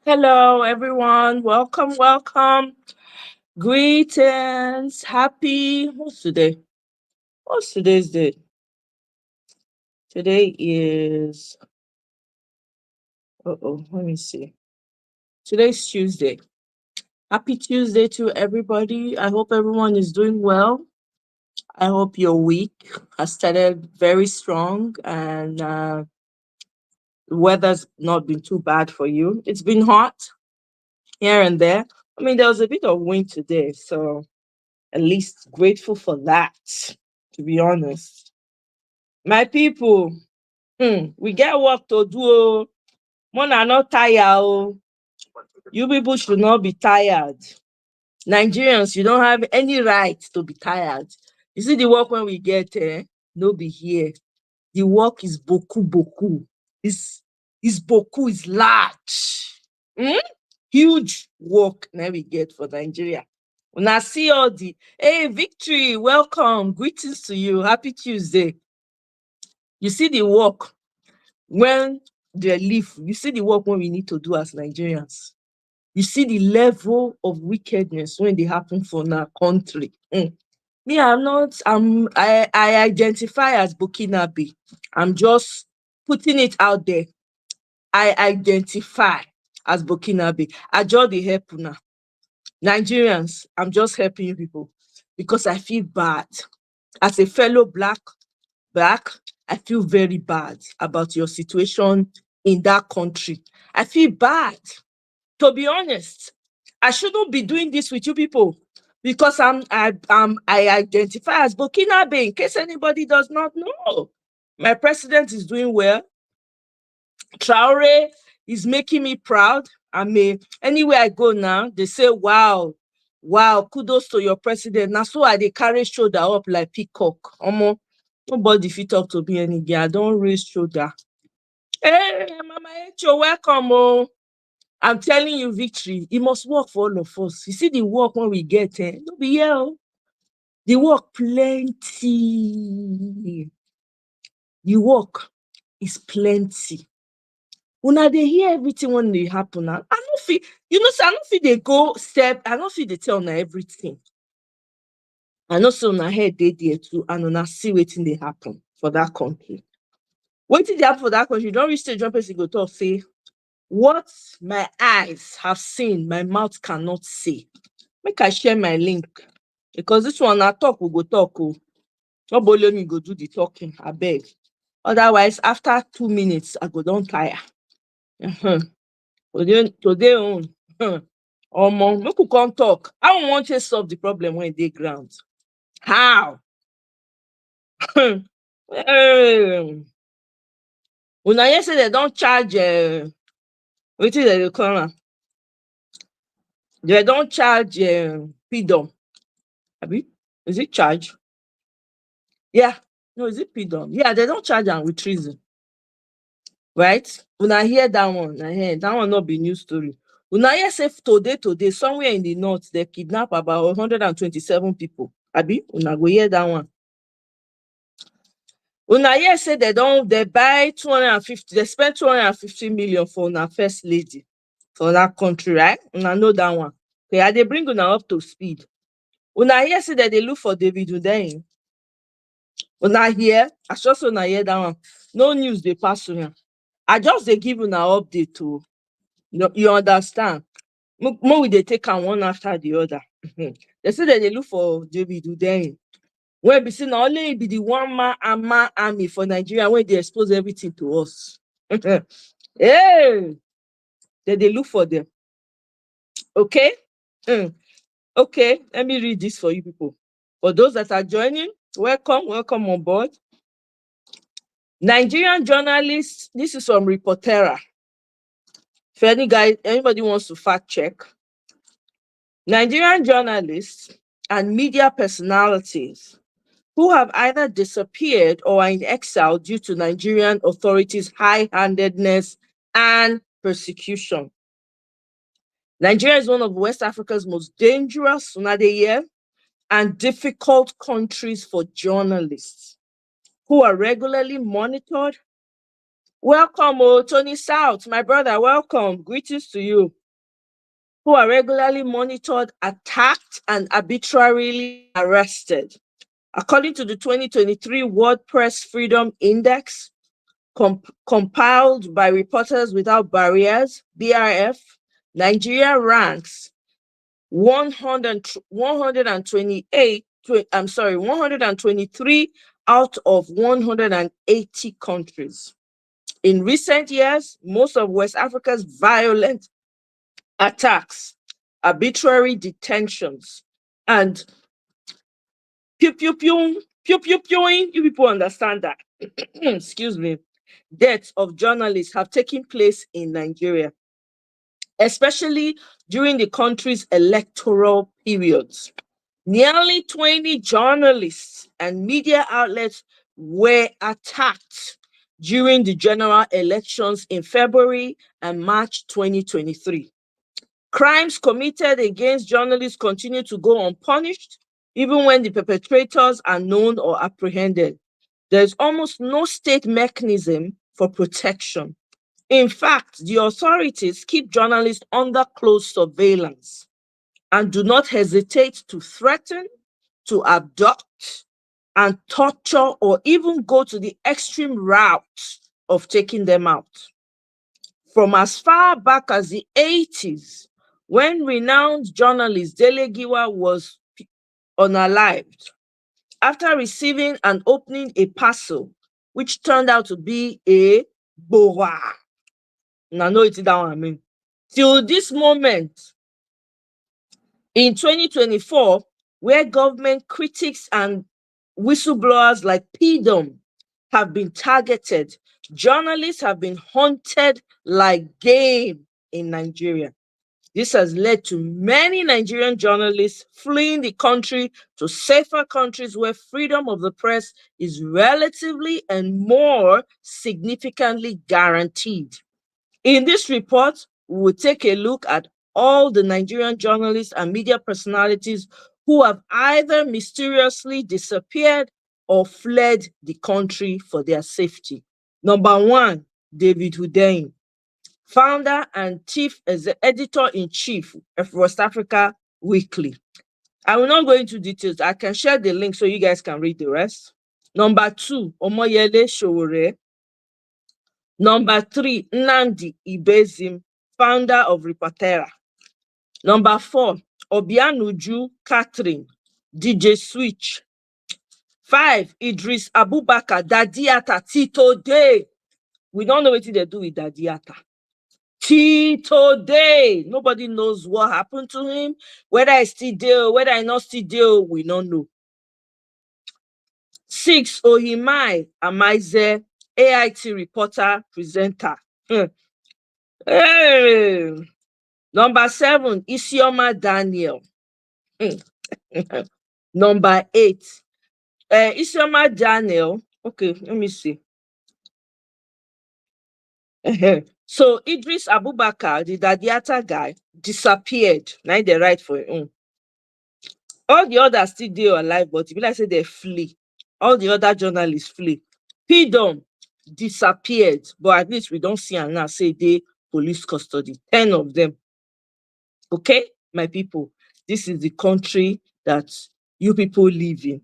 Hello, everyone. Welcome, welcome. Greetings. Happy. What's today? What's today's date? Today is. Let me see. Today's Tuesday. Happy Tuesday to everybody. I hope everyone is doing well. I hope your week has started very strong and the weather's not been too bad for you. It's been hot here and there. I mean, there was a bit of wind today, so at least grateful for that, to be honest. My people, we get work to do. Oh. More na not tired. Oh. You people should not be tired. Nigerians, you don't have any right to be tired. You see the work when we get no be here. The work is boku boku. Is boku is large. Hmm? Huge work now we get for Nigeria. When I see all the hey victory, welcome, greetings to you. Happy Tuesday. You see the work when they leave, you see the work when we need to do as Nigerians. You see the level of wickedness when they happen for our country. Me, I'm not, I identify as Burkinabe. I'm just putting it out there. I identify as Burkinabe. I just the help now. Nigerians, I'm just helping you people because I feel bad. As a fellow black, I feel very bad about your situation in that country. I feel bad. To be honest, I shouldn't be doing this with you people because I identify as Burkinabe. In case anybody does not know, my president is doing well. Traore is making me proud. I mean, anywhere I go now, they say, wow, wow, kudos to your president. Now, so I they carry shoulder up like peacock. Nobody fit talk to me any day. I don't raise shoulder. Hey, Mama Echo, welcome. Oh. I'm telling you, victory. It must work for all of us. You see the work when we get no be here. Oh. The work plenty. The work is plenty. Una dey hear everything when dey happen now. I no fit, say I no fit dey go step, I no fit dey tell una everything. I know say una head dey there too and una see wetin dey happen for that country. Wetin dey happen for that country, you don reach stage one person go talk say, what my eyes have seen, my mouth cannot say. Make I share my link because this one na talk we go talk. Oh. Nobody me go do the talking, abeg. Otherwise, after 2 minutes, I go don tire. Today own make we come talk. How we wan take solve the problem wey dey ground? How? Una hear say dem don charge wetin dem dey call am? Dem don charge pidon. Abi? Is it charge? Yeah. No, is it pidon? Yeah, dem don charge am with treason. Right? Una hear that one? That one no be new story. Una hear say today, somewhere in the north, they kidnap about 127 people. Abi, una go hear that one. Una hear say they buy 250, they spend 250 million for una first lady for that country, right? Una know that one. Okay, I dey bring una up to speed. Una hear say that they look for David Udeyin. Una hear? I sure say una hear that one. No news dey pass una. I just dey give una update to you understand. Make we dey take am one after the other. They say that they look for David Udeyin. Wey be say na only be the one man army for Nigeria wey dey expose everything to us. Hey, they look for them. Okay? Okay, let me read this for you people. For those that are joining, welcome on board. Nigerian journalists, this is from Reportera. If anybody wants to fact check, Nigerian journalists and media personalities who have either disappeared or are in exile due to Nigerian authorities' high-handedness and persecution. Nigeria is one of West Africa's most dangerous, and difficult countries for journalists who are regularly monitored. Welcome, Tony South, my brother, welcome. Greetings to you. who are regularly monitored, attacked, and arbitrarily arrested. According to the 2023 World Press Freedom Index, compiled by Reporters Without Barriers, BRF, Nigeria ranks 123 out of 180 countries. In recent years, most of West Africa's violent attacks, arbitrary detentions, and pew pew pew, pew pew pewing, you people understand that, excuse me, deaths of journalists have taken place in Nigeria, especially during the country's electoral periods. Nearly 20 journalists and media outlets were attacked during the general elections in February and March 2023. Crimes committed against journalists continue to go unpunished, even when the perpetrators are known or apprehended. There's almost no state mechanism for protection. In fact, the authorities keep journalists under close surveillance and do not hesitate to threaten, to abduct, and torture, or even go to the extreme route of taking them out. From as far back as the 80s, when renowned journalist Dele Giwa was unalived, after receiving and opening a parcel, which turned out to be a boa. Now, know it's that one I mean. Till this moment, in 2024, where government critics and whistleblowers like PDOM have been targeted, journalists have been hunted like game in Nigeria. This has led to many Nigerian journalists fleeing the country to safer countries where freedom of the press is relatively and more significantly guaranteed. In this report, we will take a look at all the Nigerian journalists and media personalities who have either mysteriously disappeared or fled the country for their safety. Number one, David Hundeyin, founder and chief editor-in-chief of West Africa Weekly. I will not go into details. I can share the link so you guys can read the rest. Number two, Omoyele Sowore. Number three, Nnamdi Ibezim, founder of Reportera. Number four, Obianuju Catherine, DJ Switch. 5, Idris Abubakar, Daddy Yatta, today. We don't know what they do with Daddy Yatta. Today. Nobody knows what happened to him. Whether I still there, whether I not still there, we don't know. 6, Ohimai Amaize, AIT reporter, presenter. Hey. Number 7, Isioma Daniel. Number 8, Isioma Daniel. Okay, let me see. So Idris Abubakar, the Daddy Yatta guy, disappeared. Now they write for him. All the others still there alive, but if I say they flee, all the other journalists flee. PDOM disappeared, but at least we don't see them now say they police custody. 10 of them. Okay, my people, this is the country that you people live in.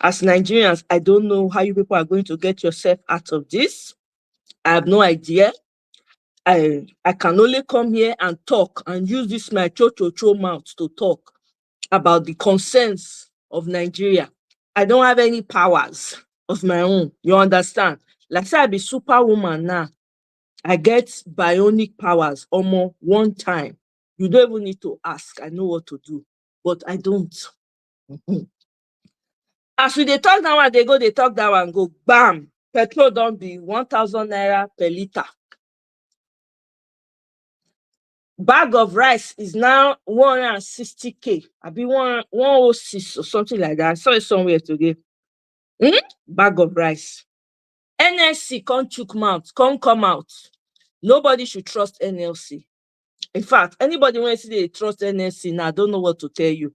As Nigerians, I don't know how you people are going to get yourself out of this. I have no idea. I can only come here and talk and use this my cho mouth to talk about the concerns of Nigeria. I don't have any powers of my own. You understand? Like say I be superwoman now. I get bionic powers almost one time. You don't even need to ask. I know what to do, but I don't. As we dey talk that one, they go, they talk that one, go bam. Petrol don't be 1,000 naira per liter. Bag of rice is now 160k. I be 106 or something like that. I saw it somewhere today. Bag of rice. NLC can't chook mouth, can't come out. Nobody should trust NLC. In fact, anybody when see they trust NLC now, I don't know what to tell you.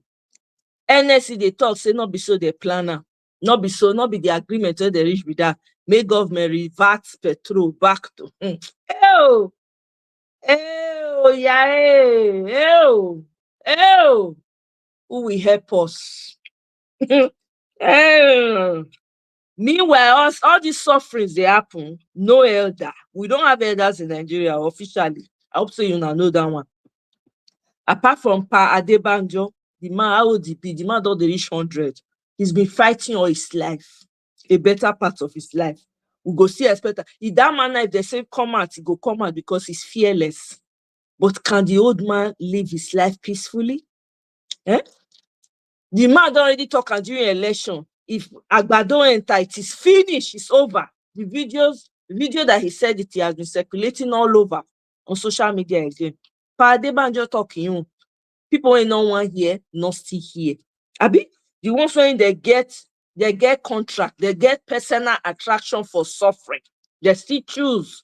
NLC they talk, say not be so they planner. Not be so, not be the agreement where they reach with that. Make government revert petrol back to. Oh, yeah. Oh, who will help us? Eh. Meanwhile, all these sufferings they happen. No elder. We don't have elders in Nigeria officially. I hope so you now know that one. Apart from Pa Adebanjo, the man, how old he be? The man don't reach 100. He's been fighting all his life, a better part of his life. We go see expect if that man, if they say come out, he go come out because he's fearless. But can the old man live his life peacefully? Eh? The man don already talk am during election. If Agbado enter, it is finished, it's over. The video that he said it, he has been circulating all over on social media again. Pa Adebanjo talk im own. People wey no wan hear, no still hear. Abi, the ones wey they get contract, they get personal attraction for suffering. They still choose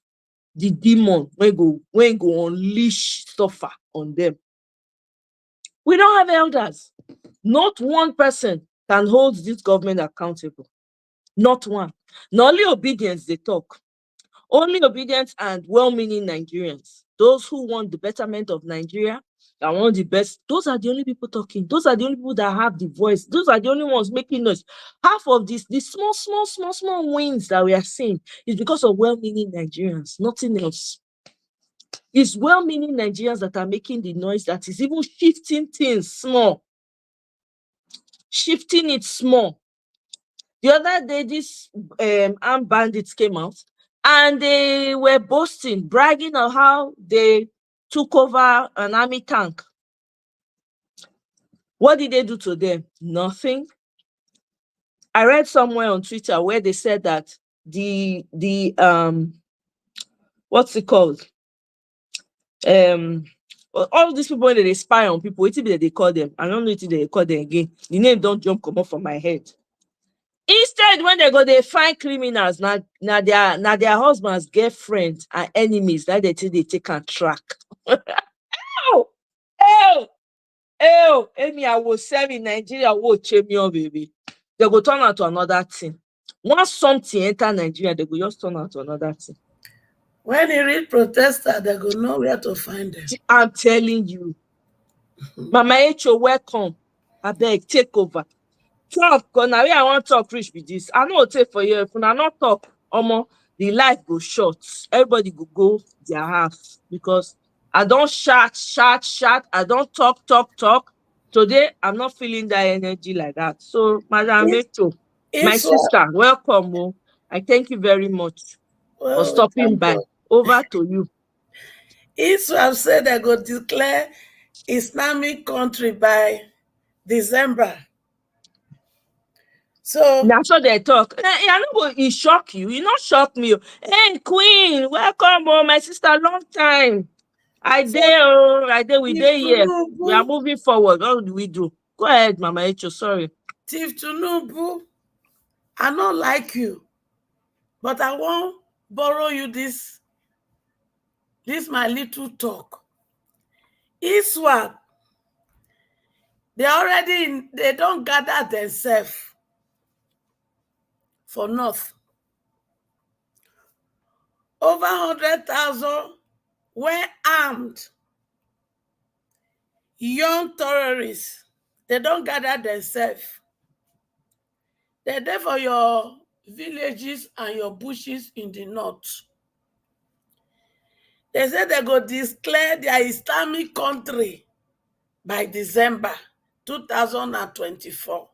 the demon wey go unleash suffer on them. We don't have elders. Not one person can hold this government accountable. Not one. Na only obedience they talk. Only obedience and well-meaning Nigerians. Those who want the betterment of Nigeria, that want the best, those are the only people talking. Those are the only people that have the voice. Those are the only ones making noise. Half of these small wins that we are seeing is because of well-meaning Nigerians, nothing else. It's well-meaning Nigerians that are making the noise that is even shifting things small. Shifting it small. The other day, this armed bandits came out and they were boasting, bragging on how they took over an army tank. What did they do to them? Nothing. I read somewhere on Twitter where they said that the what's it called? All these people when they spy on people, what they call them? I don't know what they call them again. The name don't jump come up from my head. Instead, when they go, they find criminals. Now their husbands, girlfriends, and enemies that they take and track. Amy, I will serve in Nigeria. Will change me, baby. They go turn out to another thing. Once something enter Nigeria, they go just turn out to another thing. When you read protester, they go know where to find them. I'm telling you. Mama Echo, welcome. I beg, take over. Talk, because now I want to talk reach with this. I know take for you. If I not talk, the life go short. Everybody go their house because I don't shout. I don't talk. Today, I'm not feeling that energy like that. So, Madam Echo, my sister, welcome. Oh. I thank you very much for stopping by. Over to you. Israel said they go declare Islamic country by December. So That's what they talk. I know it shock you. You not shock me. Hey, Queen, welcome, my sister. Long time. I did. We Chief there here. We are Tinubu, moving forward. What do we do? Go ahead, Mama Echo. Sorry. Chief Tinubu, I not like you, but I won't borrow you this my little talk. ISWAP, they don't gather themselves for north. Over 100,000 were armed young terrorists. They don't gather themselves. They're there for your villages and your bushes in the north. They said they go declare their Islamic country by December 2024.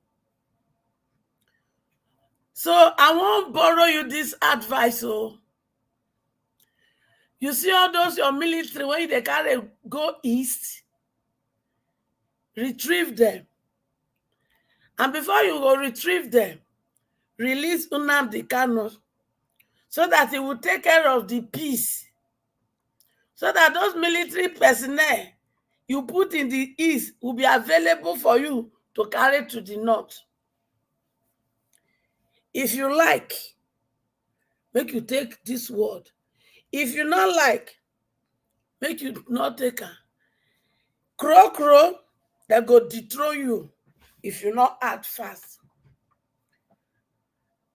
So I won't borrow you this advice. Oh. You see all those your military when they carry go east, retrieve them. And before you go retrieve them, release Nnamdi Kanu so that he will take care of the peace. So that those military personnel you put in the east will be available for you to carry to the north. If you like, make you take this word. If you not like, make you not take her. Crow, they go dethrone you if you not act fast.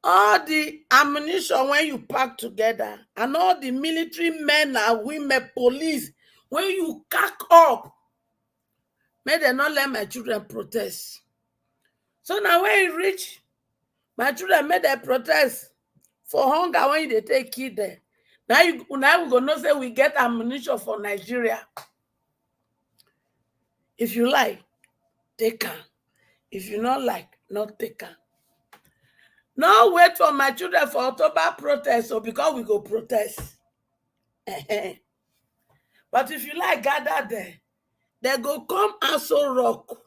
All the ammunition when you pack together and all the military men and women, police, when you cack up, may they not let my children protest. So now when it reach, my children made them protest for hunger when they take kill them. Now we gonna say we get ammunition for Nigeria. If you like, take am. If you not like, not take am. No wait for my children for October protest, or because we go protest. But if you like, gather there, they go come Aso Rock.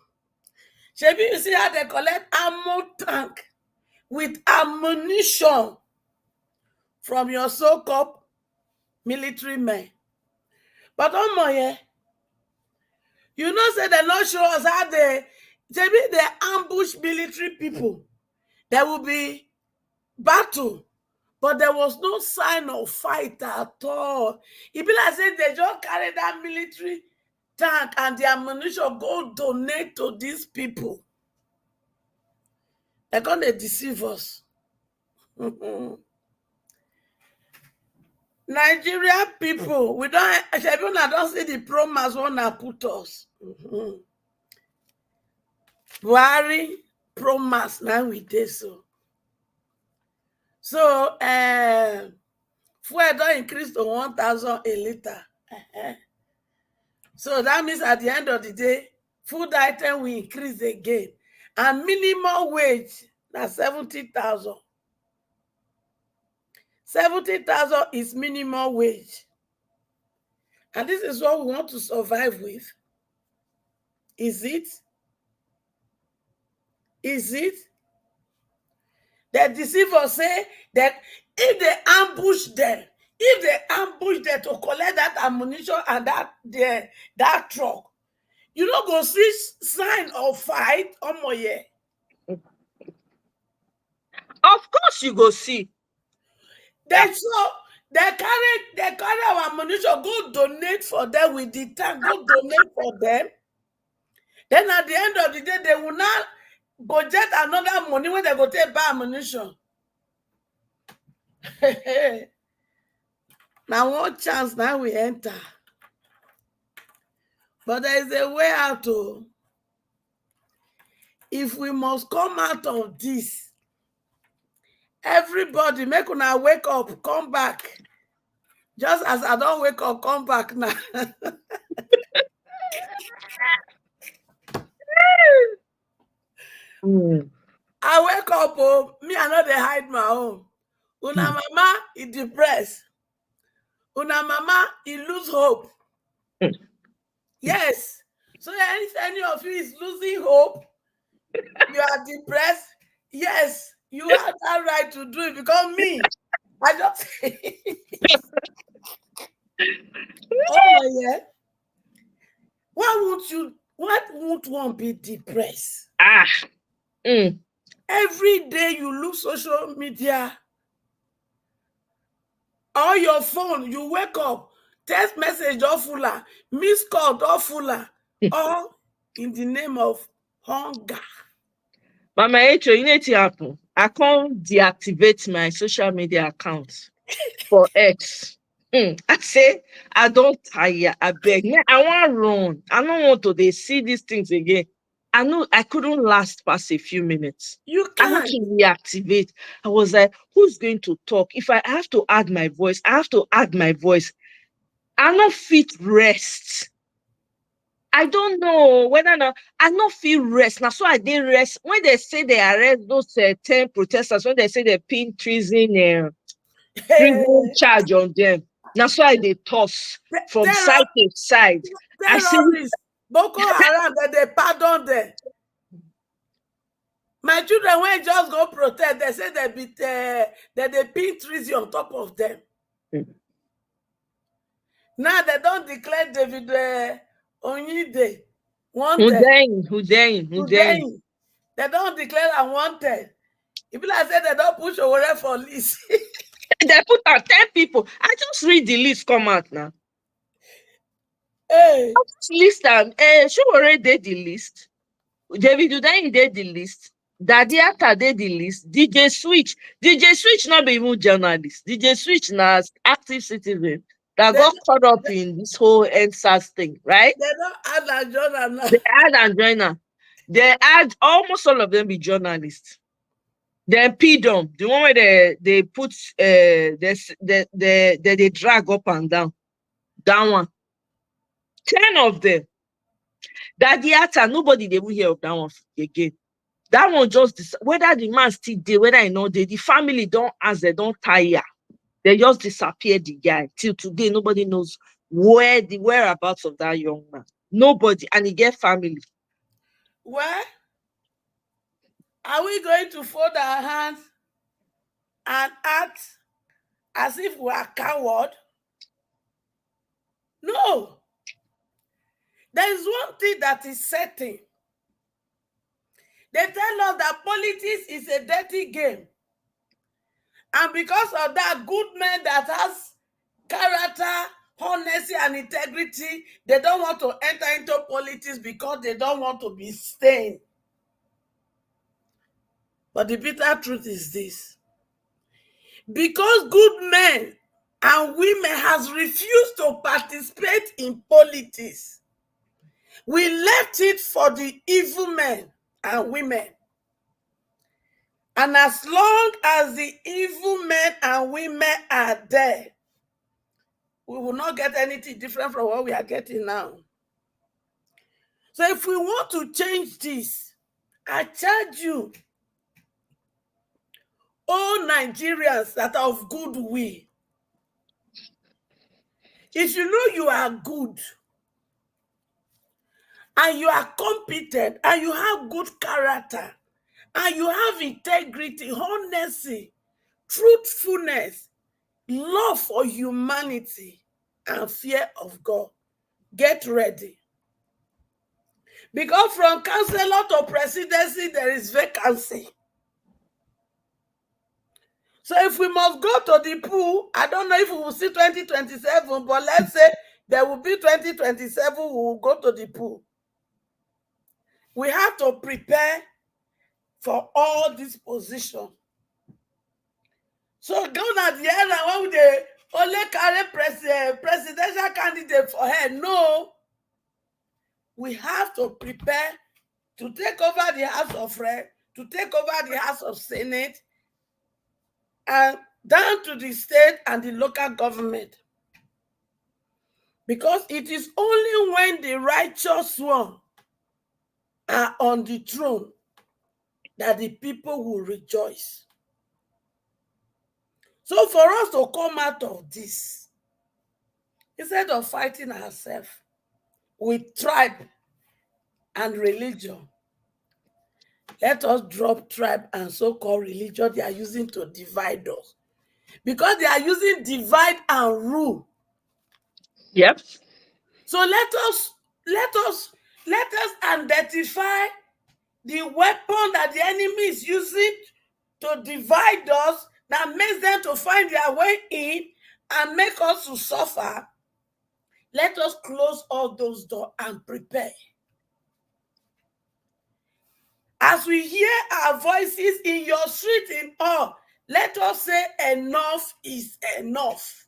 Shebi, you see how they collect ammo tank with ammunition from your so-called military men. But yeah, you know, say they not show us how they ambush military people. There will be battle, but there was no sign of fight at all. It be like say they just carry that military tank and the ammunition go donate to these people. They're gonna deceive us. Nigeria people, we don't see the promise wanna put us. Buhari promise now we did so. So fuel don't increase to 1,000 a liter. So that means at the end of the day, food item will increase again. And minimum wage na 70,000. 70,000 is minimum wage. And this is what we want to survive with. Is it? Is it? The deceivers say that if they ambush them to collect that ammunition and that truck, you don't go see sign of fight on my year. Of course you go see. They carry our ammunition, go donate for them with the tank, go donate for them. Then at the end of the day, they will not go get another money when they go take buy ammunition. Now one chance, now we enter. But there is a way out. If we must come out of this, everybody make una wake up, come back. Just as I don't wake up, come back now. I wake up, me I know they hide my own. Una mama is depressed. Una mama he lose hope. Yes. So if any of you is losing hope, you are depressed, yes, you have that right to do it, because me, I just oh yeah. Why won't one be depressed? Every day you look social media or your phone, you wake up, text message or fuller, missed call or fuller, all in the name of hunger. Mama Echo, you need to happen. I can't deactivate my social media account for X. I say I don't tire. I beg. I want to run. I don't want to see these things again. I know I couldn't last past a few minutes. You I had to reactivate. I was like, who's going to talk? If I have to add my voice, I have to add my voice. I'm not fit rest. I don't know whether or not I not feel rest. Now, so I didn't rest. When they say they arrest those 10 protesters, when they say they pin treason charge on them, now so I they toss from side to side. I see Boko Haram that they pardon them. My children, when just go protest, they say that they pin treason on top of them. Now they don't declare David Onyide wanted. Who They don't declare unwanted. If I say they don't push over for list. They put out 10 people. I just read the list come out now. Hey. List them. She already did the list. David Udain did the list. Daddy Atta did the list. DJ Switch not be even journalist. DJ Switch now active citizen. that They got caught up in this whole NSAS thing, right? don't add a journal now. They had Anjoina. They had almost all of them be journalists. Then PDOM, the one where they put they drag up and down. That one. 10 of them. That the actor, nobody they will hear of that one again. That one just whether the man still there, whether I know the family don't ask, they don't tire. They just disappear the guy. Till today, nobody knows where the whereabouts of that young man. Nobody, and he get family. Well, are we going to fold our hands and act as if we are coward? No. There is one thing that is certain. They tell us that politics is a dirty game. And because of that, good men that has character, honesty, and integrity, they don't want to enter into politics because they don't want to be stained. But the bitter truth is this. Because good men and women has refused to participate in politics, we left it for the evil men and women. And as long as the evil men and women are there, we will not get anything different from what we are getting now. So if we want to change this, I charge you, all Nigerians that are of good will, if you know you are good and you are competent and you have good character and you have integrity, honesty, truthfulness, love for humanity, and fear of God, get ready. Because from councillor to presidency, there is vacancy. So if we must go to the pool, I don't know if we will see 2027, but let's say there will be 2027, we will go to the pool. We have to prepare for all these positions. So gone at the end, when they only carry presidential candidate for her, no. We have to prepare to take over the House of Reps, to take over the House of Senate, and down to the state and the local government. Because it is only when the righteous one are on the throne that the people will rejoice. So for us to come out of this, instead of fighting ourselves with tribe and religion, let us drop tribe and so-called religion they are using to divide us. Because they are using divide and rule. Yep. So let us identify the weapon that the enemy is using to divide us, that makes them to find their way in and make us to suffer. Let us close all those doors and prepare. As we hear our voices in your street in all, let us say enough is enough.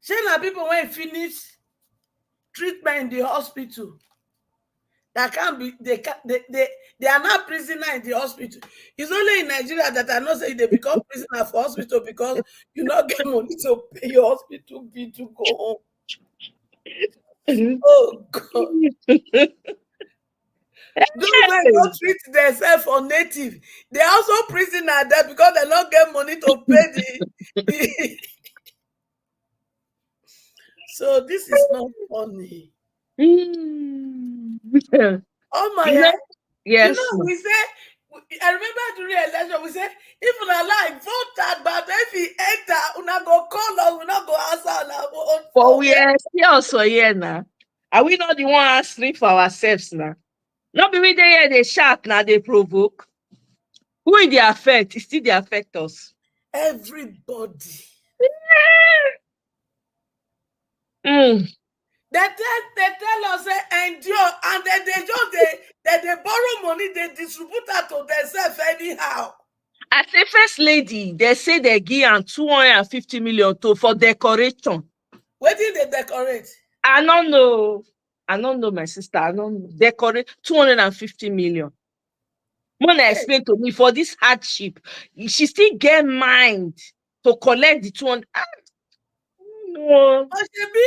Say now people when finish treatment in the hospital, that can't be, they are not prisoner in the hospital. It's only in Nigeria that I know say they become prisoner for hospital because you not get money to pay your hospital bill to go home. Oh God. Those men don't treat themselves for native. They also prisoner there because they don't get money to pay the So this is not funny. Oh my God. Yes. You know, we say, I remember during election, we said, if una like vote that, but if he enter, una go call us, una go answer, una go. But we are still also here now. Are we not the one answering for ourselves now? Not be we there, they shout now, they provoke. Who in the affect? It still they affect us. Everybody. They tell us endure, and then they borrow money, they distribute that to themselves anyhow. As a first lady, they say they give am 250 million for decoration. Where did they decorate? I don't know. I don't know, my sister. I don't know. Decorate 250 million. Mona Hey, explain to me for this hardship. She still get mind to collect the 200. No, Oshebi,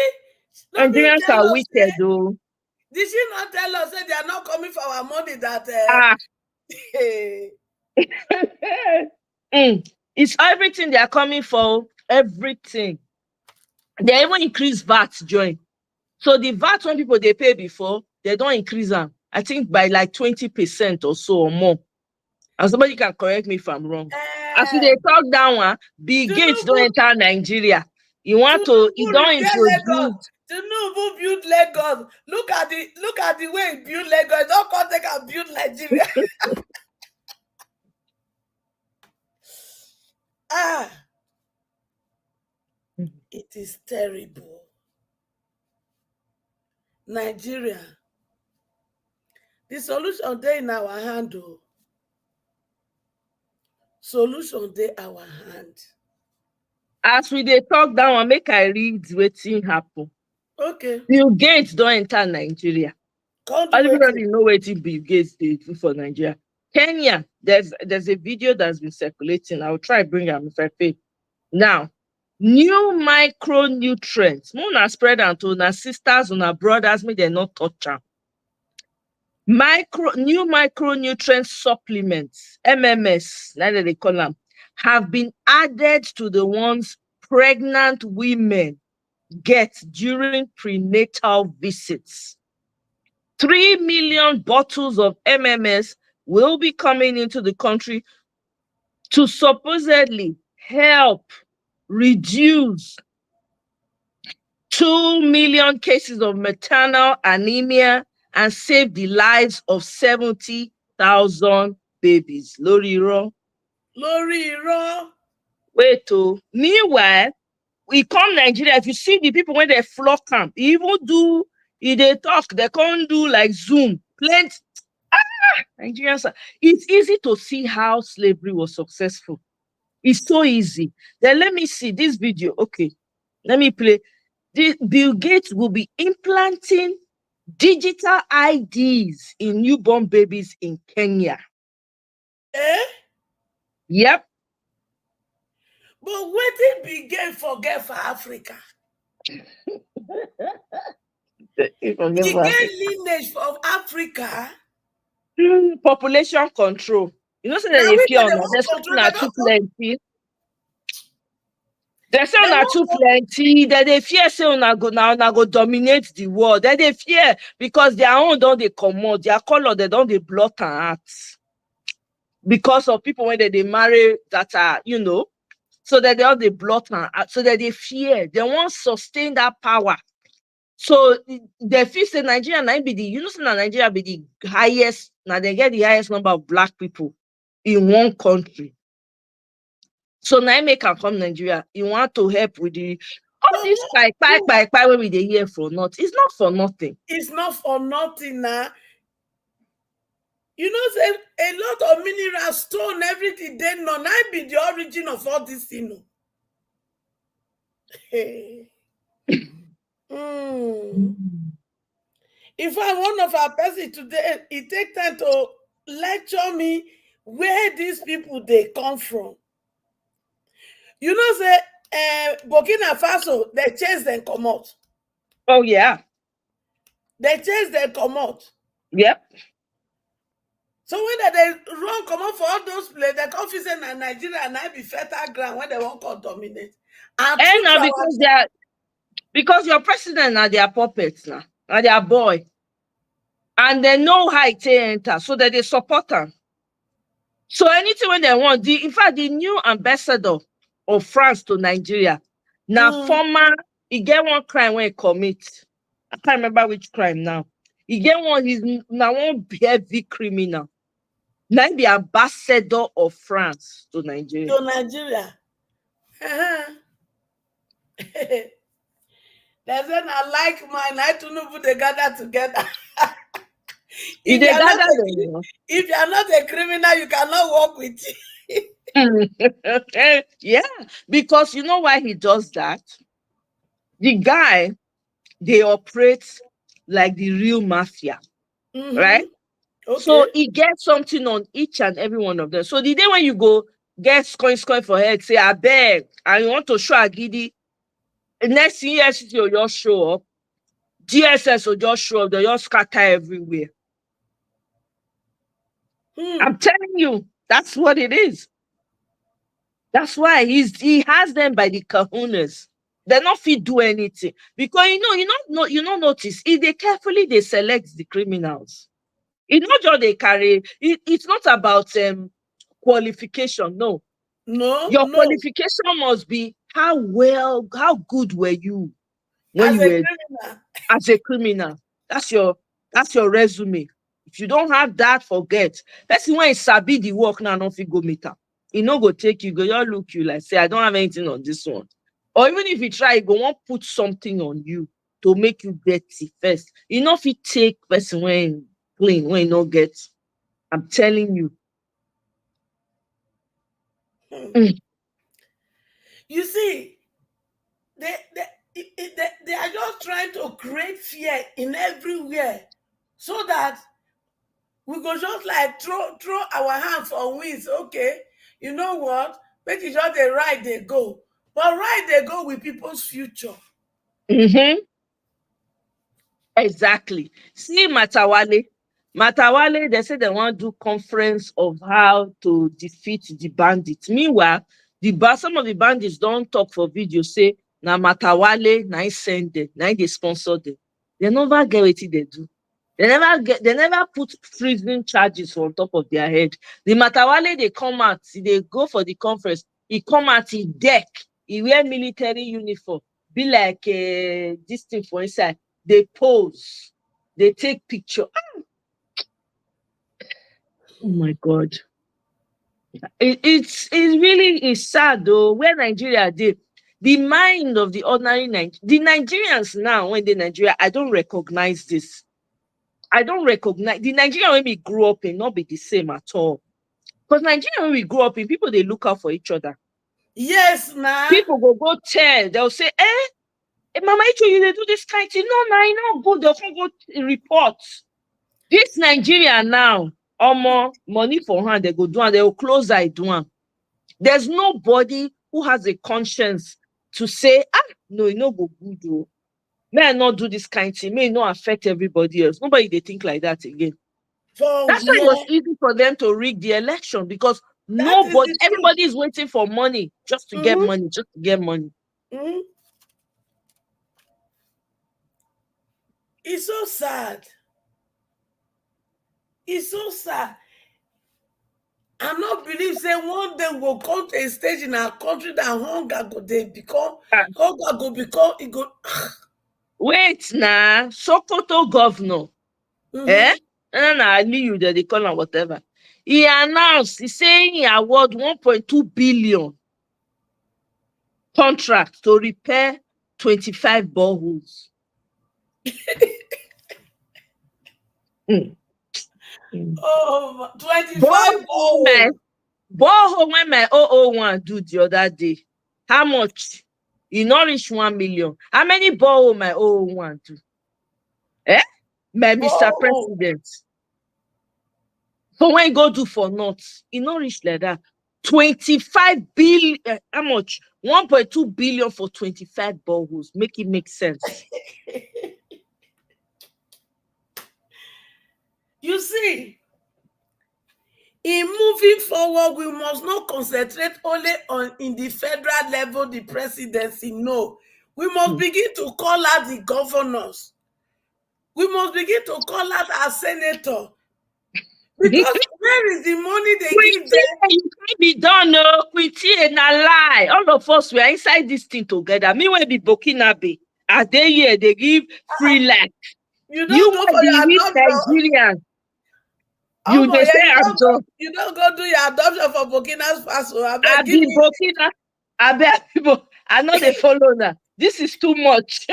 no be Nigerians tell are us, say, wicked though. did she not tell us that they are not coming for our money that Ah, hey, it's everything they are coming for. Everything. They even increase VAT join. So the VAT when people they pay before, they don't increase them. I think by like 20% or so or more. And somebody can correct me if I'm wrong. As we they talk down one, Bill Gates don't Tinubu, enter Nigeria. He Tinubu don't repair Lagos. introduce. Tinubu build Lagos. Look at the way he build Lagos. Don't come take and build Nigeria. Ah, it is terrible. Nigeria. The solution dey in our hand. Oh. Solution dey our hand. As we they talk down one, make I read wetin happen. Okay. Bill Gates don't enter Nigeria. Come do Everybody wetin. know wetin Bill Gates they do for Nigeria. Kenya, there's a video that's been circulating. I'll try bring am if I fail. Now, new micronutrients. Mona spread am to una sisters, una brothers, make dem not touch am. New micronutrient supplements, MMS, like they call them, have been added to the ones pregnant women get during prenatal visits. 3 million bottles of MMS will be coming into the country to supposedly help reduce 2 million cases of maternal anemia and save the lives of 70,000 babies. Lórí irọ́. Lórí irọ́. Wait, oh. Meanwhile, we come Nigeria, if you see the people when they flock camp, even do, if they talk, they can't do like Zoom. Plenty. Nigerians, it's easy to see how slavery was successful. It's so easy. Then let me see this video. Okay, let me play. Bill Gates will be implanting digital IDs in newborn babies in Kenya. Eh? Yep. But wetin Bill Gates forget for Africa? He get lineage from Africa. Population control. You know, say that Now they we fear dey on wan there's control, something they are don too come. plenty. They say They una wan too come. plenty. That they fear say una go dominate the world. That they fear because their own don't they comot, their color they don't they blot and act. Because of people when they marry that are, so that they all they blot and act, so that they fear. They want sustain that power. So they feel say Nigeria na be the, say Nigeria be the highest, now they get the highest number of black people in one country. So now make am come Nigeria. You want to help with the all But this pie when we dey hear for nothing. It's not for nothing. it's not for nothing now. You know, say a lot of mineral stone, everything they know. Now be the origin of all this, Hey. In fact, one of our person today, he take time to lecture me where these people they come from. You know, say Burkina Faso, they chase them come out. Oh yeah. They chase them come out. Yep. So when they run come out for all those places, they come visit Nigeria and I be fertile ground when they won't come dominate. And And true now to our because your president are their puppets now, are their boy. And they know how it enter, so that they support them. So anything when they want, in fact, the new ambassador of France to Nigeria, now former, he get one crime when he commit. I can't remember which crime now. He get one, he's now one heavy criminal. Now the ambassador of France to Nigeria. To Nigeria. They said, I like mine, I Tinubu, they gather together. If you are not a criminal, you cannot work with it. Yeah, because you know why he does that? The guy, they operate like the real mafia, right? Mm-hmm. So Okay. he gets something on each and every one of them. So the day when you go get coin for head, say I beg, and you want to show a giddy, next thing EFCC will just show up, DSS will just show up, they just scatter everywhere. Hmm. I'm telling you, that's what it is. That's why he has them by the kahunas. They're not fit do anything. Because you don't notice if they carefully they select the criminals. It's not just they carry it's not about qualification. No. No, Your no. qualification must be how good were you when As you a were criminal. as a criminal. That's your resume. If you don't have that, forget. Person when he sabi the work now, no fit go meet am. He no go take you, go just look you like say, I don't have anything on this one. Or even if he try, he go want put something on you to make you dirty first. You know if he take person when clean, when he no get. I'm telling you. Hmm. Mm. You see, they are just trying to create fear in everywhere so that we go just like throw our hands on wings. Okay, you know what? Make it just the right they go. But right they go with people's future. Mhm. Exactly. See Matawale. Matawale, they say they want to do conference of how to defeat the bandits. Meanwhile, some of the bandits don't talk for video, say, na Matawale, na he send them, na he they sponsor them. They never get what they do. They never put freezing charges on top of their head. The Matawale, they come out, they go for the conference, he come out, he deck, he wear military uniform, be like this thing for inside. They pose, they take picture. Oh my God. It really is sad though. Where Nigeria did, the mind of the ordinary the Nigerians now, when they Nigeria, I don't recognize this. I don't recognize the Nigeria when we grew up in, not be the same at all. Because Nigeria when we grew up in, people they look out for each other. Yes, nah. People go tell, they'll say, Mama Icho, you they do this kind of thing. No, nah, you know, go, they'll go report. This Nigeria now, money for hand, they go do and they will close eye do am. There's nobody who has a conscience to say, no, you know, go good. Oh. May I not do this kind of thing? May it not affect everybody else. Nobody they think like that again. For That's why it where? was easy for them to rig the election because That is the truth. everybody is waiting for money just to get Mm-hmm. money, just to get money. Mm-hmm. It's so sad. It's so sad. I not believe say one day we'll come to a stage in our country that hunger go they become Ah, hunger go become it go. wait, nah, Sokoto governor, eh? Mm-hmm. Nah, Aliyu, they call him whatever. He announced, he's saying he award 1.2 billion contract to repair 25 boreholes. Mm. Mm. Oh, 25 Borehole my oh. borehole when my 001 do the other day. How much? E no reach 1 million. How many borehole my 001 do? Eh? My Mr. Oh, President. For when you go do for north, e no reach like that. 25 billion. How much? 1.2 billion for 25 boreholes. Make it make sense. you see, in moving forward, we must not concentrate only on in the federal level, the presidency. No, we must Mm. begin to call out the governors. We must begin to call out our senator because where is the money they give Quinty, them? you can't be done, no. Quinty, na lie. All of us, we are inside this thing together. Me, when be Burkinabe, are they here? They give free life. You You don't go want for the your rich adoption. Nigerian. Oh You my, they yeah, say I'm just. you don't go do your adoption for Burkina Faso. I I beg, give be me. Burkina. I bet people. I know they follow now. This is too much.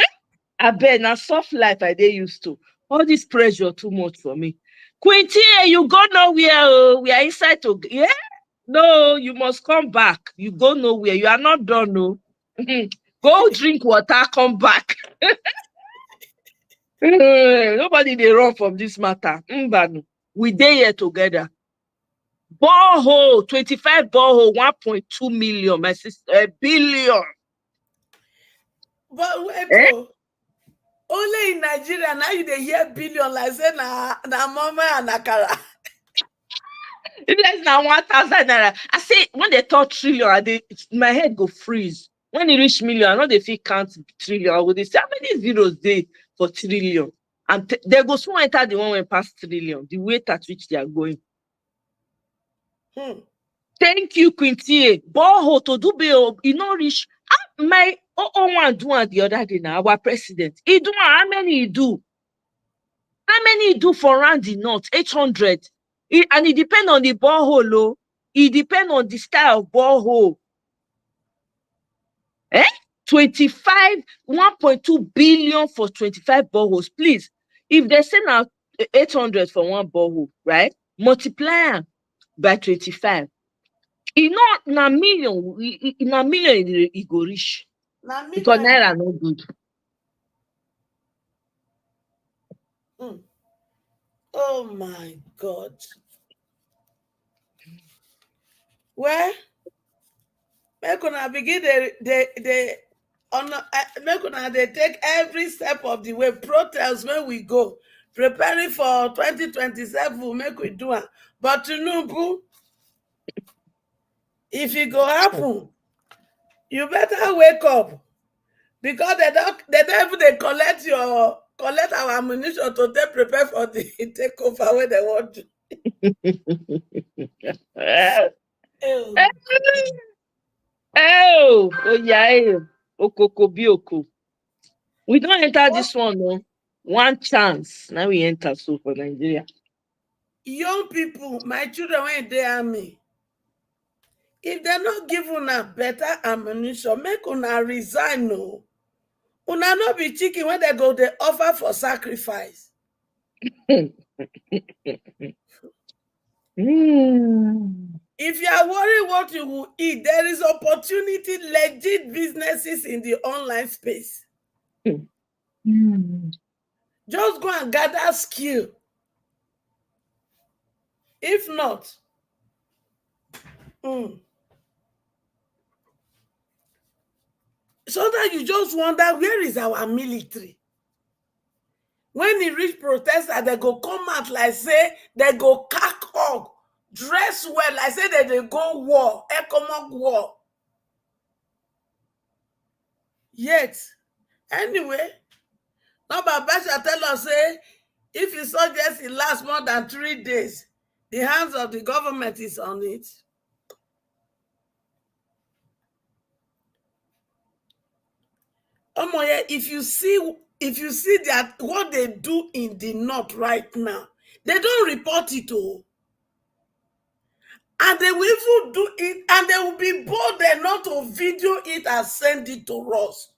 I bet now soft life I they used to. All this pressure too much for me. Quinty, you go nowhere. Oh. We are inside to yeah. No, you must come back. You go nowhere. You are not done, no. Go drink water, come back. Nobody they run from this matter. We dey here together. Borehole, 25 borehole, 1.2 million, my sister, a billion. But wait, Eh? only in Nigeria now you dey hear billion like say na mama and akara. It's now 1,000 naira. I say when they talk trillion, my head go freeze. When it reach million, I know they feel count trillion. I would say how many zeros they for trillion? And they go soon enter the one when past trillion, the rate at which they are going. Thank you, Quinty. Borehole to do bill, you know, reach. My one do one the other day now, our president. He do how many he do? How many he do for round the north? 800. And it depends on the borehole, oh. It depends on the style of borehole. 25, 1.2 billion for 25 boreholes. Please, if they say now 800 for one borehole, right? Multiply by 25. In a million, it go reach. Because naira no good. Oh my God. Well, make una begin make una they take every step of the way. Protest when we go. Preparing for 2027, make we do it. But Tinubu, if it go happen, you better wake up. Because they don't even collect our ammunition to take prepare for the takeover where they want to. Okoko. We don't enter this one, no. One chance. Now we enter so for Nigeria. Young people, my children, when they are me, if they're not giving una better ammunition, make una resign, no. Una not be chicken when they go the offer for sacrifice. If you are worried what you will eat, there is opportunity, legit businesses in the online space. Just go and gather skill. If not, so that you just wonder, where is our military? When it reach protesters, they go come out like say they go cack up, dress well, like say that they go war, economic war. Yet, anyway, now Babasha tell us say if you suggest it lasts more than 3 days, the hands of the government is on it. If you see that what they do in the north right now, they don't report it all. And they will even do it, and they will be bold enough to video it and send it to us.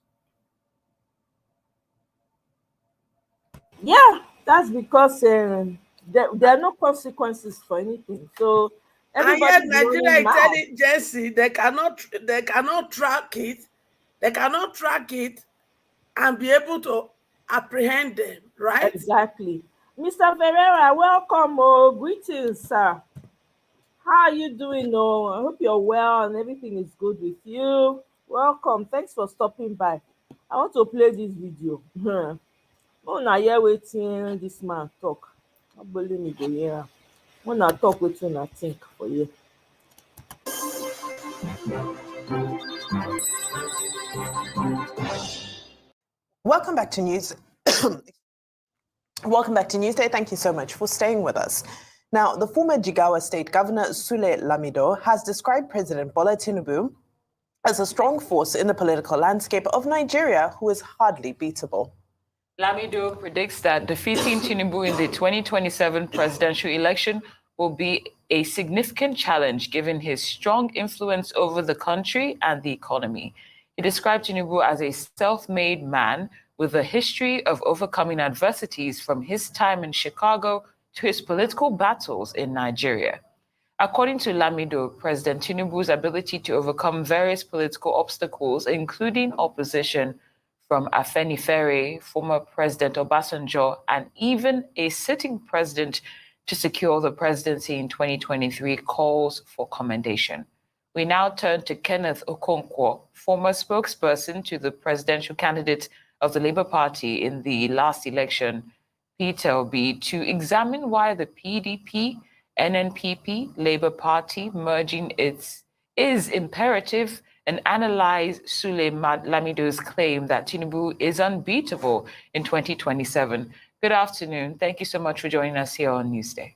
Yeah, that's because there are no consequences for anything. So everybody. And yet Nigeria intelligence, they cannot track it. They cannot track it and be able to apprehend them, right? Exactly. Mr. Ferreira, welcome. Oh, greetings, sir. How are you doing? Oh, I hope you're well and everything is good with you. Welcome. Thanks for stopping by. I want to play this video. Oh, now you're waiting. This man talk. I believe me, go here. When I talk with you, I think for you. Welcome back to News. Welcome back to Newsday. Thank you so much for staying with us. Now, the former Jigawa State Governor Sule Lamido has described President Bola Tinubu as a strong force in the political landscape of Nigeria who is hardly beatable. Lamido predicts that defeating Tinubu in the 2027 presidential election will be a significant challenge given his strong influence over the country and the economy. He described Tinubu as a self-made man with a history of overcoming adversities from his time in Chicago to his political battles in Nigeria. According to Lamido, President Tinubu's ability to overcome various political obstacles, including opposition from Afenifere, former President Obasanjo, and even a sitting president to secure the presidency in 2023, calls for commendation. We now turn to Kenneth Okonkwo, former spokesperson to the presidential candidate of the Labour Party in the last election, Peter Obi, to examine why the PDP, NNPP, Labour Party merging is imperative and analyze Sule Lamido's claim that Tinubu is unbeatable in 2027. Good afternoon. Thank you so much for joining us here on Newsday.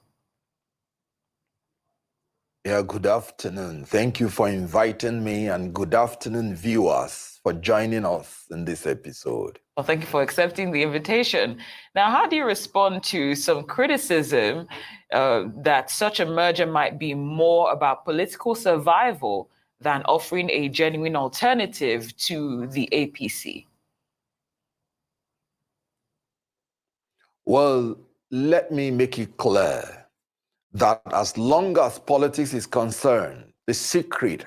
Yeah, good afternoon. Thank you for inviting me, and good afternoon, viewers, for joining us in this episode. Well, thank you for accepting the invitation. Now, how do you respond to some criticism that such a merger might be more about political survival than offering a genuine alternative to the APC? Well, let me make it clear that as long as politics is concerned, the secret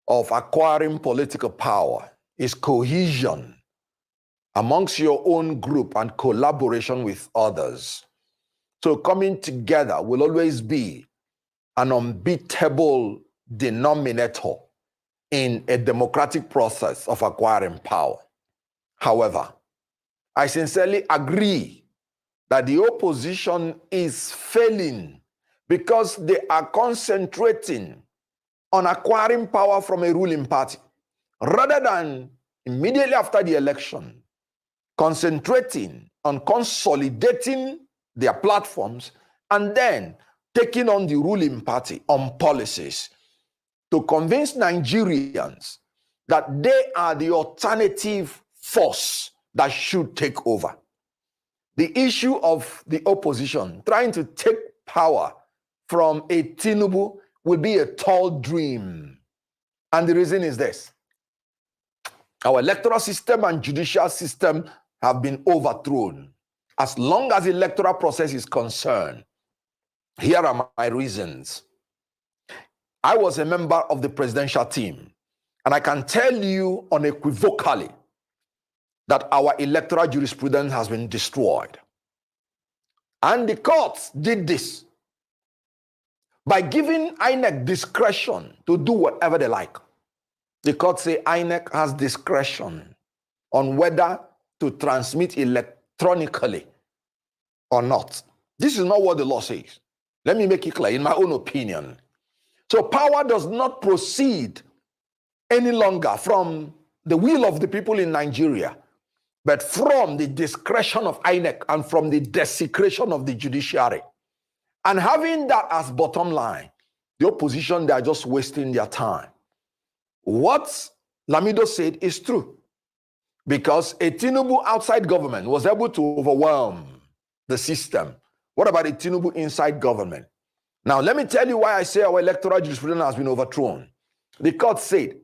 of acquiring political power is cohesion amongst your own group and collaboration with others. So coming together will always be an unbeatable denominator in a democratic process of acquiring power. However, I sincerely agree that the opposition is failing because they are concentrating on acquiring power from a ruling party rather than immediately after the election concentrating on consolidating their platforms and then taking on the ruling party on policies to convince Nigerians that they are the alternative force that should take over. The issue of the opposition trying to take power from a Tinubu will be a tall dream. And the reason is this. Our electoral system and judicial system have been overthrown. As long as the electoral process is concerned, here are my reasons. I was a member of the presidential team, and I can tell you unequivocally that our electoral jurisprudence has been destroyed. And the courts did this by giving INEC discretion to do whatever they like. The court say INEC has discretion on whether to transmit electronically or not. This is not what the law says. Let me make it clear, in my own opinion. So power does not proceed any longer from the will of the people in Nigeria, but from the discretion of INEC and from the desecration of the judiciary. And having that as bottom line, the opposition, they are just wasting their time. What Lamido said is true, because a Tinubu outside government was able to overwhelm the system. What about a Tinubu inside government? Now, let me tell you why I say our electoral jurisprudence has been overthrown. The court said,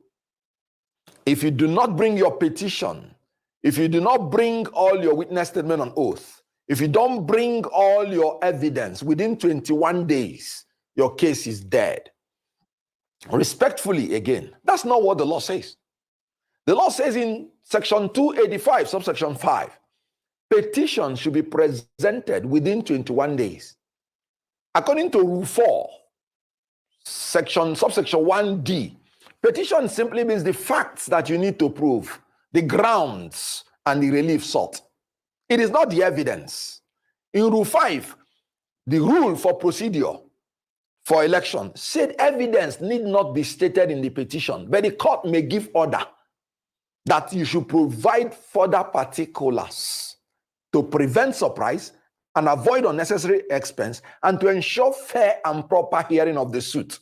if you do not bring your petition, if you do not bring all your witness statement on oath, if you don't bring all your evidence within 21 days, your case is dead. Respectfully, again, that's not what the law says. The law says in section 285, subsection 5, petitions should be presented within 21 days. According to Rule 4, subsection 1D, petition simply means the facts that you need to prove, the grounds and the relief sought. It is not the evidence. In Rule 5, the rule for procedure for election said evidence need not be stated in the petition, but the court may give order that you should provide further particulars to prevent surprise and avoid unnecessary expense and to ensure fair and proper hearing of the suit.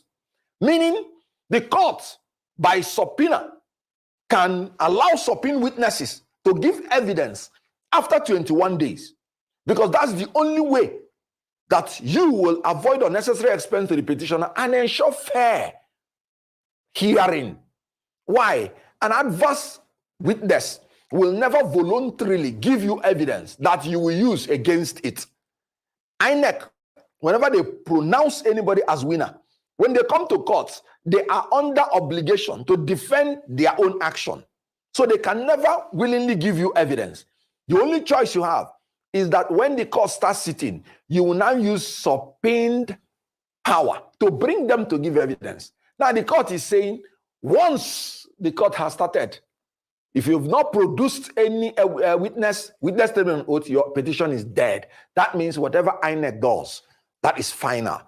Meaning, the court, by subpoena, can allow subpoena witnesses to give evidence after 21 days, because that's the only way that you will avoid unnecessary expense to the petitioner and ensure fair hearing. Why? An adverse witness will never voluntarily give you evidence that you will use against it. INEC, whenever they pronounce anybody as winner, When they come to court, they are under obligation to defend their own action. So they can never willingly give you evidence. The only choice you have is that when the court starts sitting, you will now use subpoenaed power to bring them to give evidence. Now the court is saying, once the court has started, if you've not produced any witness statement oath, your petition is dead. That means whatever INEC does, that is final.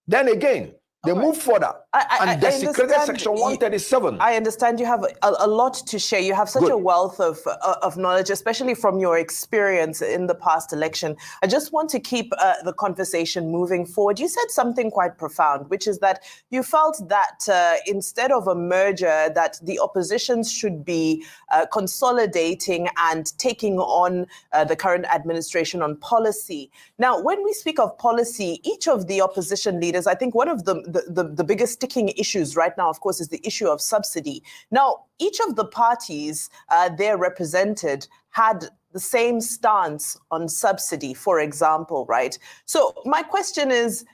Then again, they move further and desecrated Section 137. I understand you have a lot to share. You have such Good. a wealth of knowledge, especially from your experience in the past election. I just want to keep the conversation moving forward. You said something quite profound, which is that you felt that instead of a merger, that the opposition should be consolidating and taking on the current administration on policy. Now, when we speak of policy, each of the opposition leaders, I think one of the biggest sticking issues right now, of course, is the issue of subsidy. Now, each of the parties there represented had the same stance on subsidy, for example, right? So my question is,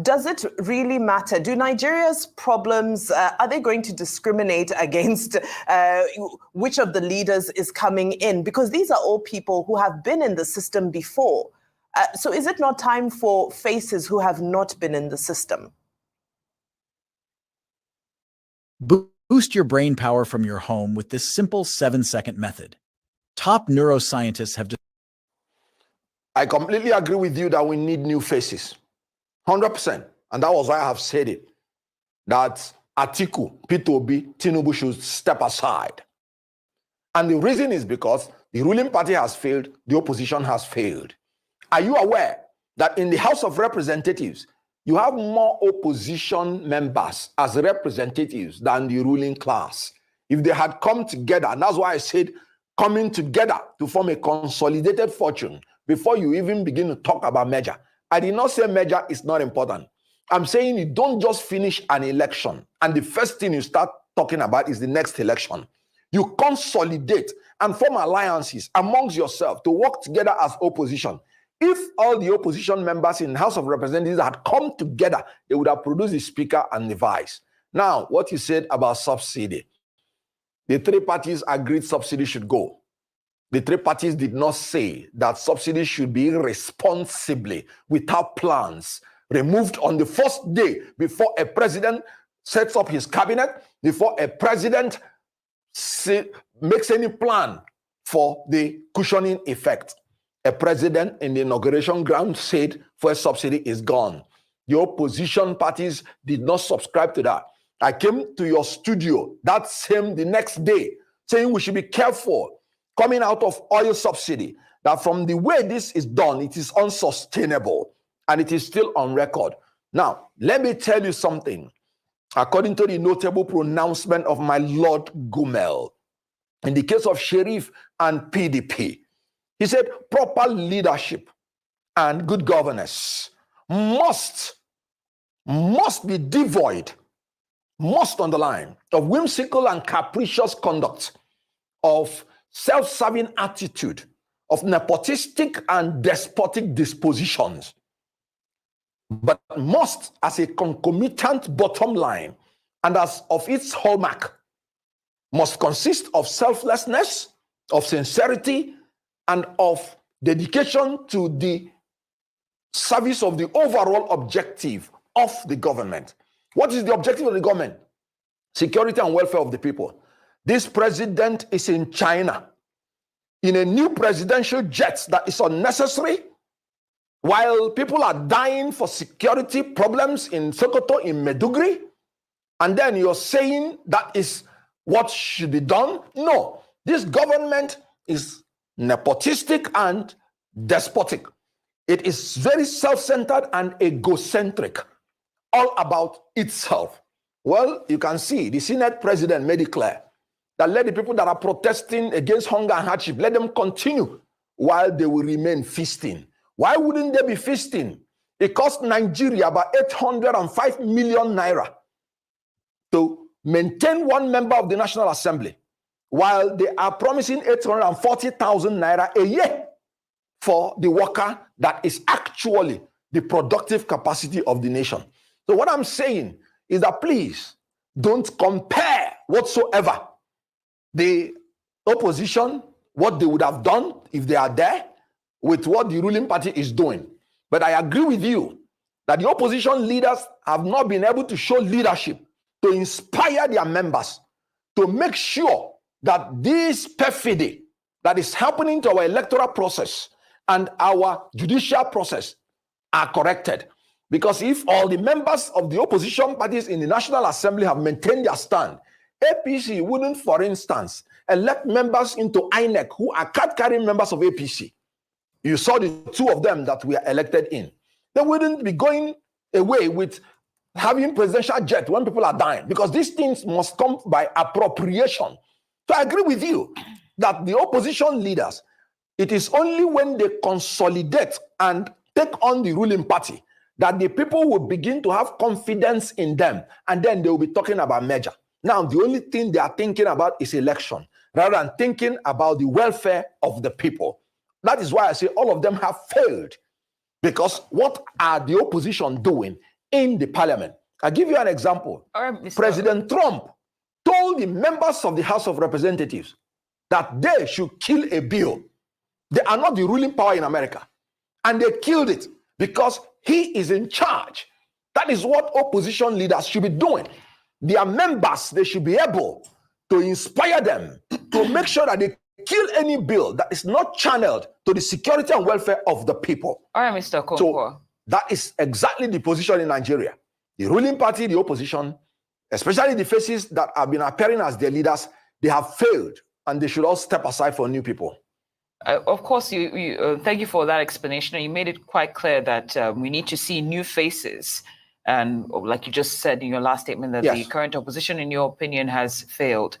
does it really matter? Do Nigeria's problems, are they going to discriminate against which of the leaders is coming in? Because these are all people who have been in the system before. So is it not time for faces who have not been in the system? Boost your brain power from your home with this simple 7-second method. Top neuroscientists have... I completely agree with you that we need new faces. 100%. And that was why I have said it. That Atiku, P2B, Tinubu should step aside. And the reason is because the ruling party has failed, the opposition has failed. Are you aware that in the House of Representatives, you have more opposition members as representatives than the ruling class? If they had come together, and that's why I said coming together to form a consolidated fortune before you even begin to talk about merger. I did not say merger is not important. I'm saying you don't just finish an election and the first thing you start talking about is the next election. You consolidate and form alliances amongst yourself to work together as opposition. If all the opposition members in the House of Representatives had come together, they would have produced the speaker and the vice. Now, what you said about subsidy, the three parties agreed subsidy should go. The three parties did not say that subsidy should be responsibly, without plans, removed on the first day before a president sets up his cabinet, before a president makes any plan for the cushioning effect. A president in the inauguration ground said fuel subsidy is gone. The opposition parties did not subscribe to that. I came to your studio the next day saying we should be careful coming out of oil subsidy, that from the way this is done, it is unsustainable and it is still on record. Now, let me tell you something. According to the notable pronouncement of my Lord Gumel, in the case of Sheriff and PDP, he said proper leadership and good governance must be devoid, must underline, of whimsical and capricious conduct, of self-serving attitude, of nepotistic and despotic dispositions, but must, as a concomitant bottom line and as of its hallmark, must consist of selflessness, of sincerity, and of dedication to the service of the overall objective of the government. What is the objective of the government? Security and welfare of the people. This president is in China in a new presidential jet that is unnecessary, while people are dying for security problems in Sokoto, in Maiduguri, and then you're saying that is what should be done? No, this government is nepotistic and despotic. It is very self-centered and egocentric, all about itself. Well, you can see the Senate president made it clear that let the people that are protesting against hunger and hardship, let them continue while they will remain feasting. Why wouldn't they be feasting? It cost Nigeria about 805 million naira to maintain one member of the National Assembly, while they are promising 840,000 naira a year for the worker that is actually the productive capacity of the nation. So what I'm saying is that please don't compare whatsoever the opposition, what they would have done if they are there, with what the ruling party is doing. But I agree with you that the opposition leaders have not been able to show leadership to inspire their members to make sure that this perfidy that is happening to our electoral process and our judicial process are corrected. Because if all the members of the opposition parties in the National Assembly have maintained their stand, APC wouldn't, for instance, elect members into INEC who are card-carrying members of APC. You saw the two of them that were elected in. They wouldn't be going away with having presidential jet when people are dying, because these things must come by appropriation. So I agree with you that the opposition leaders, it is only when they consolidate and take on the ruling party that the people will begin to have confidence in them, and then they will be talking about merger. Now, the only thing they are thinking about is election, rather than thinking about the welfare of the people. That is why I say all of them have failed. Because what are the opposition doing in the parliament? I'll give you an example. President Trump told the members of the House of Representatives that they should kill a bill. They are not the ruling power in America. And they killed it because he is in charge. That is what opposition leaders should be doing. Their members, they should be able to inspire them to make sure that they kill any bill that is not channeled to the security and welfare of the people. All right, Mr. Okonkwo. So that is exactly the position in Nigeria. The ruling party, the opposition, especially the faces that have been appearing as their leaders, they have failed, and they should all step aside for new people. Of course, thank you for that explanation. You made it quite clear that we need to see new faces. And like you just said in your last statement, that the current opposition, in your opinion, has failed.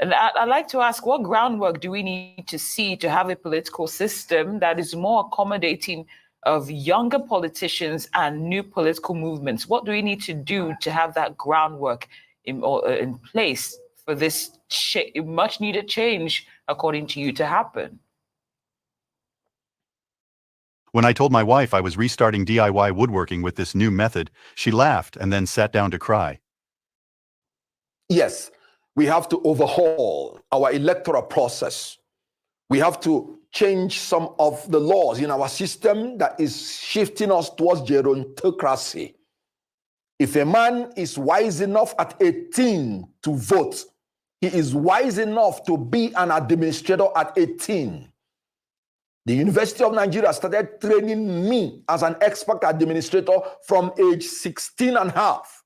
And I'd like to ask, what groundwork do we need to see to have a political system that is more accommodating of younger politicians and new political movements? What do we need to do to have that groundwork in place for this much needed change, according to you, to happen? When I told my wife I was restarting DIY woodworking with this new method, she laughed and then sat down to cry. Yes, we have to overhaul our electoral process. We have to change some of the laws in our system that is shifting us towards gerontocracy. If a man is wise enough at 18 to vote, he is wise enough to be an administrator at 18. The University of Nigeria started training me as an expert administrator from age 16 and a half.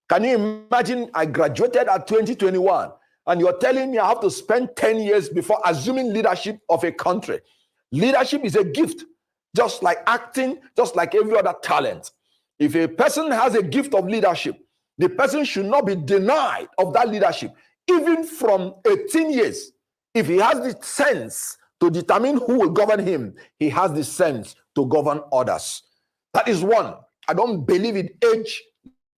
Can you imagine? I graduated at 2021, and you're telling me I have to spend 10 years before assuming leadership of a country. Leadership is a gift, just like acting, just like every other talent. If a person has a gift of leadership, the person should not be denied of that leadership, even from 18 years. If he has the sense to determine who will govern him, he has the sense to govern others. That is one. I don't believe in age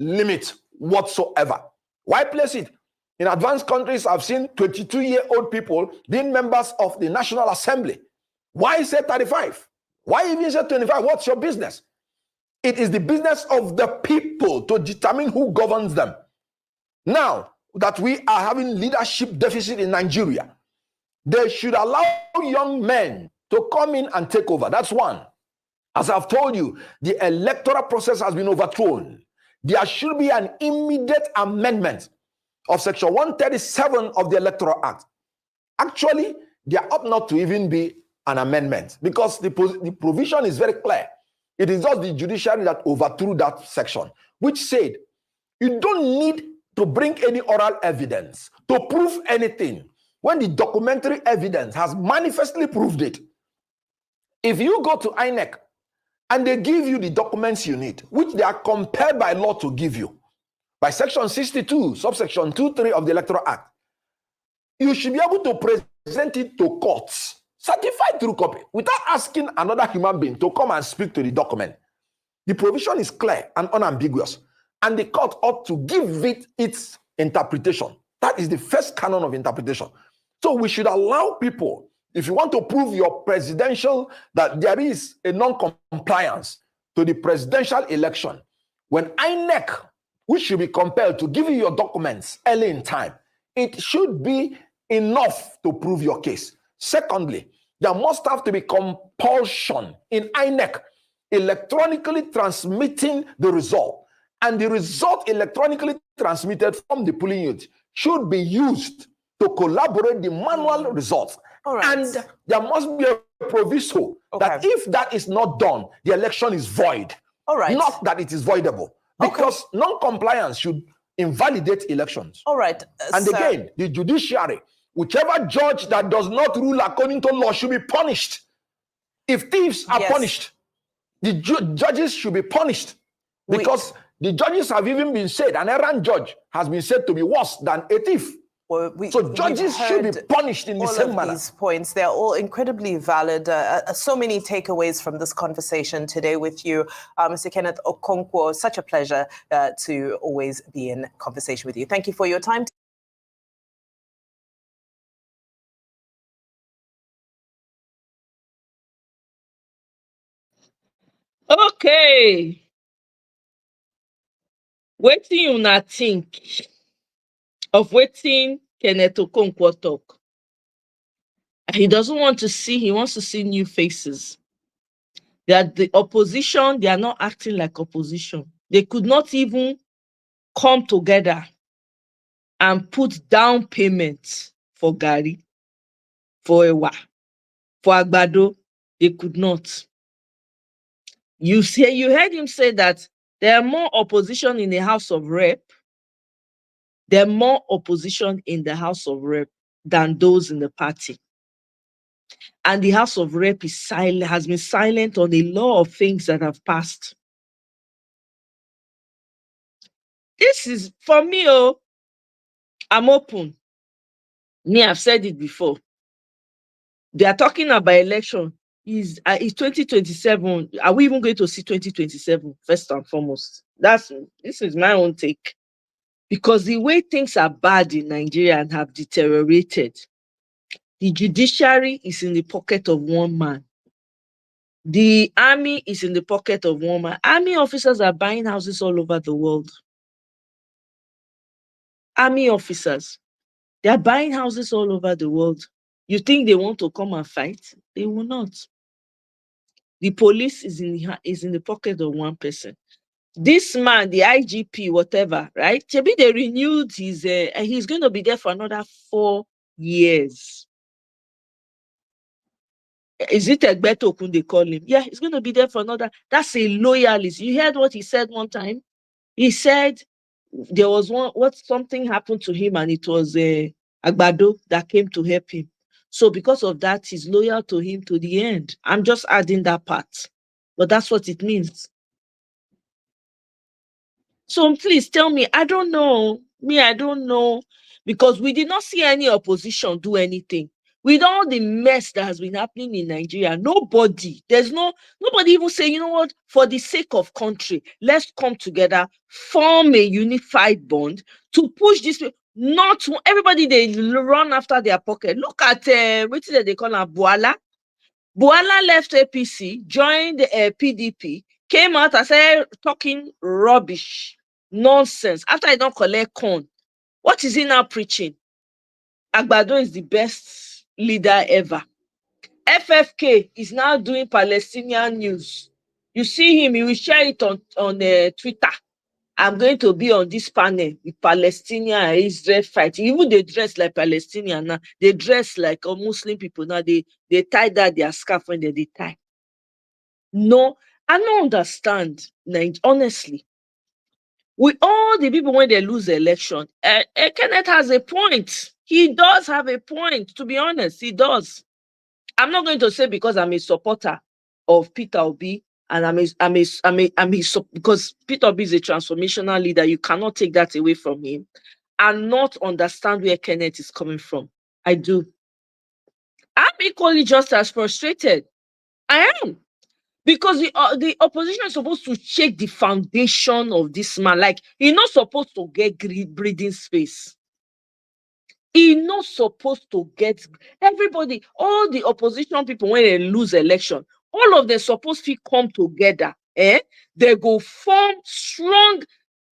limit whatsoever. Why place it? In advanced countries, I've seen 22-year-old people being members of the National Assembly. Why say 35? Why even say 25? What's your business? It is the business of the people to determine who governs them. Now that we are having leadership deficit in Nigeria, they should allow young men to come in and take over. That's one. As I've told you, the electoral process has been overthrown. There should be an immediate amendment of Section 137 of the Electoral Act. Actually, there ought not to even be an amendment, because the provision is very clear. It is just the judiciary that overthrew that section, which said you don't need to bring any oral evidence to prove anything when the documentary evidence has manifestly proved it. If you go to INEC and they give you the documents you need, which they are compelled by law to give you, by Section 62, subsection 2(3) of the Electoral Act, you should be able to present it to courts, certified through copy, without asking another human being to come and speak to the document. The provision is clear and unambiguous, and the court ought to give it its interpretation. That is the first canon of interpretation. So we should allow people, if you want to prove your presidential, that there is a non-compliance to the presidential election, when INEC, which should be compelled to give you your documents early in time, it should be enough to prove your case. Secondly, there must have to be compulsion in INEC electronically transmitting the result. And the result electronically transmitted from the polling unit should be used to collaborate the manual results. All right. And there must be a proviso that if that is not done, the election is void. All right. Not that it is voidable. Because non-compliance should invalidate elections. All right. And sir. again, the judiciary, whichever judge that does not rule according to law should be punished. If thieves are punished, the judges should be punished. Because the judges have even been said, an errant judge has been said to be worse than a thief. Well, so judges should be punished in the same manner. All of these points, they're all incredibly valid. So many takeaways from this conversation today with you, Mr. Kenneth Okonkwo. Such a pleasure to always be in conversation with you. Thank you for your time. Okay. Wetin una think of wetin Kenneth Okonkwo talk? He doesn't want to see, he wants to see new faces. That the opposition, they are not acting like opposition. They could not even come together and put down payments for Gari, for Ewa, for Agbado. They could not. You heard him say that there are more opposition in the House of Rep. There are more opposition in the House of Rep than those in the party. And the House of Rep is silent, has been silent on a lot of things that have passed. This is, for me, I'm open. Me, I've said it before. They are talking about election. Is 2027. Are we even going to see 2027? First and foremost, this is my own take. Because the way things are bad in Nigeria and have deteriorated, the judiciary is in the pocket of one man. The army is in the pocket of one man. Army officers are buying houses all over the world. Army officers, they are buying houses all over the world. You think they want to come and fight? They will not. The police is in the pocket of one person. This man, the IGP, whatever, right? Maybe they renewed his, he's going to be there for another 4 years. Is it Egbeto Okun they call him? Yeah, he's going to be there for another. That's a loyalist. You heard what he said one time? He said there was something happened to him and it was Agbado that came to help him. So because of that, he's loyal to him to the end. I'm just adding that part. But that's what it means. So please tell me, I don't know. I don't know. Because we did not see any opposition do anything. With all the mess that has been happening in Nigeria, nobody even say, you know what, for the sake of country, let's come together, form a unified bond to push this. Not everybody, they run after their pocket. Look at what did they call her, Buala. Buala left APC, joined PDP, came out and said talking rubbish, nonsense. After I don't collect corn, what is he now preaching? Agbado is the best leader ever. FFK is now doing Palestinian news. You see him, he will share it on Twitter. I'm going to be on this panel with Palestinian and Israel fighting. Even they dress like Palestinian now. They dress like Muslim people now. They tie that their scarf when they tie. No, I don't understand. Honestly, with all the people when they lose the election, Kenneth has a point. He does have a point. To be honest, he does. I'm not going to say because I'm a supporter of Peter Obi and because Peter Obi is a transformational leader. You cannot take that away from him and not understand where Kenneth is coming from. I do. I'm equally just as frustrated. I am. Because the opposition is supposed to shake the foundation of this man. Like, he's not supposed to get breathing space. He's not supposed to get everybody, all the opposition people, when they lose election, all of them supposed to come together they go form strong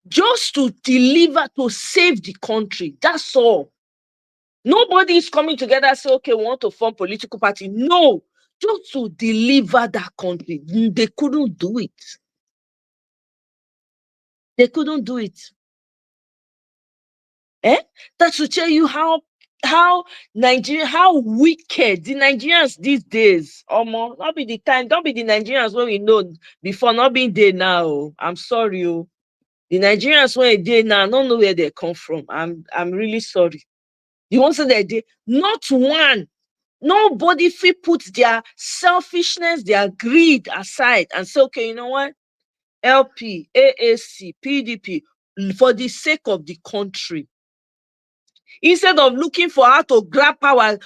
just to deliver, to save the country. That's all. Nobody is coming together and say, okay, we want to form political party. No, just to deliver that country. They couldn't do it. They couldn't do it. That should tell you how Nigeria, how wicked the Nigerians these days. Not be the time, don't be the Nigerians when we know before, not being there now. I'm sorry. The Nigerians when they now, I don't know where they come from. I'm really sorry. The ones that they not one. Nobody feel put their selfishness, their greed aside and say, okay, you know what? LP, AAC, PDP, for the sake of the country. Instead of looking for how to grab power,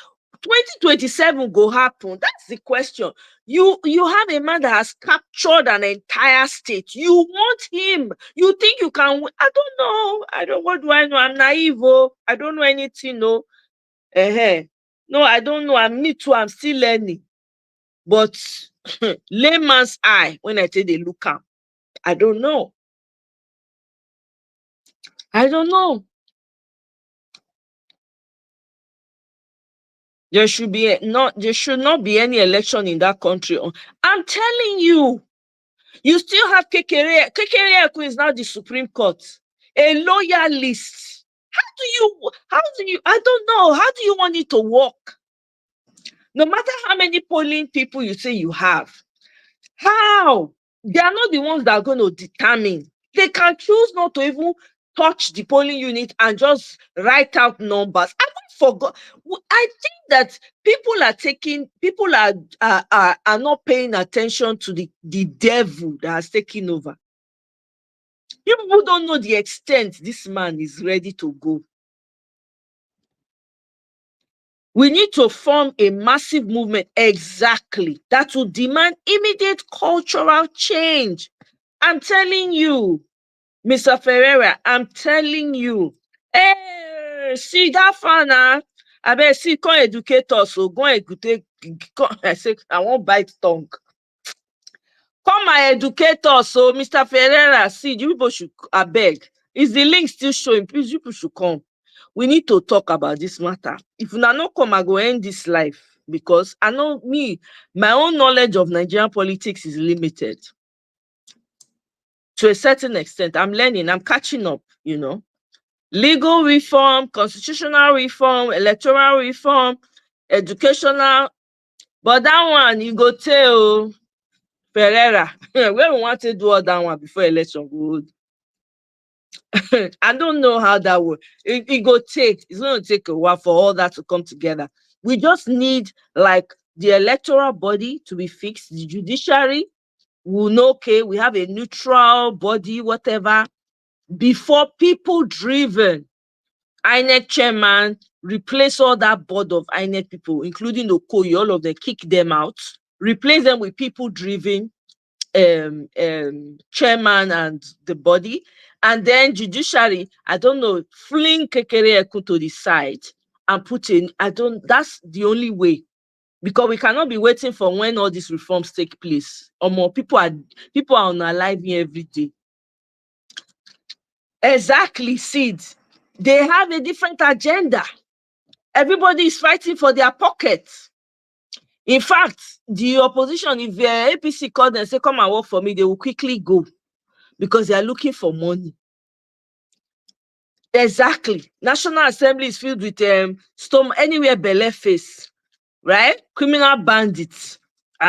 2027 go happen. That's the question. You have a man that has captured an entire state. You want him. You think you can win. I don't know. What do I know? I'm naive. I don't know anything. No. No, I don't know. Me too. I'm still learning. But layman's eye, when I say they look up, I don't know. I don't know. There should not be any election in that country. I'm telling you, you still have Kekere. Kekere is now the Supreme Court, a loyalist. How do you, I don't know. How do you want it to work? No matter how many polling people you say you have, how? They are not the ones that are going to determine. They can choose not to even touch the polling unit and just write out numbers. I don't forget. I think that people are not paying attention to the devil that has taken over. People don't know the extent this man is ready to go. We need to form a massive movement, exactly, that will demand immediate cultural change. I'm telling you, Mr. Ferreira, I'm telling you. Hey, see that fana? I bet see, come educate us. So go educate. I say, I won't bite tongue. Come and educate us. So, Mr. Ferreira, see, you people should, I beg. Is the link still showing? Please, you people should come. We need to talk about this matter. If you not come, I go end this life because I know my own knowledge of Nigerian politics is limited. To a certain extent, I'm learning, I'm catching up, Legal reform, constitutional reform, electoral reform, educational. But that one, you go tell Ferreira, where we want to do all that one before election go. I don't know how that will. It's going to take a while for all that to come together. We just need like the electoral body to be fixed, the judiciary will know, okay, we have a neutral body, whatever, before people-driven INEC chairman replace all that board of INEC people, including Okoye, all of them, kick them out, replace them with people-driven chairman and the body, and then judiciary, I don't know, fling Kekere Ekun to the side and put in, that's the only way. Because we cannot be waiting for when all these reforms take place. Or more people are unaliving every day. Exactly, Sid. They have a different agenda. Everybody is fighting for their pockets. In fact, the opposition, if the APC call them and say, come and work for me, they will quickly go because they are looking for money. Exactly. National Assembly is filled with storm anywhere belle face. Right? Criminal bandits. It's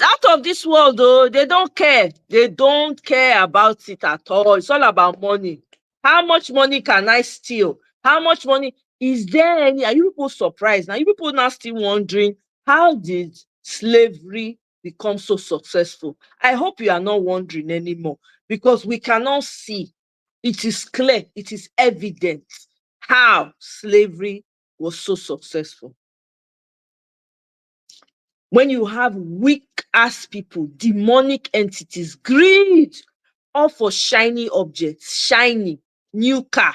out of this world, though. They don't care. They don't care about it at all. It's all about money. How much money can I steal? How much money? Is there any? Are you people surprised? Now, you people now still wondering, how did slavery become so successful? I hope you are not wondering anymore because we cannot see. It is clear. It is evident how slavery was so successful. When you have weak-ass people, demonic entities, greed, all for shiny objects, shiny, new car.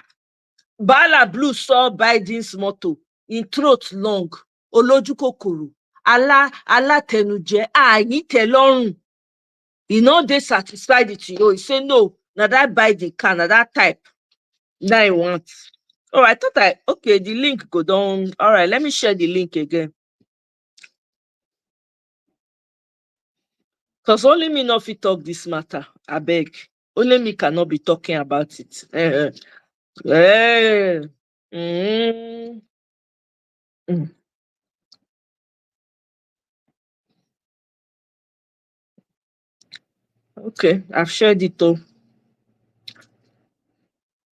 Bala Blue saw Biden's motto, in throat long, Olojukokoro. alátẹnujẹ, ní tẹ́lọ́rùn. He no dey satisfied with you. He say no, na that buy the car, na that type. Now I want. Oh, I thought okay, the link go down. All right, let me share the link again. Because only me no fit talk this matter. I beg. Only me cannot be talking about it. Mm. Mm. Okay, I've shared it all.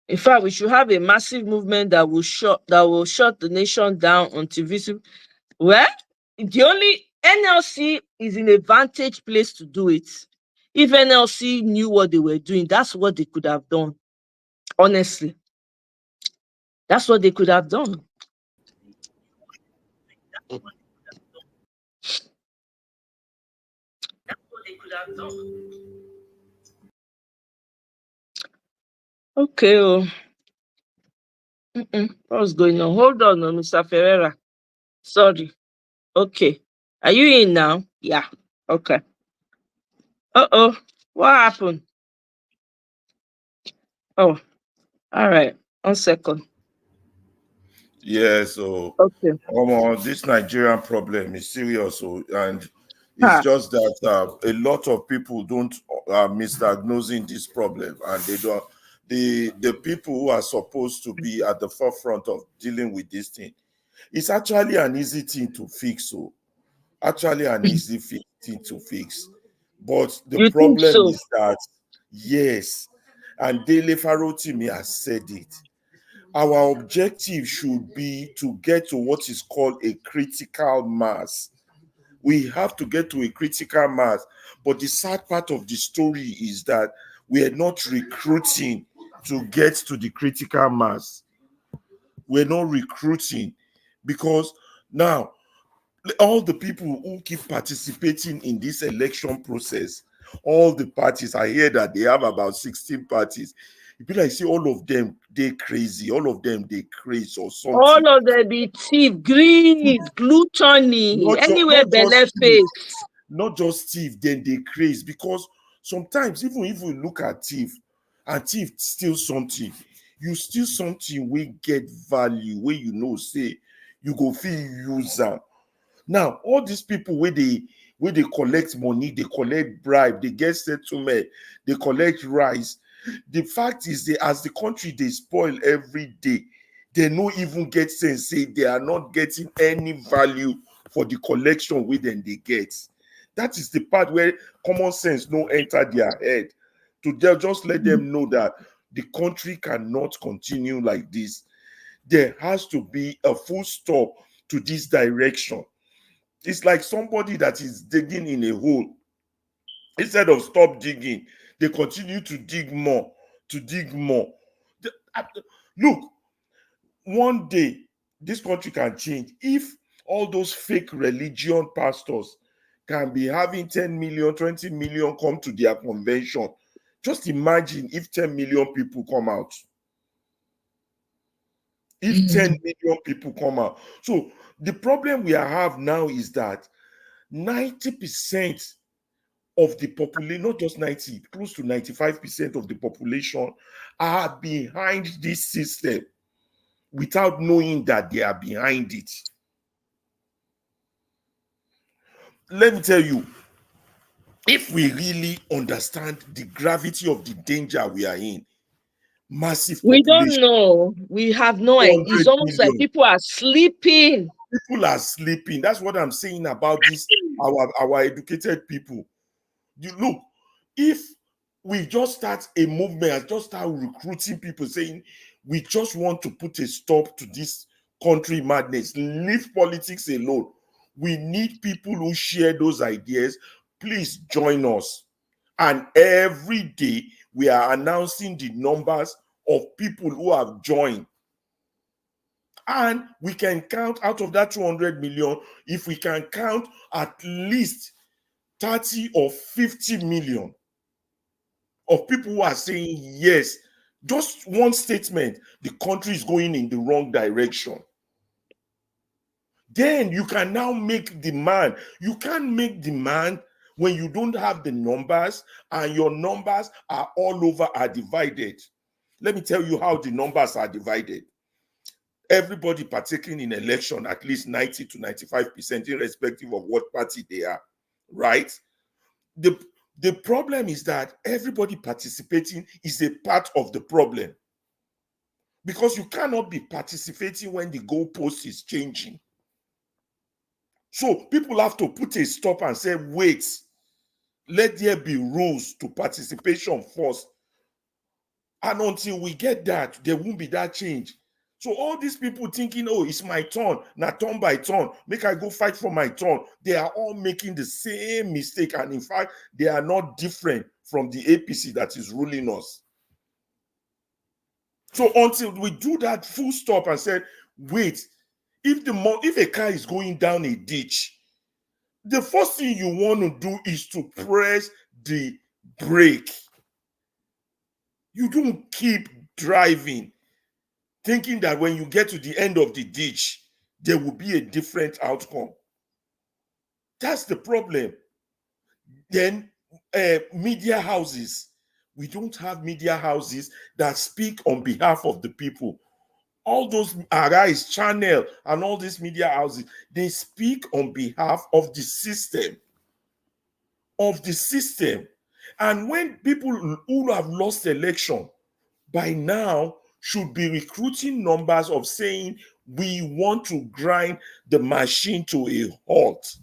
In fact, we should have a massive movement that will shut the nation down until visible. Well, the only NLC is in a vantage place to do it. If NLC knew what they were doing, that's what they could have done. Honestly, that's what they could have done. Okay. Oh. What's going on? Hold on, Mr. Ferreira. Sorry. Okay. Are you in now? Yeah. Okay. Uh-oh. What happened? Oh, all right. 1 second. Yeah, so Okay. this Nigerian problem is serious, and Ha. it's just that a lot of people don't misdiagnosing this problem, and they don't. The people who are supposed to be at the forefront of dealing with this thing, it's actually an easy thing to fix. So, actually, an easy thing to fix, but the You think problem so? is that yes, and Dele Farotimi has said it. Our objective should be to get to what is called a critical mass. We have to get to a critical mass. But the sad part of the story is that we are not recruiting to get to the critical mass. We're not recruiting because now all the people who keep participating in this election process, all the parties, I hear that they have about 16 parties. You be like, see, all of them, they crazy. All of them, they crazy or something. All of them be thief, greed, gluttony, anywhere belle face. Not just thief, then they crazy. Because sometimes, even if we look at thief, and thief steal something, you steal something, we get value, where you know, say, you go feel use them. Now, all these people where they collect money, they collect bribe, they get settlement, they collect rice. The fact is, as the country they spoil every day, they no even get sense. Say they are not getting any value for the collection where then they get. That is the part where common sense no enter their head. To just let them know that the country cannot continue like this. There has to be a full stop to this direction. It's like somebody that is digging in a hole. Instead of stop digging, they continue to dig more, to dig more. Look, one day, this country can change if all those fake religion pastors can be having 10 million, 20 million come to their convention. Just imagine if 10 million people come out. If 10 million people come out. So the problem we have now is that 90% of the population, not just 90, close to 95% of the population are behind this system without knowing that they are behind it. Let me tell you, if we really understand the gravity of the danger we are in, massive We population, don't know. We have no idea. It's 100 almost like million. people are sleeping. People are sleeping. That's what I'm saying about this, our educated people. You look, if we just start a movement, just start recruiting people saying we just want to put a stop to this country madness, leave politics alone. We need people who share those ideas. Please join us. And every day we are announcing the numbers of people who have joined. And we can count out of that 200 million, if we can count at least 30 or 50 million of people who are saying yes, just one statement, the country is going in the wrong direction. then you can now make demand. You can't make demand when you don't have the numbers and your numbers are all over, are divided. Let me tell you how the numbers are divided. Everybody partaking in election, at least 90 to 95%, irrespective of what party they are, right? The problem is that everybody participating is a part of the problem, because you cannot be participating when the goalpost is changing. So people have to put a stop and say, wait, let there be rules to participation first. And until we get that, there won't be that change. So all these people thinking, oh, it's my turn, now turn by turn, make I go fight for my turn. They are all making the same mistake. And in fact, they are not different from the APC that is ruling us. So until we do that full stop and say, wait, if a car is going down a ditch, the first thing you want to do is to press the brake. You don't keep driving thinking that when you get to the end of the ditch, there will be a different outcome. That's the problem. Then media houses. We don't have media houses that speak on behalf of the people. All those Arise Channel and all these media houses, they speak on behalf of the system. Of the system. And when people who have lost election by now should be recruiting numbers of saying, we want to grind the machine to a halt.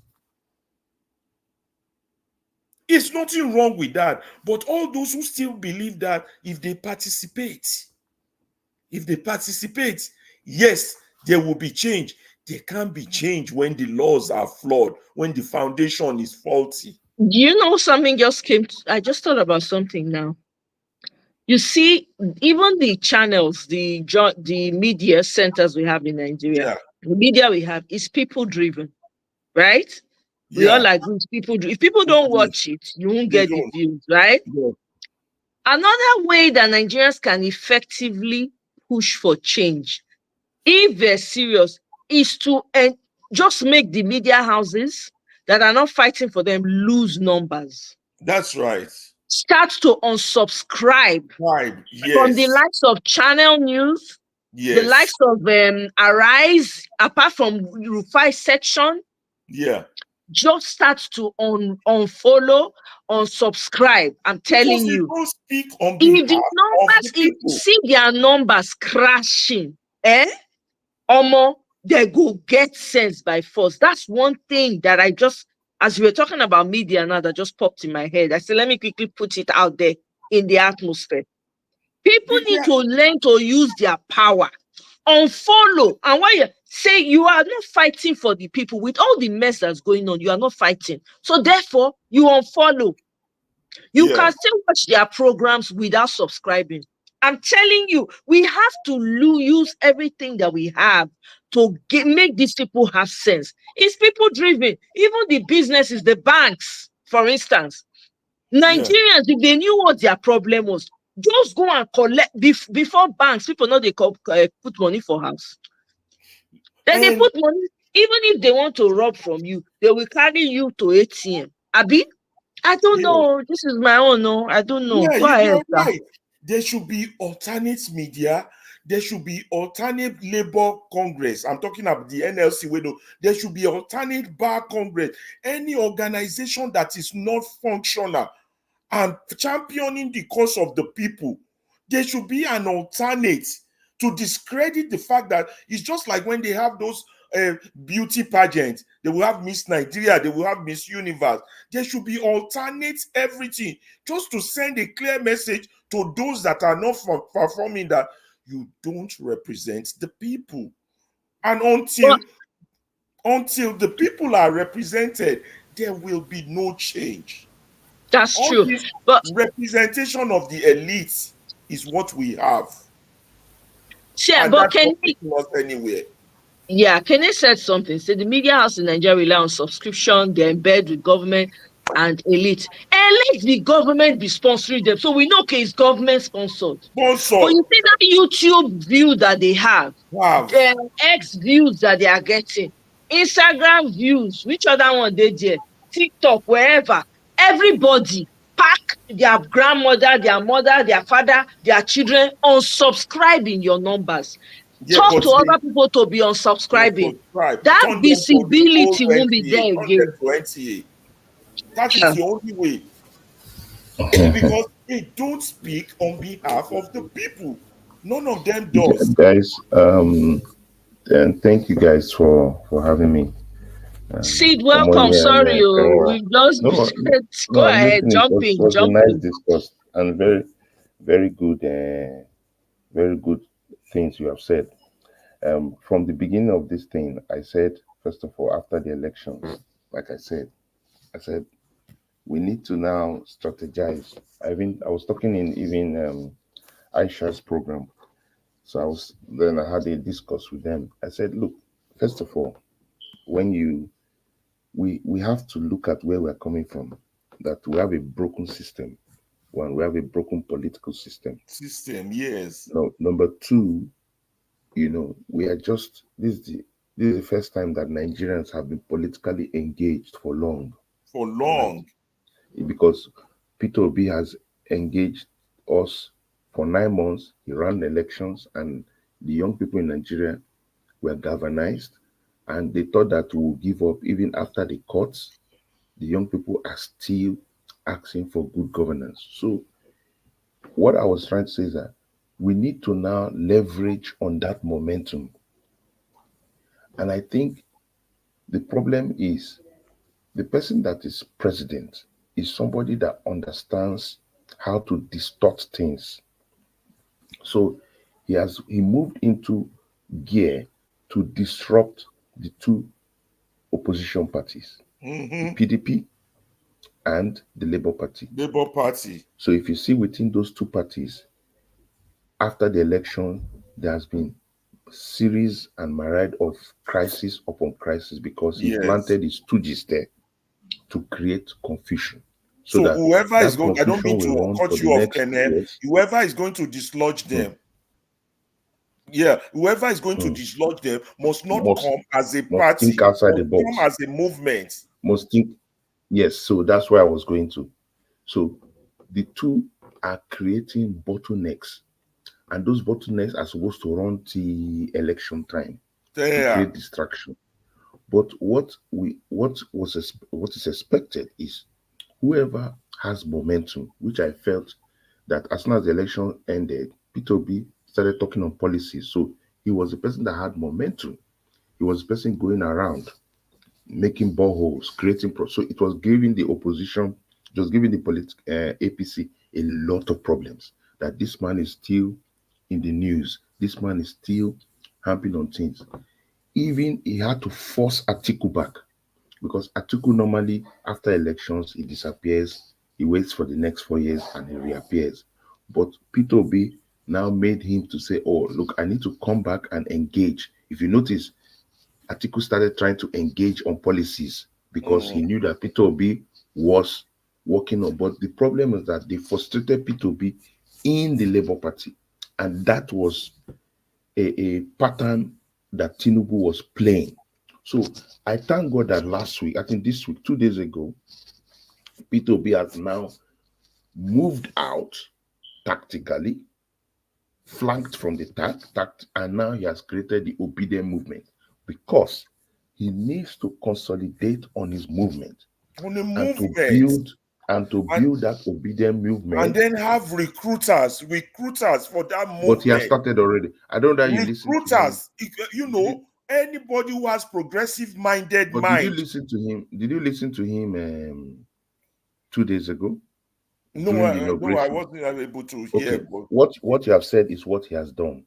It's nothing wrong with that. But all those who still believe that if they participate, yes, there will be change. There can't be change when the laws are flawed, when the foundation is faulty. Do you know something just came? I just thought about something now. You see, even the channels, the media centers we have in Nigeria, the media we have is people-driven, right? We all agree it's people-driven. If people don't watch it, you won't get the views, right? Yeah. Another way that Nigerians can effectively push for change, if they're serious, is to just make the media houses that are not fighting for them lose numbers. That's right. Start to unsubscribe from the likes of Channel News, the likes of Arise, apart from Rufai section. Yeah. Just start to unfollow, unsubscribe. I'm telling you. Don't speak on if the numbers, if you see their numbers crashing, they go get sense by force. That's one thing that I just, as we were talking about media now, that just popped in my head. I said, let me quickly put it out there in the atmosphere. People need to learn to use their power. Unfollow. And why you say you are not fighting for the people with all the mess that's going on, you are not fighting. So therefore, you unfollow. You can still watch their programs without subscribing. I'm telling you, we have to use everything that we have to make these people have sense. It's people driven. Even the businesses, the banks, for instance, Nigerians, if they knew what their problem was, just go and collect before banks. People know they put money for house. Then they put money, even if they want to rob from you, they will carry you to ATM. Abi, I don't know. This is my own. No, I don't know. Yeah, go ahead. Right. There should be alternate media. There should be alternate labor congress. I'm talking about the NLC window. There should be alternate bar congress. Any organization that is not functional and championing the cause of the people, there should be an alternate to discredit the fact that it's just like when they have those beauty pageants. They will have Miss Nigeria, they will have Miss Universe. There should be alternate everything, just to send a clear message to those that are not performing that you don't represent the people. And until the people are represented, there will be no change. That's true. But representation of the elites is what we have. Yeah, but anywhere. Yeah, Kenny said something. Said the media house in Nigeria rely on subscription, they embed with government and elite. And let the government be sponsoring them. So we know it's government sponsored. But you see that YouTube view that they have, the X views that they are getting. Instagram views, which other one they there? TikTok, wherever. Everybody pack their grandmother, their mother, their father, their children unsubscribing your numbers. Yeah, Talk but to other people to be unsubscribing. subscribe. That Turn them to the old visibility won't be NTA. there Turn them again. to NTA. That Yeah. is the only way. Because they don't speak on behalf of the people. None of them does. Guys, and thank you guys for having me. Sid, welcome. Sorry, we just go ahead, jump in. It was a nice discourse and very, very good things you have said. From the beginning of this thing, I said, first of all, after the elections, like I said, we need to now strategize. I was talking in even Aisha's program. So I had a discourse with them. I said, look, first of all, when we have to look at where we're coming from, that we have a broken system. One, we have a broken political system. Yes. No, number two, we are just, this is the first time that Nigerians have been politically engaged for long. For long. Right? Because Peter Obi has engaged us for 9 months. He ran the elections, and the young people in Nigeria were galvanized, and they thought that we would give up even after the courts. The young people are still asking for good governance. So what I was trying to say is that we need to now leverage on that momentum. And I think the problem is the person that is president is somebody that understands how to distort things. So he moved into gear to disrupt the two opposition parties, the PDP and the Labour Party. Labour Party. So if you see within those two parties, after the election, there has been series and myriad of crisis upon crisis because he planted his stooges there to create confusion. So that whoever is going, I don't mean to cut you off, Kenneth, whoever is going to dislodge them, whoever is going to dislodge them must not come as a party, think outside the box. Come as a movement. Must think, yes, so that's where I was going to. So the two are creating bottlenecks, and those bottlenecks are supposed to run the election time to create distraction. But what is expected is whoever has momentum, which I felt that as soon as the election ended, Peter Obi started talking on policies. So he was the person that had momentum. He was the person going around, making boreholes, creating. So it was giving the opposition, just giving the APC a lot of problems. That this man is still in the news. This man is still hamping on things. Even he had to force Atiku back, because Atiku normally, after elections, he disappears. He waits for the next 4 years and he reappears. But Peter Obi now made him to say, oh, look, I need to come back and engage. If you notice, Atiku started trying to engage on policies because he knew that Peter Obi was working on. But the problem is that they frustrated Peter Obi in the Labour Party. And that was a pattern that Tinubu was playing. So I thank God that last week, I think this week, 2 days ago, Peter Obi has now moved out tactically, flanked from the tact, and now he has created the obedient movement because he needs to consolidate on his movement. On the movement. And to build that obedient movement. And then have recruiters for that movement. But he has started already. I don't know that you listen to him. You know, anybody who has progressive-minded mind. Did you listen to him? Did you listen to him 2 days ago? No, I wasn't able to hear. But what you have said is what he has done.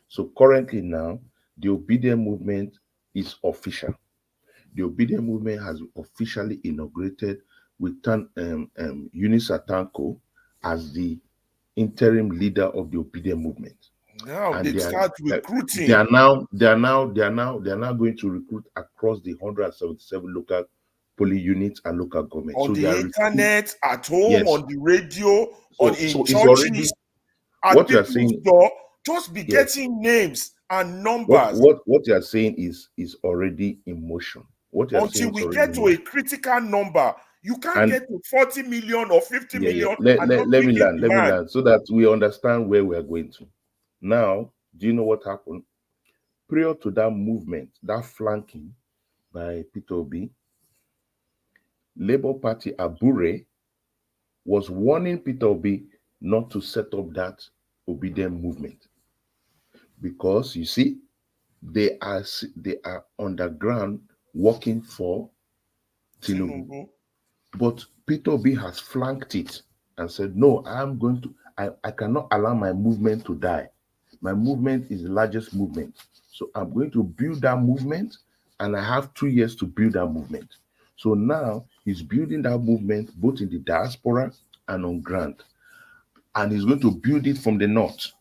So currently now, the obedient movement is official. The obedient movement has officially inaugurated with Eunice Atanko as the interim leader of the obedient movement. Now and they start recruiting. They are now going to recruit across the 177 local polling units and local governments. On the internet, at home, on the radio, in churches, what you are saying, door, Just be Yes. getting names and What numbers what you are saying is already in motion. What you are until saying is we already get in to motion. a critical number. You can't And get to 40 million or 50 yeah, million Let, and let, not let me bring in land. Let me demand. land so that we understand where we are going to. Now, do you know what happened? Prior to that movement, that flanking by Peter Obi, Labour Party Abure was warning Peter Obi not to set up that obedient movement, because you see, they are underground working for Tinubu. Tinubu. But Peter Obi has flanked it and said, no, I cannot allow my movement to die. My movement is the largest movement. So I'm going to build that movement, and I have 2 years to build that movement. So now he's building that movement both in the diaspora and on ground. And he's going to build it from the north.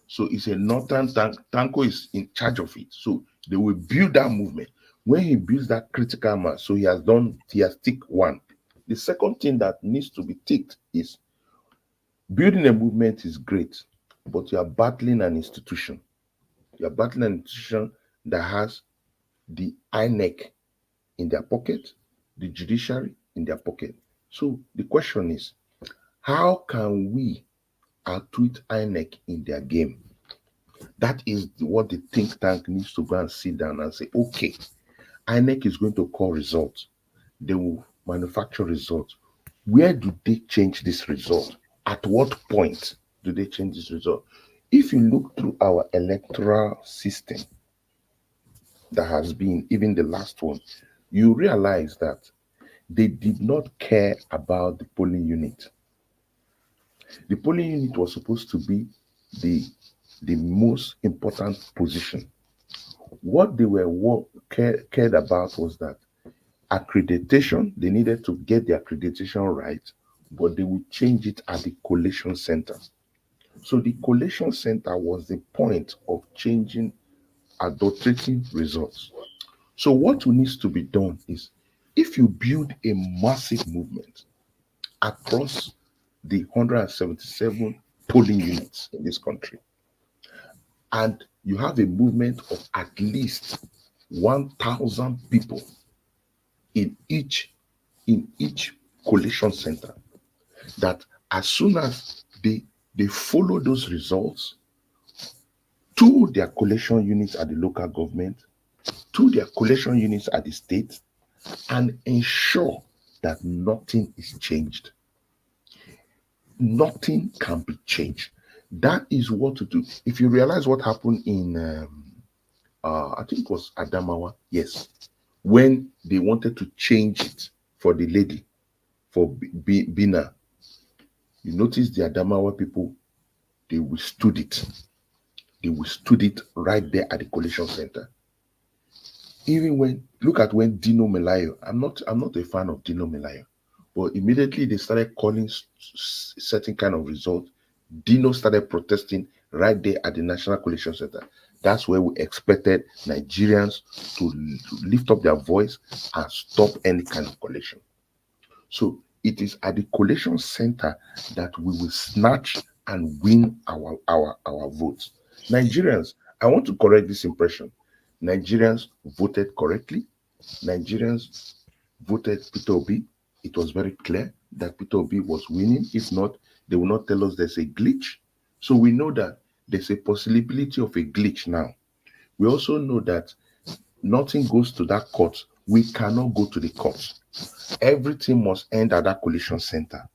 So it's a northern Tanko is in charge of it. So they will build that movement. When he builds that critical mass, so he has ticked one. The second thing that needs to be ticked is building a movement is great, but you are battling an institution. You are battling an institution that has the INEC in their pocket, the judiciary in their pocket. So the question is, how can we outwit INEC in their game? That is what the think tank needs to go and sit down and say, okay, INEC is going to call results. They will manufacture results. Where do they change this result? At what point do they change this result? If you look through our electoral system that has been, even the last one, you realize that they did not care about the polling unit. The polling unit was supposed to be the most important position. What they were cared about was that accreditation, they needed to get the accreditation right, but they would change it at the collation center. So the collation center was the point of changing, adulterating results. So what needs to be done is, if you build a massive movement across the 177 polling units in this country, and you have a movement of at least 1,000 people in each collation center, that as soon as they follow those results to their collation units at the local government, to their collation units at the state, and ensure that nothing is changed. Nothing can be changed. That is what to do. If you realize what happened in I think it was Adamawa, yes, when they wanted to change it for the lady, for Bina, you notice the Adamawa people, they withstood it. They withstood it right there at the collation center. Even when, look at when Dino Melayo, I'm not a fan of Dino Melayo, but immediately they started calling certain kind of results, Dino started protesting right there at the National Collation Center. That's where we expected Nigerians to lift up their voice and stop any kind of collation. So it is at the collation center that we will snatch and win our votes. Nigerians, I want to correct this impression. Nigerians voted correctly. Nigerians voted Peter Obi. It was very clear that Peter Obi was winning. If not, they will not tell us there's a glitch. So we know that there's a possibility of a glitch now. We also know that nothing goes to that court. We cannot go to the court. Everything must end at that collation center.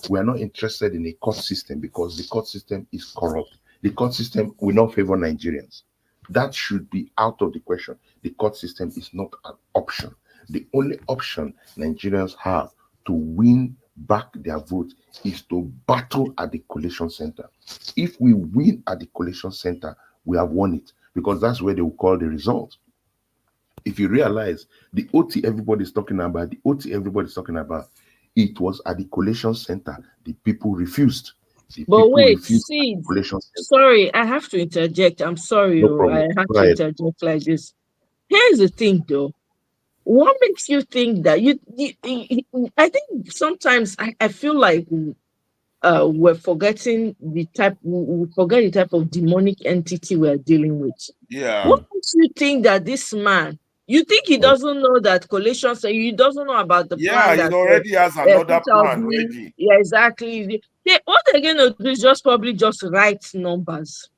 We are not interested in a court system because the court system is corrupt. The court system will not favor Nigerians. That should be out of the question. The court system is not an option. The only option Nigerians have to win back their vote is to battle at the collation center. If we win at the collation center, we have won it, because that's where they will call the result. If you realize the OT everybody's talking about, it was at the collation center. The people refused. But wait, see, sorry, I have to interject. I'm sorry, No problem. I have to interject like this. Here's the thing, though. What makes you think that I think sometimes I feel like we're forgetting the type. We forget the type of demonic entity we're dealing with. Yeah. What makes you think that this man? You think he doesn't know that Colossians say he doesn't know about the Yeah, plan he that already has another Peter plan Obi- ready. Yeah, exactly. What they're going to do is just probably just write numbers.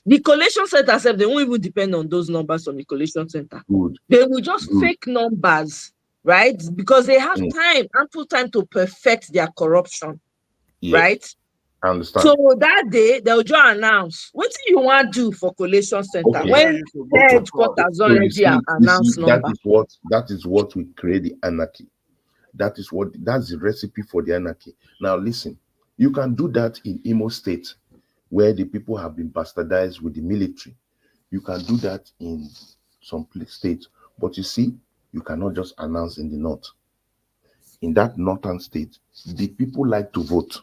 The collation center self, they won't even depend on those numbers from the collation center. Good. They will just Good. fake numbers, right? Because they have Mm. time, ample time to perfect their corruption, Yes, right? I understand. So that day, they'll just announce, what do you want to do for collation center? Okay. When You should go to headquarters So you already see, announced number. that is what we create the anarchy. That's the recipe for the anarchy. Now listen, you can do that in Imo State, where the people have been bastardized with the military. You can do that in some states, but you see, you cannot just announce in the north. In that northern state, the people like to vote.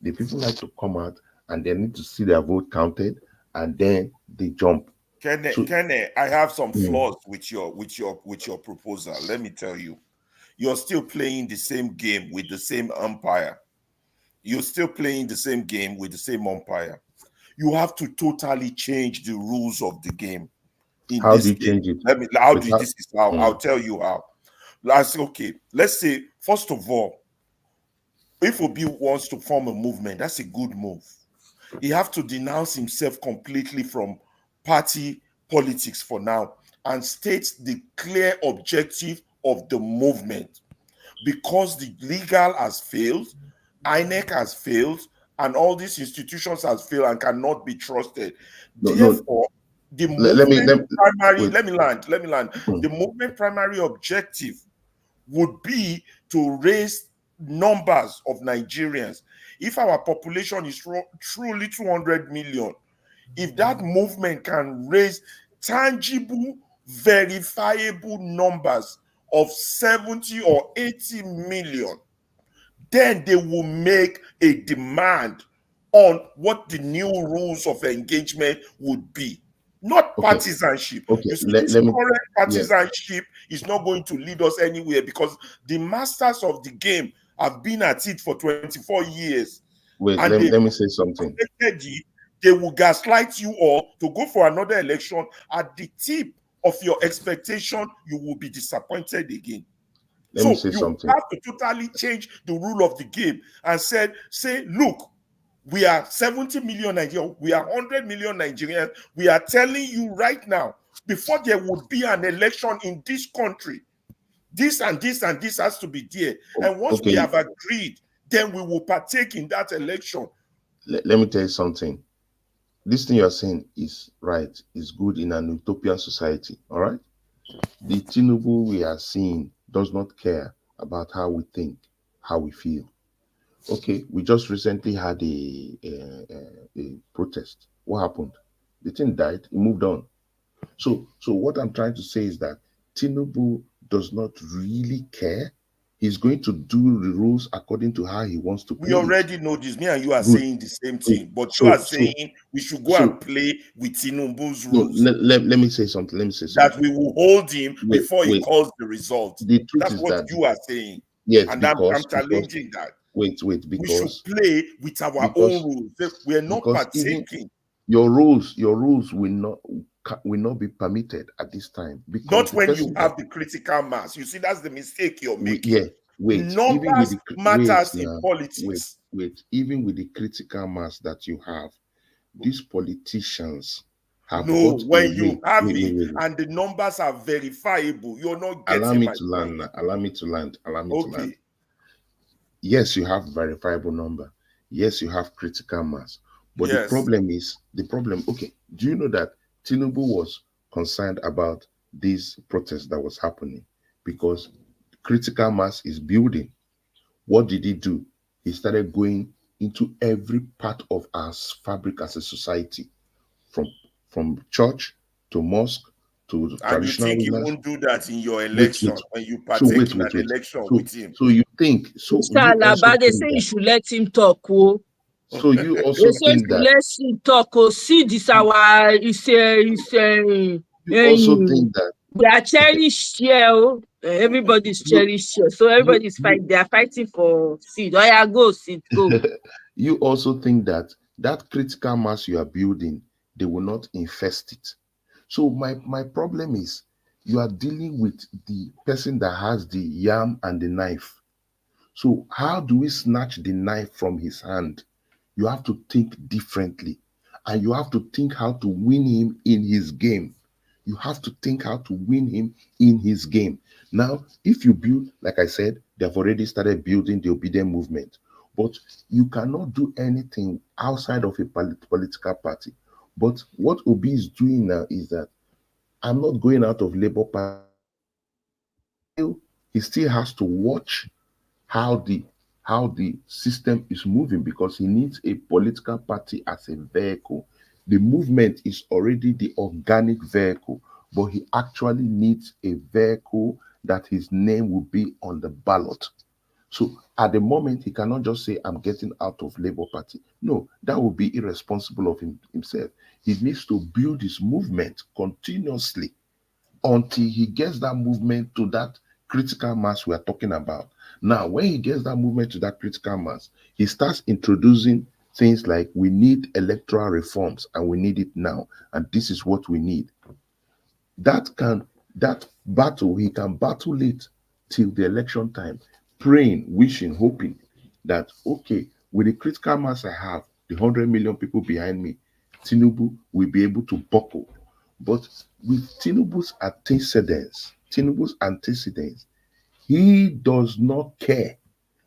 The people like to come out and they need to see their vote counted, and then they jump. Kenneth, I have some Mm. flaws with your proposal. Let me tell you, you're still playing the same game with the same umpire. You're still playing the same game with the same umpire. You have to totally change the rules of the game. How do you change it? I'll tell you how. Let's say, first of all, if Obi wants to form a movement, that's a good move. He have to denounce himself completely from party politics for now and state the clear objective of the movement. Because the legal has failed, INEC has failed, and all these institutions has failed and cannot be trusted. Therefore, the movement let me land. The movement primary objective would be to raise numbers of Nigerians. If our population is truly 200 million, if that movement can raise tangible, verifiable numbers of 70 or 80 million, then they will make a demand on what the new rules of engagement would be. Not partisanship. You see, this current partisanship is not going to lead us anywhere because the masters of the game have been at it for 24 years. Wait, let me say something. They will gaslight you all to go for another election. At the tip of your expectation, you will be disappointed again. Let me say something. You have to totally change the rule of the game and say, look, we are 70 million Nigerians. We are 100 million Nigerians. We are telling you right now, before there would be an election in this country, this and this and this has to be there. And once we have agreed, then we will partake in that election. Let me tell you something. This thing you're saying is right, is good in an utopian society, all right? The Tinubu we are seeing does not care about how we think, how we feel. Okay, we just recently had a protest. What happened? The thing died, it moved on. So what I'm trying to say is that Tinubu does not really care. He's going to do the rules according to how he wants to play. We already know this. Me and you are saying the same thing, but you are saying we should go and play with Tinubu's rules. Let me say something. That we will hold him before he calls the result. That's what you are saying. Yes, and I'm challenging that. Wait, because we should play with our own rules. We are not partaking. Your rules will not be permitted at this time. Because not when you have the critical mass. You see, that's the mistake you're making. Numbers matters in politics. Wait, even with the critical mass that you have, these politicians have when you have it and the numbers are verifiable, you're not getting Allow me to land. Yes, you have verifiable number. Yes, you have critical mass. But the problem, okay, do you know that Tinubu was concerned about this protest that was happening because critical mass is building? What did he do? He started going into every part of our fabric as a society, from church to mosque to traditional. And you think he won't do that in your election when you partake in an election with him? So you think but they say you should let him talk. So you also think that let him talk. See this our you also think that we are cherished here. Everybody's cherished here. So everybody's fighting. They are fighting for seed. Oh yeah, go seed, go. you also think that that critical mass you are building, they will not infest it. So my problem is you are dealing with the person that has the yam and the knife. So how do we snatch the knife from his hand? You have to think differently, and you have to think how to win him in his game. You have to think how to win him in his game. Now, if you build, like I said, they have already started building the obedient movement, but you cannot do anything outside of a political party. But what Obi is doing now is that I'm not going out of Labour Party. He still has to watch how the system is moving, because he needs a political party as a vehicle. The movement is already the organic vehicle, but he actually needs a vehicle that his name will be on the ballot. So at the moment, he cannot just say, I'm getting out of Labour Party. No, that would be irresponsible of himself. He needs to build his movement continuously until he gets that movement to that critical mass we are talking about. Now, when he gets that movement to that critical mass, he starts introducing things like, we need electoral reforms and we need it now, and this is what we need. That battle, he can battle it till the election time, praying, wishing, hoping that, okay, with the critical mass I have, the 100 million people behind me, Tinubu will be able to buckle. But with Tinubu's antecedents, he does not care.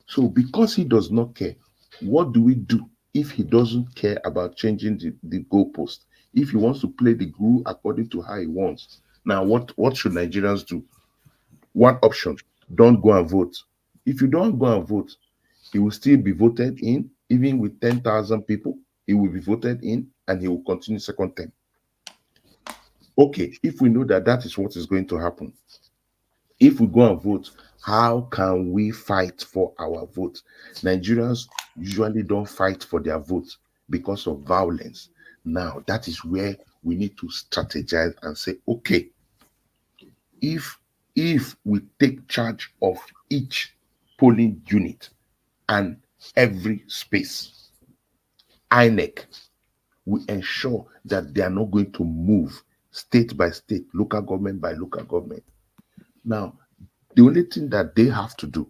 So because he does not care, what do we do if he doesn't care about changing the goalpost? If he wants to play the groove according to how he wants. Now, what should Nigerians do? One option, don't go and vote. If you don't go and vote, he will still be voted in. Even with 10,000 people, he will be voted in and he will continue second term. Okay, if we know that that is what is going to happen, if we go and vote, how can we fight for our vote? Nigerians usually don't fight for their vote because of violence. Now, that is where we need to strategize and say, okay, if we take charge of each polling unit and every space, INEC will ensure that they are not going to move state by state, local government by local government. Now, the only thing that they have to do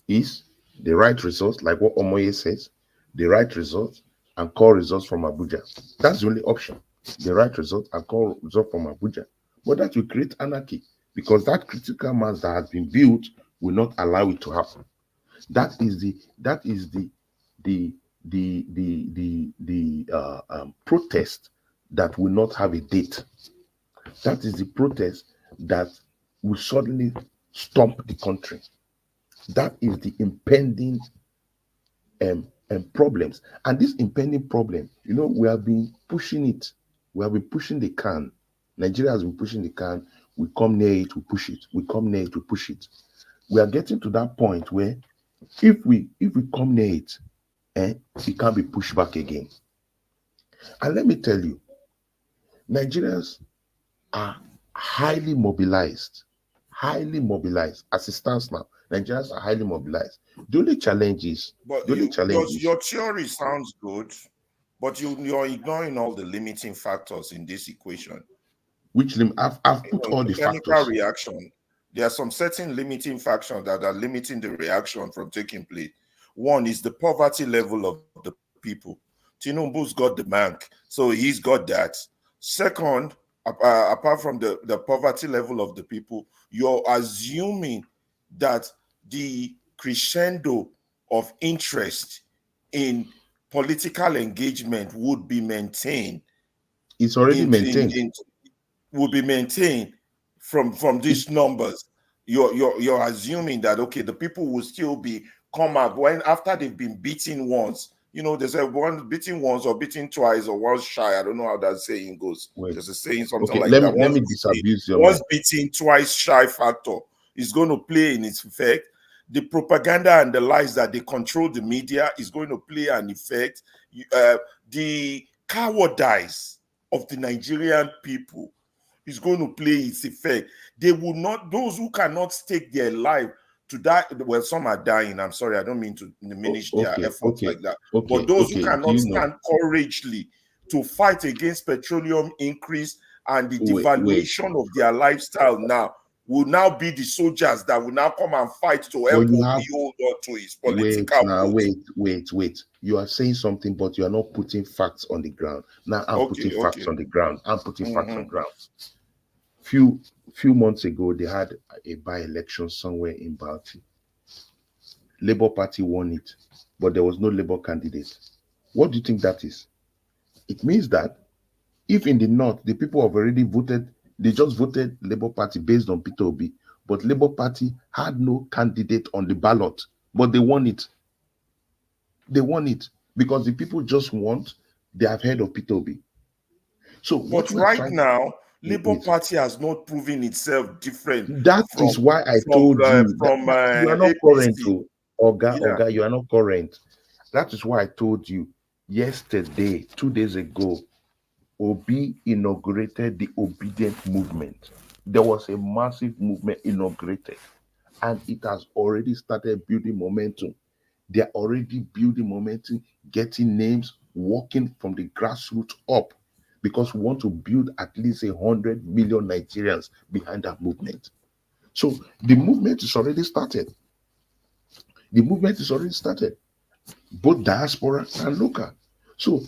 is the right results, like what Omoye says, the right results and call results from Abuja. That's the only option. The right results and call results from Abuja. But that will create anarchy, because that critical mass that has been built will not allow it to happen. That is the protest that will not have a date. That is the protest that will suddenly stomp the country. That is the impending problems. And this impending problem, we have been pushing it. We have been pushing the can. Nigeria has been pushing the can. We come near it, we push it. We come near it, we push it. We are getting to that point where if we come near it, it can't be pushed back again. And let me tell you, Nigerians are highly mobilized as it stands now. Nigerians are highly mobilized. The only challenge is, your theory sounds good, but you're ignoring all the limiting factors in this equation. Which I've put all the factors. Reaction. There are some certain limiting factors that are limiting the reaction from taking place. One is the poverty level of the people. Tinubu's got the bank, so he's got that. Second, apart from the poverty level of the people, you're assuming that the crescendo of interest in political engagement would be maintained. It's already maintained. Will be maintained from these numbers. You're assuming that, okay, the people will still be come out when after they've been beaten once. They say one beaten once or beaten twice or once shy. I don't know how that saying goes. There's a saying something like that. Let me disabuse your once beaten, twice shy factor is going to play in its effect. The propaganda and the lies that they control the media is going to play an effect. The cowardice of the Nigerian people is going to play its effect. They will not, those who cannot stake their life to die. Well, some are dying. I'm sorry, I don't mean to diminish their efforts like that. Okay, but those who okay. cannot stand courageously to fight against petroleum increase and the Wait. devaluation of their lifestyle now will now be the soldiers that will now come and fight to help Obi hold on to his political wait. You are saying something, but you are not putting facts on the ground. Now I'm putting facts on the ground. I'm putting facts on the ground. Few months ago, they had a by-election somewhere in Bauchi. Labour Party won it, but there was no Labour candidate. What do you think that is? It means that if in the north the people have already voted, they just voted Labour Party based on Peter Obi, but Labour Party had no candidate on the ballot, but they won it. They won it because the people just want, they have heard of Peter Obi. So, but right now, Labour Party has not proven itself different. That is why I told you that you are not current, Oga, you are not current. That is why I told you yesterday, 2 days ago, Obi inaugurated the Obedient movement. There was a massive movement inaugurated, and it has already started building momentum. They are already building momentum, getting names, working from the grassroots up, because we want to build at least 100 million Nigerians behind that movement. So the movement is already started. The movement is already started, both diaspora and local. So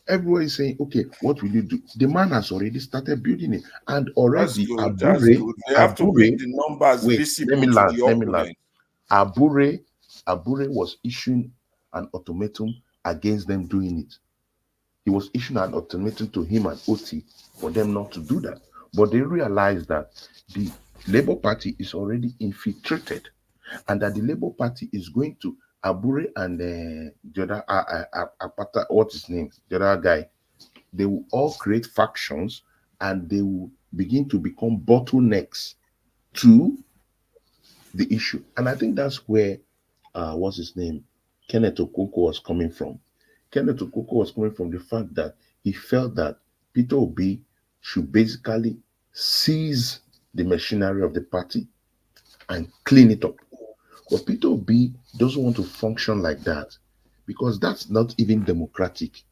everyone is saying, okay, what will you do? The man has already started building it. And already Abure, they have to bring the numbers visible to the opponent. Abure was issuing an ultimatum against them doing it. He was issuing an ultimatum to him and Oti for them not to do that. But they realized that the Labour Party is already infiltrated, and that the Labour Party is going to Abure and the other Apata, what's his name? The other guy. They will all create factions, and they will begin to become bottlenecks to the issue. And I think that's where what's his name? Kenneth Okonkwo was coming from. Kenneth Okonkwo was coming from the fact that he felt that Peter Obi should basically seize the machinery of the party and clean it up. But Peter Obi doesn't want to function like that, because that's not even democratic.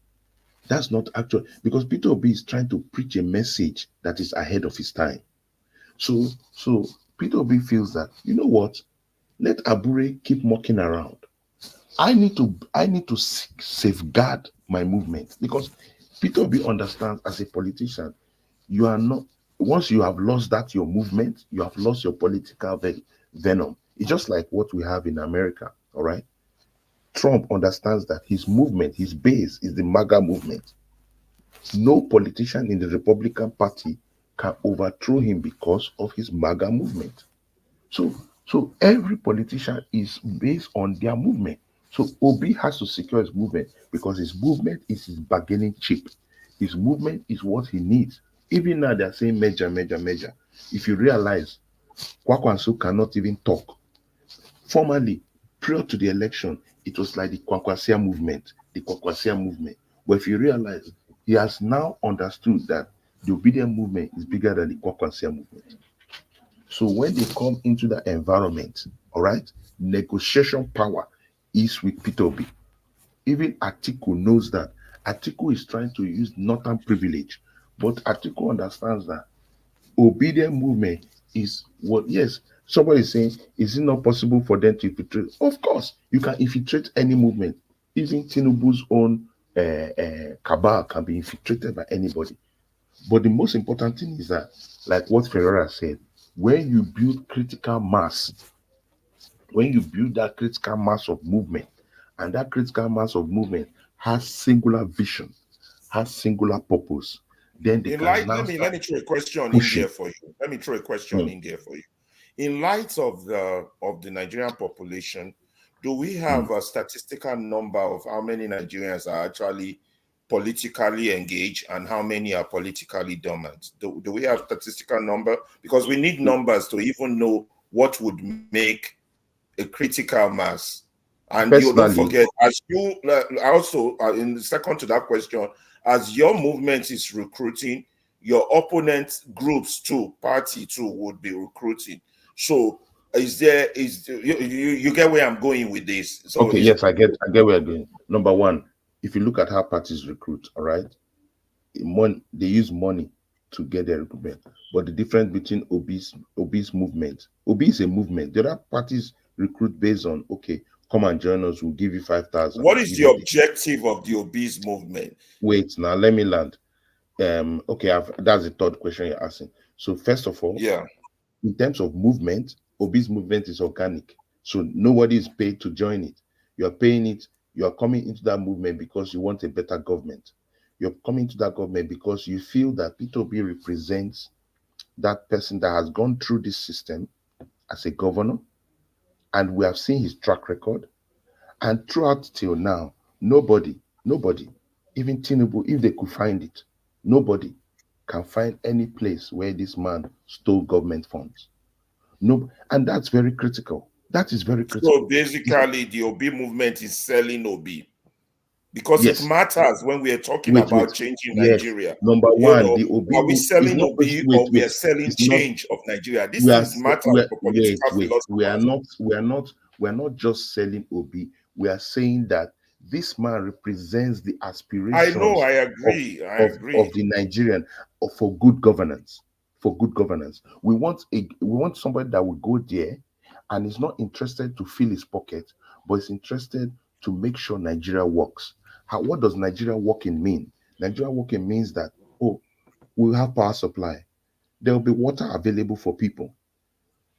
That's not actual, because Peter Obi is trying to preach a message that is ahead of his time. So Peter Obi feels that, you know what, let Abure keep mucking around. I need to safeguard my movement, because Peter Obi understands, as a politician, you are not, once you have lost that your movement, you have lost your political venom. It's just like what we have in America, all right? Trump understands that his movement, his base is the MAGA movement. No politician in the Republican Party can overthrow him because of his MAGA movement. So every politician is based on their movement. So Obi has to secure his movement, because his movement is his bargaining chip. His movement is what he needs. Even now they're saying measure. If you realize, Kwakwanso cannot even talk. Formerly, prior to the election, it was like the Kwankwasia movement. But if you realize, he has now understood that the Obedient movement is bigger than the Kwankwasia movement. So when they come into that environment, all right, negotiation power is with Peter Obi. Even Atiku knows that. Atiku is trying to use northern privilege, but Atiku understands that Obedient movement is what, yes, somebody is saying, is it not possible for them to infiltrate? Of course, you can infiltrate any movement. Even Tinubu's own cabal can be infiltrated by anybody. But the most important thing is that, like what Ferreira said, when you build critical mass, when you build that critical mass of movement, and that critical mass of movement has singular vision, has singular purpose, then they let me throw a question in there for you. Let me throw a question in there for you. In light of the Nigerian population, do we have a statistical number of how many Nigerians are actually politically engaged and how many are politically dormant? Do we have statistical number? Because we need numbers to even know what would make a critical mass. And you don't forget, as you also in the second to that question, as your movement is recruiting, your opponent groups too, party too, would be recruiting. So is you get where I'm going with this? So Okay, yes, I get where you're going. Number one, if you look at how parties recruit, all right, they use money to get their recruitment. But the difference between Obi's movement, Obi is a movement. The other parties recruit based on, okay, come and join us, we'll give you 5,000. what is the objective of the obese movement? Wait, now let me land. Okay, that's the third question you're asking. So first of all, Yeah. in terms of movement, Obi's movement is organic. So nobody is paid to join it. You're paying it, you are coming into that movement because you want a better government. You're coming to that government because you feel that Peter Obi represents that person that has gone through this system as a governor, and we have seen his track record. And throughout till now, nobody, even Tinubu, if they could find it, nobody can find any place where this man stole government funds. No, and that's very critical. That is very critical. So basically, the Obi movement is selling Obi. Because Yes. it matters when we are talking about changing Nigeria. Number one, the Obi. Are we selling Obi or we are selling change of Nigeria? This is matter for political philosophy. We are not just selling Obi. We are saying that this man represents the aspirations. I know, I agree. Of the Nigerian for good governance. For good governance. We want somebody that will go there and is not interested to fill his pocket, but is interested to make sure Nigeria works. What does Nigeria working mean? Nigeria working means that, we'll have power supply. There will be water available for people.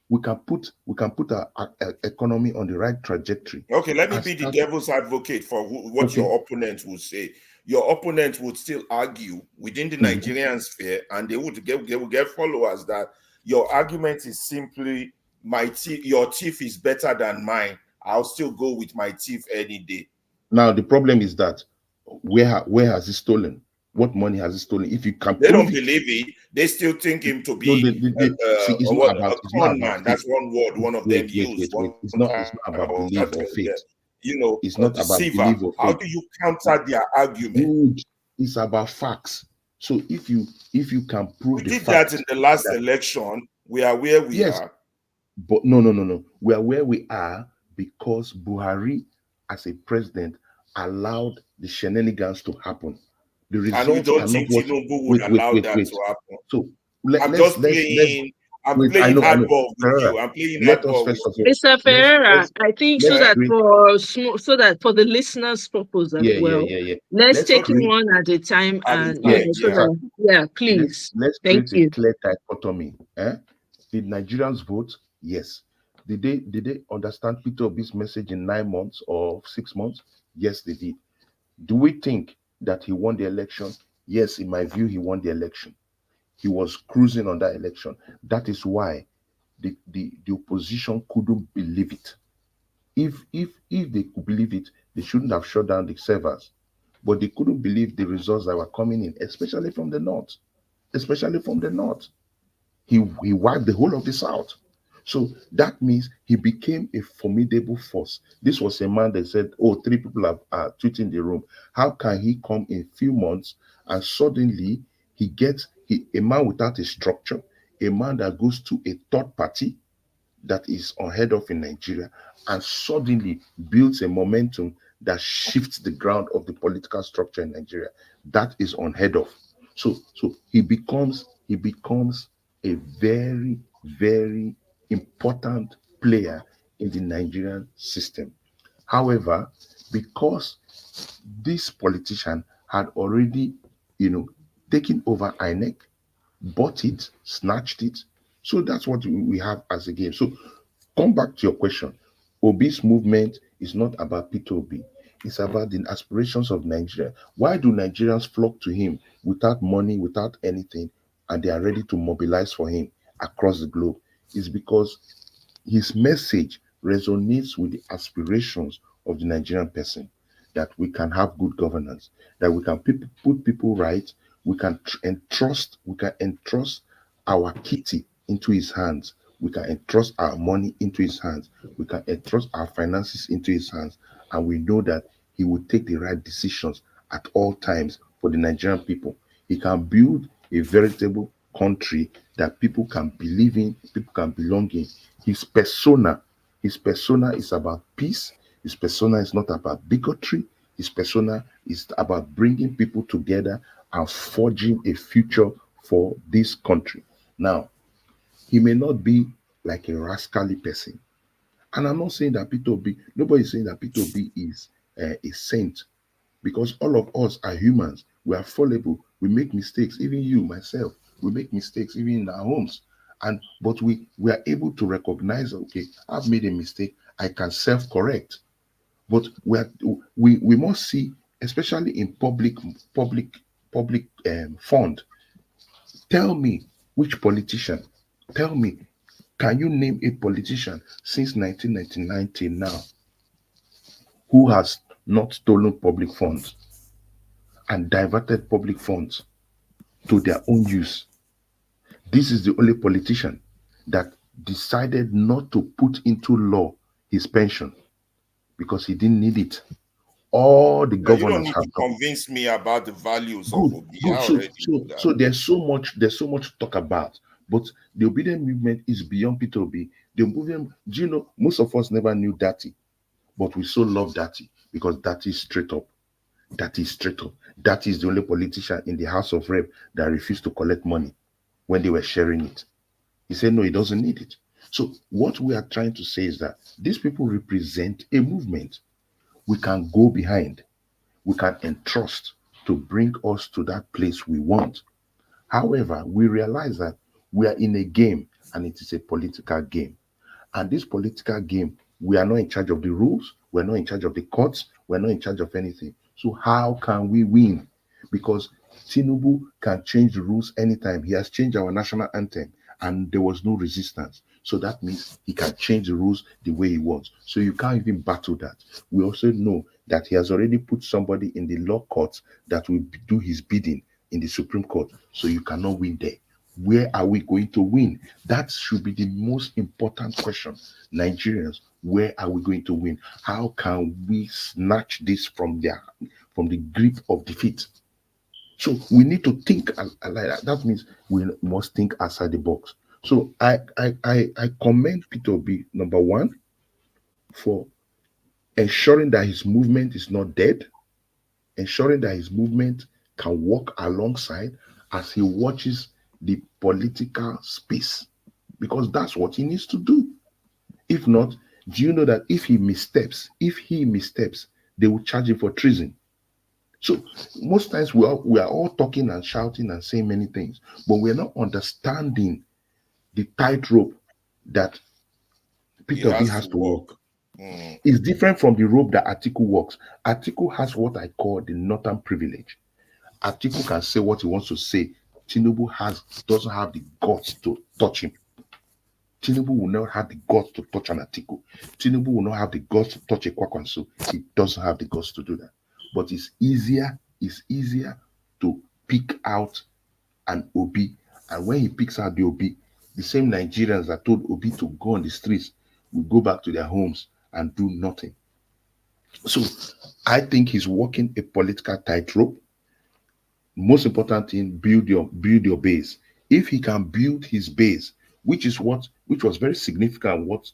We can put our economy on the right trajectory. Okay, let me be the devil's advocate for what your opponent will say. Your opponent would still argue within the Nigerian sphere, and they will get followers that your argument is simply your teeth is better than mine. I'll still go with my teeth any day. Now the problem is that where has he stolen? What money has he stolen? If you can, they don't believe it. They still think him to be a con man. That's one word one of them used. It's not about belief or faith. It's not about belief or faith. How do you counter their argument? It's about facts. So if you can prove, we did that in the last election. We are where we are. But no. We are where we are because Buhari, as a president, allowed the shenanigans to happen. The results and we don't think Tinubu would allow that to happen. So I'm playing hardball with you. I'm playing hardball with you. Mr. Ferreira, I think so that for the listeners' purpose as well. Let's take it one at a time and please. Let's create a clear dichotomy. Did Nigerians vote? Yes. Did they understand Peter Obi's message in 9 months or 6 months? Yes, they did. Do we think that he won the election? Yes, in my view, he won the election. He was cruising on that election. That is why the opposition couldn't believe it. If they could believe it, they shouldn't have shut down the servers. But they couldn't believe the results that were coming in, especially from the north. He wiped the whole of the south. So that means he became a formidable force. This was a man that said, 3 people are tweeting the room. How can he come in few months and suddenly he gets a man without a structure, a man that goes to a third party that is unheard of in Nigeria and suddenly builds a momentum that shifts the ground of the political structure in Nigeria? That is unheard of. So he becomes a very, very important player in the Nigerian system. However, because this politician had already, taken over INEC, bought it, snatched it, so that's what we have as a game. So come back to your question. Obi's movement is not about Peter Obi. It's about the aspirations of Nigeria. Why do Nigerians flock to him without money, without anything, and they are ready to mobilize for him across the globe? Is because his message resonates with the aspirations of the Nigerian person, that we can have good governance, that we can put people right, we can entrust our kitty into his hands, we can entrust our money into his hands, we can entrust our finances into his hands, and we know that he will take the right decisions at all times for the Nigerian people. He can build a veritable country that people can believe in, people can belong in. His persona is about peace. His persona is not about bigotry. His persona is about bringing people together and forging a future for this country. Now, he may not be like a rascally person. And I'm not saying that Peter Obi, nobody is saying that Peter Obi is a saint, because all of us are humans. We are fallible. We make mistakes. Even you, myself, we make mistakes even in our homes. But we are able to recognize, okay, I've made a mistake. I can self-correct. But we must see, especially in public fund. Tell me which politician. Tell me, can you name a politician since 1999 till now who has not stolen public funds and diverted public funds to their own use? This is the only politician that decided not to put into law his pension because he didn't need it. All the You don't governors need have to done. convince me about the values Good, of Obi. I good. already know that. So there's so much to talk about. But the obedient movement is beyond Peter Obi. The movement, do you know, most of us never knew Dati, but we so love Dati because Dati is straight up. Dati is straight up. Dati is the only politician in the House of Rep that refused to collect money when they were sharing it. He said, no, he doesn't need it. So what we are trying to say is that these people represent a movement we can go behind, we can entrust to bring us to that place we want. However, we realize that we are in a game and it is a political game. And this political game, we are not in charge of the rules, we're not in charge of the courts, we're not in charge of anything. So how can we win? Because Tinubu can change the rules anytime. He has changed our national anthem and there was no resistance. So that means he can change the rules the way he wants. So you can't even battle that. We also know that he has already put somebody in the law courts that will do his bidding in the Supreme Court. So you cannot win there. Where are we going to win? That should be the most important question. Nigerians, where are we going to win? How can we snatch this from the grip of defeat? So we need to think like that. That means we must think outside the box. So I commend Peter Obi, number one, for ensuring that his movement is not dead, ensuring that his movement can walk alongside as he watches the political space, because that's what he needs to do. If not, do you know that if he missteps, they will charge him for treason? So most times we are all talking and shouting and saying many things, but we're not understanding the tightrope that Peter Obi has to walk. It's different from the rope that Atiku walks. Atiku has what I call the northern privilege. Atiku can say what he wants to say. Tinubu doesn't have the guts to touch him. Tinubu will not have the guts to touch an Atiku. Tinubu will not have the guts to touch a Kwakwanso. He doesn't have the guts to do that. But it's easier to pick out an Obi. And when he picks out the Obi, the same Nigerians that told Obi to go on the streets will go back to their homes and do nothing. So I think he's walking a political tightrope. Most important thing, build your base. If he can build his base, which was very significant what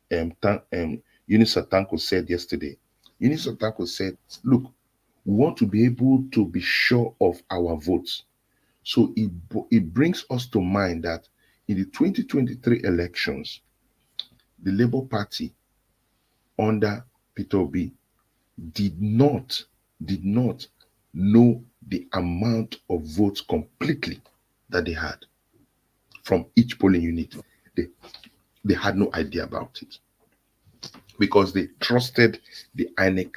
Eunice Otanko said yesterday. Eunice Otanko said, look, we want to be able to be sure of our votes. So it brings us to mind that in the 2023 elections, the Labour Party under Peter Obi did not know the amount of votes completely that they had from each polling unit. They had no idea about it because they trusted the INEC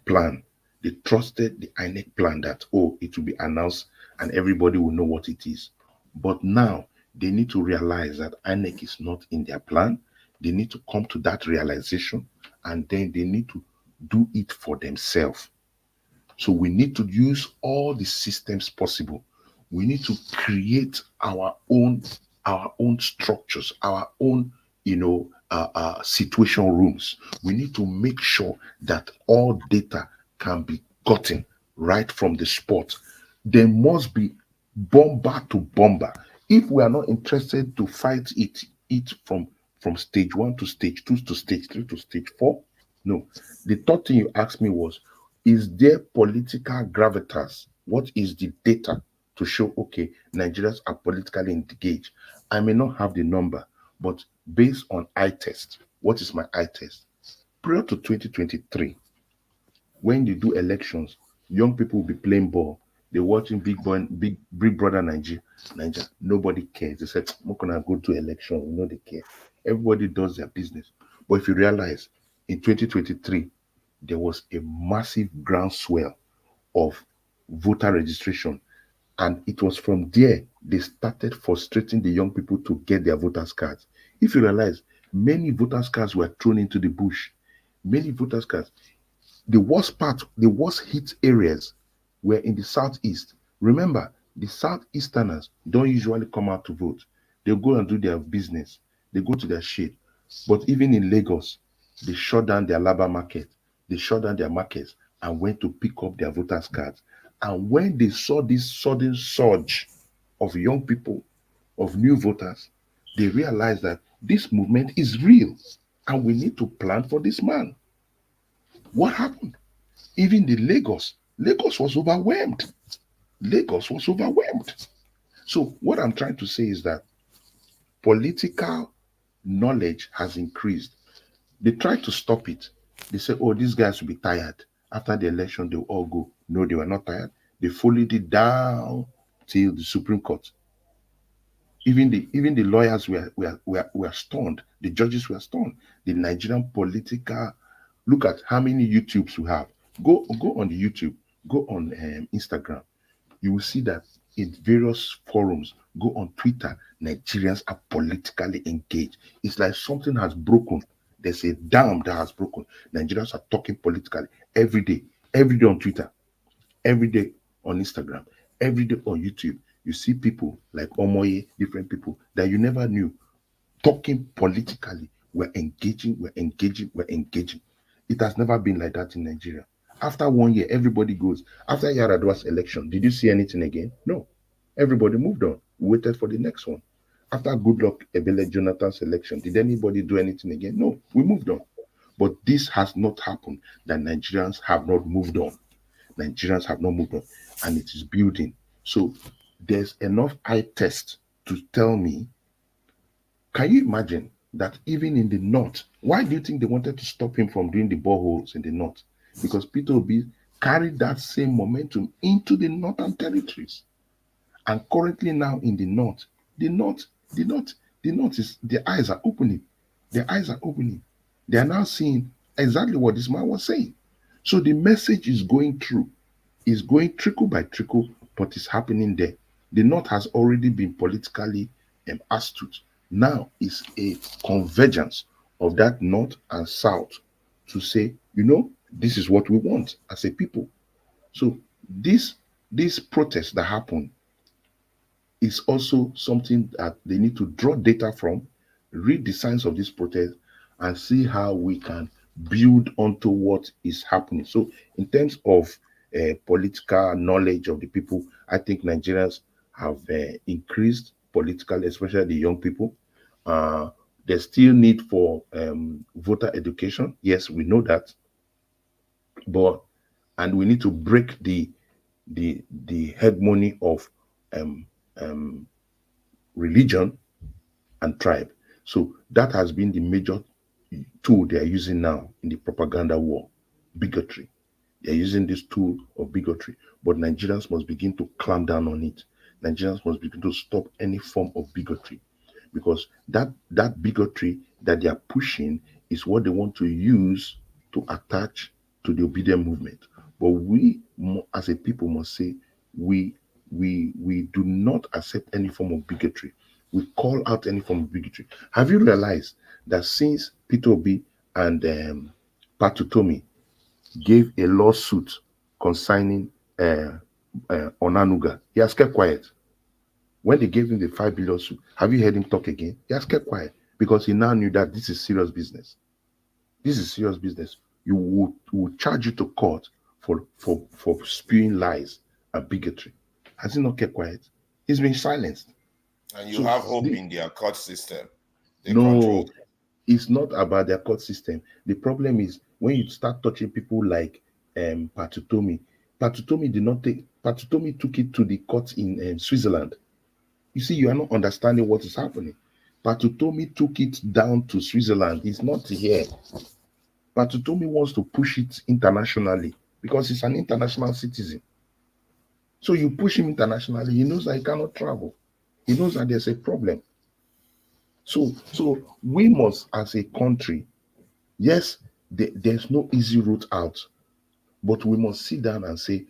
plan. They trusted the INEC plan that, it will be announced and everybody will know what it is. But now they need to realize that INEC is not in their plan. They need to come to that realization and then they need to do it for themselves. So we need to use all the systems possible. We need to create our own structures, our own, situation rooms. We need to make sure that all data can be gotten right from the spot. There must be bomber to bomber. If we are not interested to fight it from stage 1 to stage 2 to stage 3 to stage 4, no. The third thing you asked me was, is there political gravitas? What is the data to show, okay, Nigerians are politically engaged? I may not have the number, but based on eye test, what is my eye test? Prior to 2023, when they do elections, young people will be playing ball. They're watching Big Brother Nigeria. Nobody cares. They said, we're gonna go to election. We know they care. Everybody does their business. But if you realize, in 2023, there was a massive groundswell of voter registration. And it was from there they started frustrating the young people to get their voters' cards. If you realize, many voters' cards were thrown into the bush. Many voters' cards. The worst hit areas were in the southeast. Remember, the southeasterners don't usually come out to vote. They go and do their business. They go to their shade. But even in Lagos, they shut down their labor market. They shut down their markets and went to pick up their voters' cards. And when they saw this sudden surge of young people, of new voters, they realized that this movement is real and we need to plan for this man. What happened? Even the Lagos was overwhelmed. Lagos was overwhelmed. So what I'm trying to say is that political knowledge has increased. They tried to stop it. They said, oh, these guys will be tired. After the election, they'll all go. No, they were not tired. They followed it down till the Supreme Court. Even the lawyers were stunned. The judges were stunned. The Nigerian political, look at how many YouTubes we have. Go on the YouTube, go on Instagram. You will see that in various forums, go on Twitter, Nigerians are politically engaged. It's like something has broken. There's a dam that has broken. Nigerians are talking politically every day on Twitter, every day on Instagram, every day on YouTube. You see people like Omoye, different people that you never knew talking politically. We're engaging. It has never been like that in Nigeria. After 1 year, everybody goes. After Yaradua's election, did you see anything again? No. Everybody moved on. We waited for the next one. After Goodluck Ebele Jonathan's election, did anybody do anything again? No. We moved on. But this has not happened, that Nigerians have not moved on. Nigerians have not moved on. And it is building. So there's enough eye test to tell me, can you imagine that even in the north, why do you think they wanted to stop him from doing the boreholes in the north? Because Peter Obi carried that same momentum into the northern territories. And currently now in the north is, their eyes are opening. Their eyes are opening. They are now seeing exactly what this man was saying. So the message is going through. It's going trickle by trickle, but it's happening there. The north has already been politically astute. Now is a convergence of that north and south to say, this is what we want as a people. So this protest that happened is also something that they need to draw data from, read the signs of this protest, and see how we can build onto what is happening. So in terms of political knowledge of the people, I think Nigerians have increased politically, especially the young people. There's still need for voter education. Yes, we know that. And we need to break the hegemony of religion and tribe. So that has been the major tool they are using now in the propaganda war, bigotry. They are using this tool of bigotry, but Nigerians must begin to clamp down on it. Nigerians must begin to stop any form of bigotry, because that bigotry that they are pushing is what they want to use to attach to the obedient movement. But we, as a people, must say we do not accept any form of bigotry. We call out any form of bigotry. Have you realized that since Peter Obi and Patutomi gave a lawsuit concerning Onanuga, he has kept quiet. When they gave him the 5 billion suit, have you heard him talk again? He has kept quiet because he now knew that this is serious business. This is serious business. You would charge you to court for spewing lies and bigotry. Has he not kept quiet? He's been silenced. And you So have hope the- in their court system. They no, control. it's not about their court system. The problem is when you start touching people like Patutomi. Patutomi took it to the court in Switzerland. You see, you are not understanding what is happening. Patutomi took it down to Switzerland. It's not here. Patutomi wants to push it internationally because he's an international citizen. So you push him internationally, he knows that he cannot travel. He knows that there's a problem. So we must, as a country, yes, there's no easy route out, but we must sit down and say,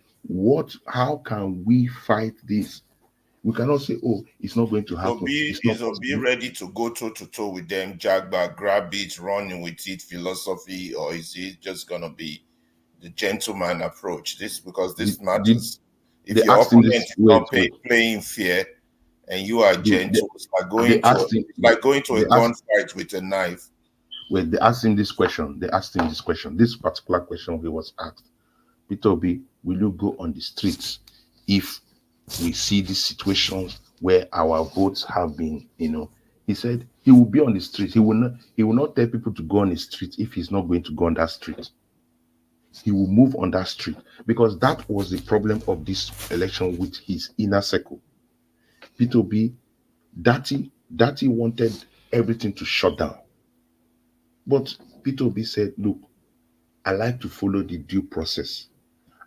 how can we fight this? We cannot say, oh, it's not going to happen. Is Obi ready to go toe to toe with them, jag back, grab it, running with it, philosophy, or is he just gonna be the gentleman approach? This matters. If your opponent is not playing fair and you are gentle, it's like going to a gunfight with a knife. Well, they asked him this question. This particular question he was asked. Peter Obi, will you go on the streets if we see these situations where our votes have been, he said he will be on the street. He will not tell people to go on the street if he's not going to go on that street. He will move on that street because that was the problem of this election with his inner circle. Peter Obi, Dati wanted everything to shut down. But Peter Obi said, look, I like to follow the due process.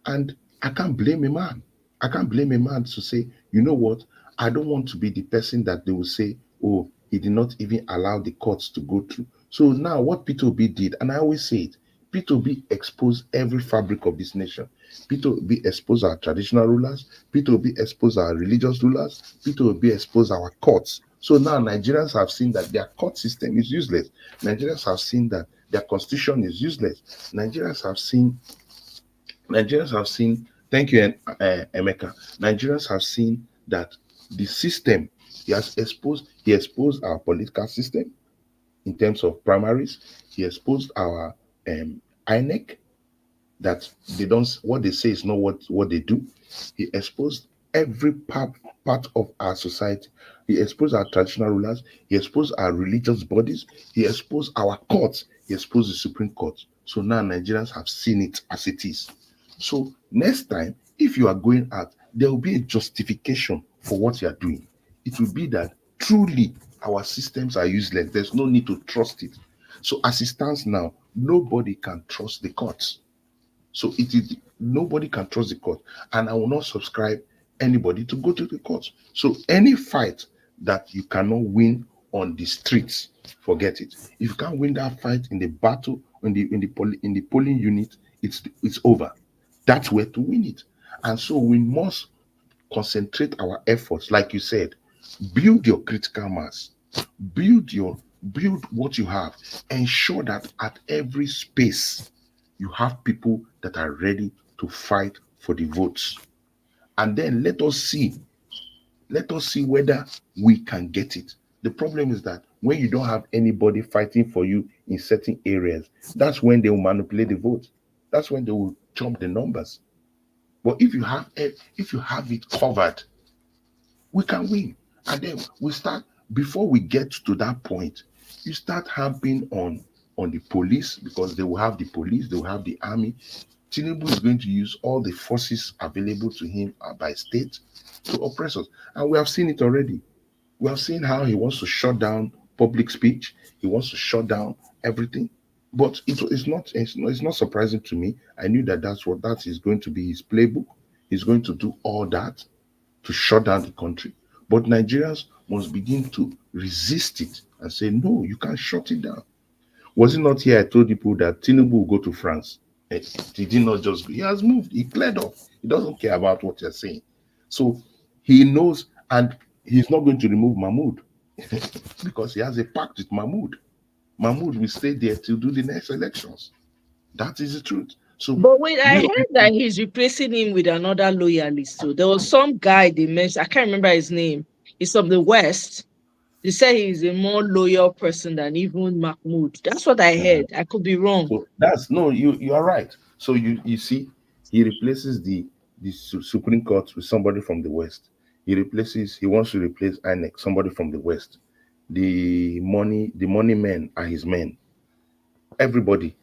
And I can't blame a man. I can't blame a man to say, you know what? I don't want to be the person that they will say, oh, he did not even allow the courts to go through. So now what Peter Obi did, and I always say it, Peter Obi exposed every fabric of this nation. Peter Obi exposed our traditional rulers. Peter Obi exposed our religious rulers. Peter Obi exposed our courts. So now Nigerians have seen that their court system is useless. Nigerians have seen that their constitution is useless. Nigerians have seen, thank you, Emeka. Nigerians have seen that the system, he exposed our political system in terms of primaries. He exposed our INEC, that what they say is not what they do. He exposed every part of our society. He exposed our traditional rulers. He exposed our religious bodies. He exposed our courts. He exposed the Supreme Court. So now Nigerians have seen it as it is. So next time, if you are going out, there will be a justification for what you are doing. It will be that truly our systems are useless. There's no need to trust it. So as it stands now, nobody can trust the courts. So nobody can trust the court. And I will not subscribe anybody to go to the courts. So any fight that you cannot win on the streets, forget it. If you can't win that fight in the battle, in the polling unit, it's over. That's where to win it. And so we must concentrate our efforts, like you said, build your critical mass, build what you have, ensure that at every space you have people that are ready to fight for the votes. And then let us see whether we can get it. The problem is that when you don't have anybody fighting for you in certain areas, that's when they will manipulate the vote. That's when they will jump the numbers. But if you have it covered, we can win. And then we start, before we get to that point, you start hampering on the police, because they will have the police, they will have the army. Tinubu is going to use all the forces available to him by state to oppress us. And we have seen it already. We have seen how he wants to shut down public speech. He wants to shut down everything. But it's not surprising to me. I knew that that is going to be his playbook. He's going to do all that to shut down the country. But Nigerians must begin to resist it and say, no, you can't shut it down. Was it not here I told people that Tinubu will go to France? He did not just go. He has moved. He cleared off. He doesn't care about what you're saying. So he knows, and he's not going to remove Mahmoud because he has a pact with Mahmoud. Mahmoud will stay there till do the next elections. That is the truth. So, but wait, I heard that he's replacing him with another loyalist. So there was some guy they mentioned, I can't remember his name. He's from the West. They say he's a more loyal person than even Mahmoud. That's what I heard. I could be wrong. So you are right. So you see, he replaces the Supreme Court with somebody from the West. He wants to replace INEC, somebody from the West. The money men are his men. Everybody,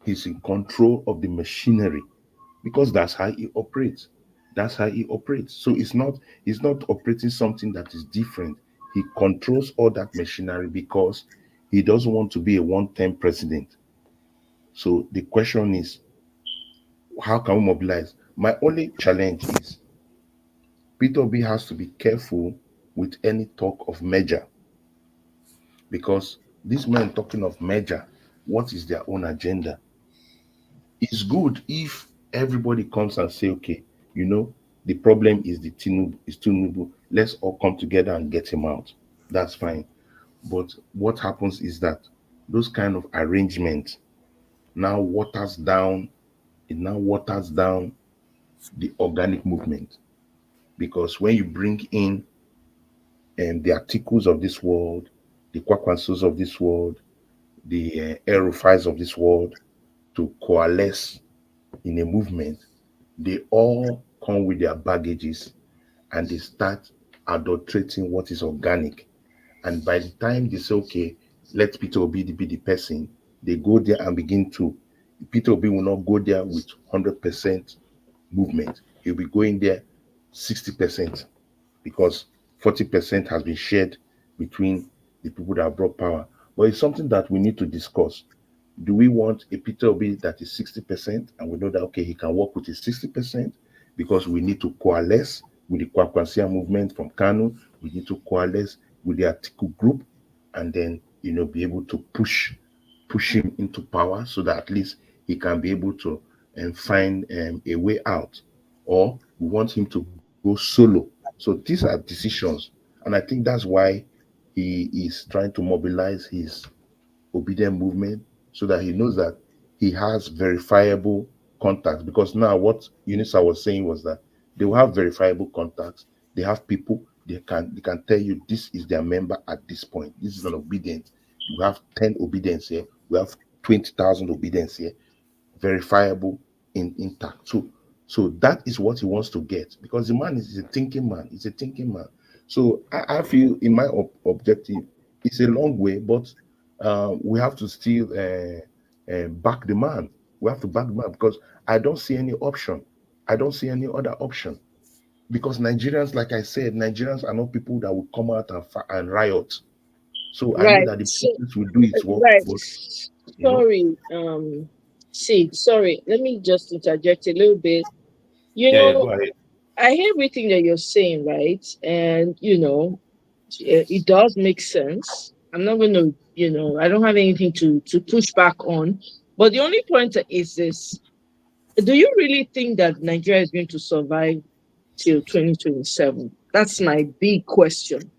he's in control of the machinery because that's how he operates. That's how he operates. So he's not operating something that is different. He controls all that machinery because he doesn't want to be a one-term president. So the question is, how can we mobilize? My only challenge is Peter Obi has to be careful with any talk of merger, because these men talking of merger, what is their own agenda? It's good if everybody comes and say, okay, the problem is Tinubu. Let's all come together and get him out. That's fine. But what happens is that those kind of arrangements now waters down the organic movement. Because when you bring in the articles of this world, the Kwakwansos of this world, the Erufais of this world to coalesce in a movement, they all come with their baggages and they start adulterating what is organic. And by the time they say, okay, let Peter Obi be the person, they go there and begin to. Peter Obi will not go there with 100% movement. He'll be going there 60% because 40% has been shared between the people that have brought power. But it's something that we need to discuss. Do we want a Peter Obi that is 60% and we know that, okay, he can work with his 60% because we need to coalesce with the Kwakwansia movement from Kanu. We need to coalesce with the Atiku group and then, be able to push him into power so that at least he can be able to find a way out, or we want him to go solo. So these are decisions, and I think that's why he is trying to mobilize his obedient movement so that he knows that he has verifiable contacts. Because now what Unisa was saying was that they will have verifiable contacts. They have people they can tell you this is their member at this point. This is an obedient. We have 10 obedience here. We have 20,000 obedience here. Verifiable intact. So that is what he wants to get, because the man is a thinking man. He's a thinking man. So I feel in my objective, it's a long way, but we have to still back the man. We have to back the man because I don't see any option. I don't see any other option. Because Nigerians, like I said, Nigerians are not people that will come out and riot. So I know that the police will do its work. Right. But, sorry, sorry. Let me just interject a little bit. Go ahead. I hear everything that you're saying, right? And it does make sense. I'm not going to, I don't have anything to push back on. But the only point is this: do you really think that Nigeria is going to survive till 2027? That's my big question.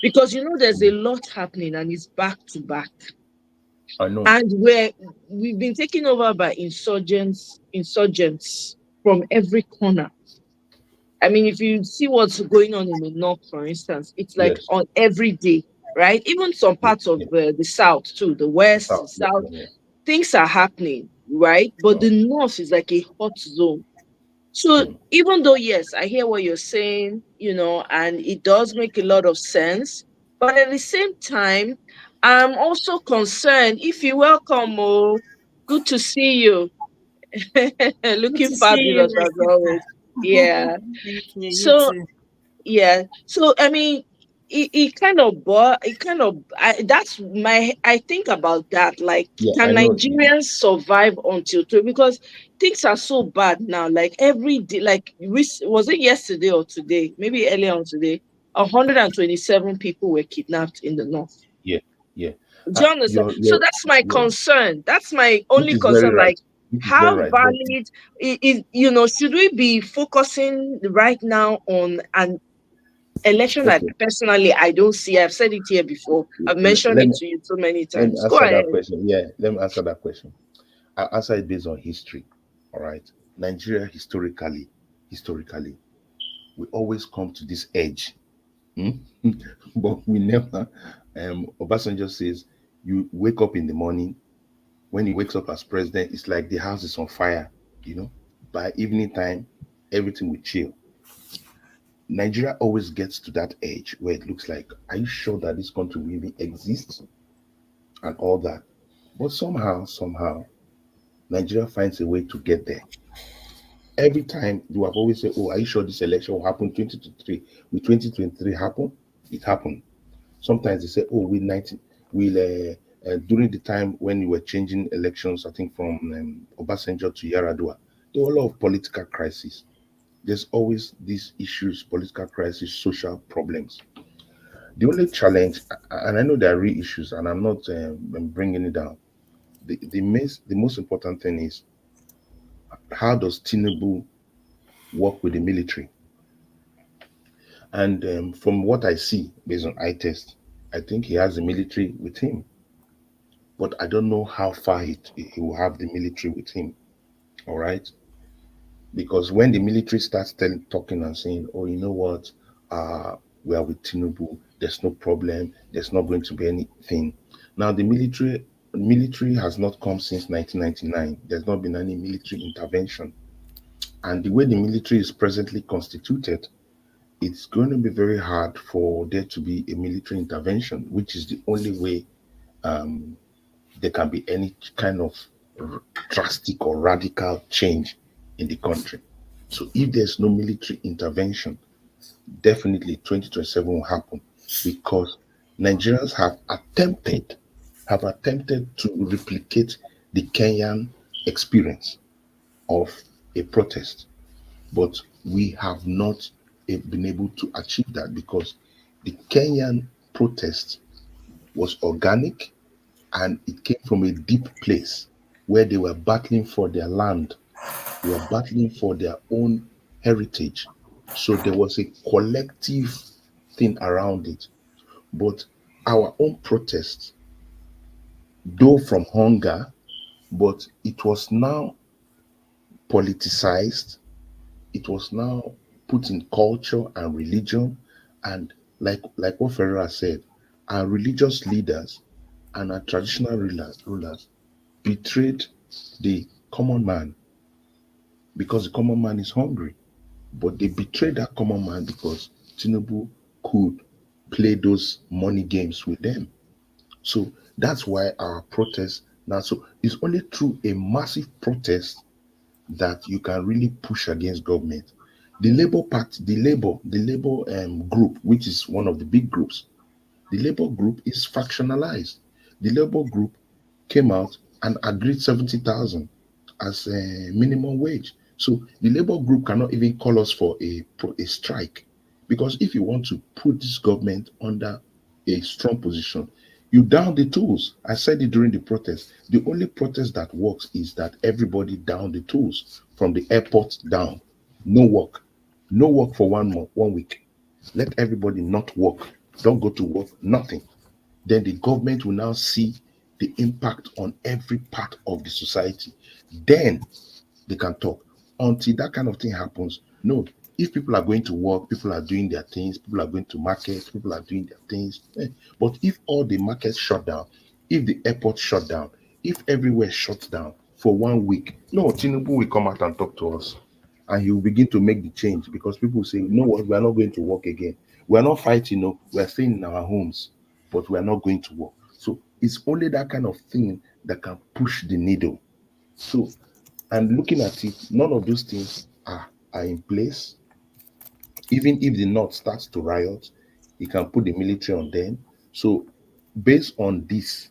Because there's a lot happening and it's back to back. I know. And we've been taken over by insurgents from every corner. I mean, if you see what's going on in the north, for instance, it's like on every day, right? Even some parts of the south too, the west, the south, things are happening, right? But the north is like a hot zone. So even though, yes, I hear what you're saying, and it does make a lot of sense, but at the same time, I'm also concerned. If you welcome, good to see you. Looking fabulous as always. Yeah. So, yeah. So, I mean, I think about that. Like, can Nigerians survive until 2? Because things are so bad now. Like every day, was it yesterday or today? Maybe earlier on today, 127 people were kidnapped in the north. Yeah. Do you understand? So that's my concern. That's my only concern. Right. How valid is, should we be focusing right now on an election that personally I don't see? I've said it here before. I've mentioned it to you so many times. Let me answer that question. Yeah, let me answer that question. I'll answer it based on history. All right. Nigeria historically, we always come to this edge. But we never, Obasanjo says, you wake up in the morning, when he wakes up as president, it's like the house is on fire, By evening time, everything will chill. Nigeria always gets to that age where it looks like, are you sure that this country will even exist and all that? But somehow, Nigeria finds a way to get there. Every time you have always said, oh, are you sure this election will happen 2023? Will 2023 happen? It happened. Sometimes they say, oh, during the time when you were changing elections, I think from Obasanjo to Yaradua, there were a lot of political crises. There's always these issues, political crisis, social problems. The only challenge, and I know there are real issues, and I'm not bringing it down. The most important thing is, how does Tinubu work with the military? And from what I see based on eye test, I think he has the military with him. But I don't know how far he will have the military with him. All right. Because when the military starts talking and saying, oh, you know what, we are with Tinubu, there's no problem, there's not going to be anything. Now, the military has not come since 1999. There's not been any military intervention. And the way the military is presently constituted, it's going to be very hard for there to be a military intervention, which is the only way there can be any kind of drastic or radical change in the country. So if there's no military intervention, definitely 2027 will happen, because Nigerians have attempted to replicate the Kenyan experience of a protest, but we have not been able to achieve that, because the Kenyan protest was organic and it came from a deep place where they were battling for their land, they were battling for their own heritage. So there was a collective thing around it. But our own protest, though from hunger, but it was now politicized, it was now put in culture and religion, and like what Ferreira said, our religious leaders and our traditional rulers betrayed the common man, because the common man is hungry. But they betrayed that common man because Tinubu could play those money games with them. So that's why our protest now, so it's only through a massive protest that you can really push against government. The Labour Party, the Labour group, which is one of the big groups, the Labour group is factionalized. The Labour group came out and agreed 70,000 as a minimum wage. So the Labour group cannot even call us for a strike, because if you want to put this government under a strong position, you down the tools. I said it during the protest. The only protest that works is that everybody down the tools from the airport down. No work for 1 week. Let everybody not work. Don't go to work, nothing. Then the government will now see the impact on every part of the society. Then they can talk. Until that kind of thing happens, no. If people are going to work, people are doing their things, people are going to markets, people are doing their things. But if all the markets shut down, if the airport shut down, if everywhere shuts down for 1 week, no, Tinubu will come out and talk to us. And he will begin to make the change, because people say, you know what, we are not going to work again. We are not fighting, no, we are staying in our homes, but we are not going to work. So it's only that kind of thing that can push the needle. So, and looking at it, none of those things are in place. Even if the North starts to riot, he can put the military on them. So based on this,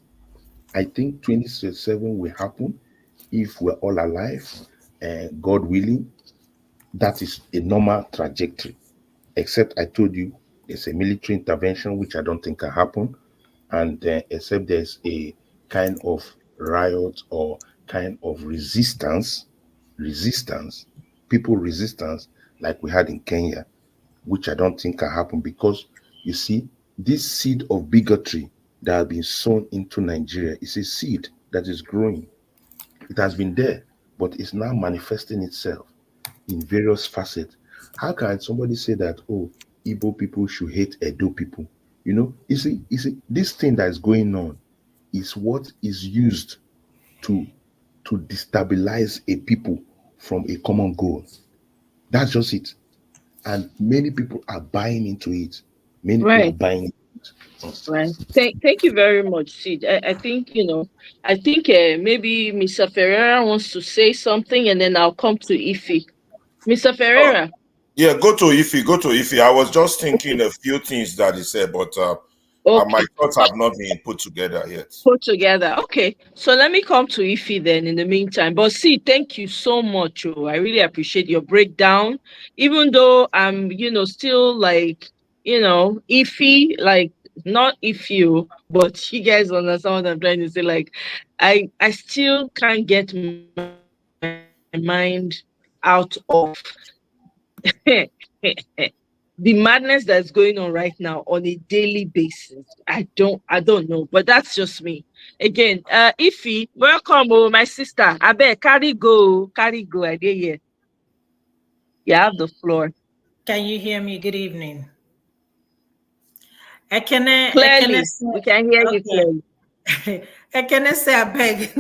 I think 2027 will happen if we're all alive, and God willing. That is a normal trajectory. Except I told you there's a military intervention, which I don't think can happen. And except there's a kind of riot or kind of resistance, people resistance like we had in Kenya, which I don't think can happen, because you see, this seed of bigotry that has been sown into Nigeria is a seed that is growing. It has been there, but it's now manifesting itself in various facets. How can somebody say that, oh, Igbo people should hate Edo people? You see, this thing that is going on is what is used to destabilize a people from a common goal. That's just it. and many people are buying into it. Many people are Right. buying it. Right. Thank you very much, Sid. I think, maybe Mr. Ferreira wants to say something and then I'll come to Ify. Mr. Ferreira. Yeah, go to Ify. Go to Ify. I was just thinking a few things that he said, but my Okay. thoughts have not been put together yet. Put together. Okay. So let me come to Ify then in the meantime. But see, thank you so much. Oh. I really appreciate your breakdown. Even though I'm, still like, iffy, like not if you, but you guys understand what I'm trying to say. Like, I still can't get my mind out of the madness that's going on right now on a daily basis. I don't know, but that's just me. Again, Ify, welcome, oh my sister. I bet carry go. I dare you. You have the floor. Can you hear me? Good evening. Clearly, we can hear you clearly. I cannot say I beg.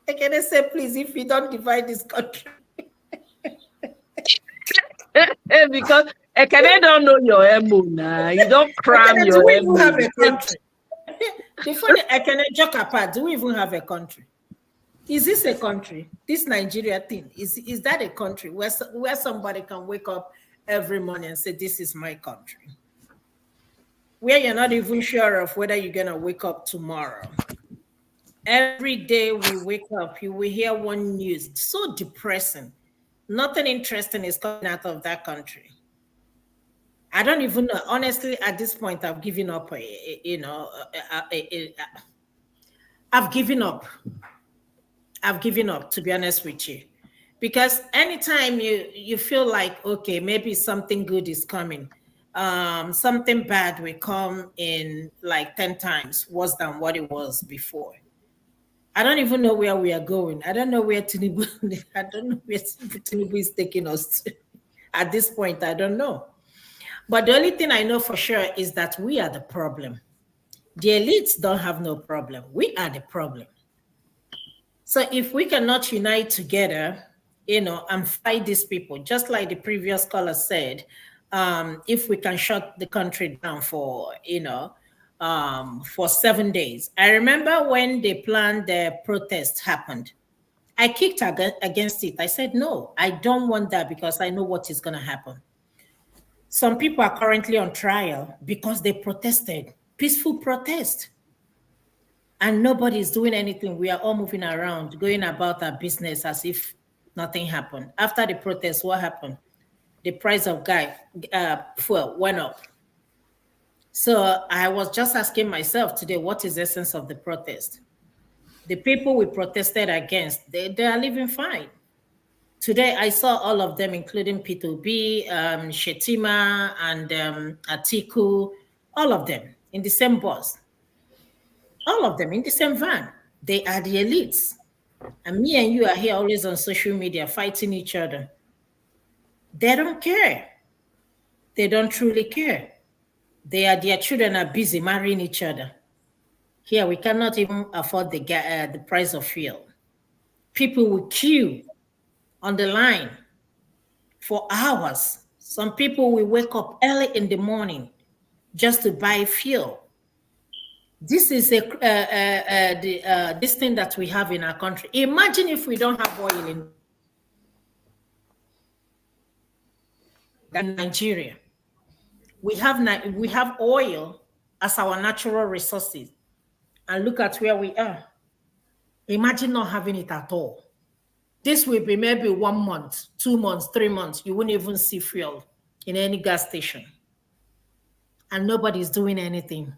I cannot say please if you don't divide this country. Because Ekene don't know your MO now. You don't cram Ekene, your do we even MO. have a country? Before the Ekene joke apart, do we even have a country? Is this a country? This Nigeria thing, is that a country where somebody can wake up every morning and say, this is my country? Where you're not even sure of whether you're going to wake up tomorrow. Every day we wake up, you will hear one news. It's so depressing. Nothing interesting is coming out of that country. I don't even know. Honestly, at this point, I've given up. I've given up. I've given up, to be honest with you. Because anytime you feel like, okay, maybe something good is coming, something bad will come in like 10 times worse than what it was before. I don't even know where we are going. I don't know where Tinubu is taking us to. At this point, I don't know. But the only thing I know for sure is that we are the problem. The elites don't have no problem. We are the problem. So if we cannot unite together, and fight these people, just like the previous caller said, if we can shut the country down for 7 days. I remember when they planned the protest happened, I kicked against it. I said, no, I don't want that because I know what is going to happen. Some people are currently on trial because they protested, peaceful protest. And nobody is doing anything. We are all moving around, going about our business as if nothing happened. After the protest, what happened? The price of fuel went up. So I was just asking myself today, what is the essence of the protest? The people we protested against, they are living fine. Today, I saw all of them, including P2B, Shetima, and Atiku, all of them in the same bus. All of them in the same van. They are the elites. And me and you are here always on social media fighting each other. They don't care. They don't truly care. Their children are busy marrying each other. Here, we cannot even afford the price of fuel. People will queue on the line for hours. Some people will wake up early in the morning just to buy fuel. This is this thing that we have in our country. Imagine if we don't have oil in Nigeria. We have oil as our natural resources, and look at where we are. Imagine not having it at all. This will be maybe 1 month, 2 months, 3 months. You wouldn't even see fuel in any gas station, and nobody's doing anything.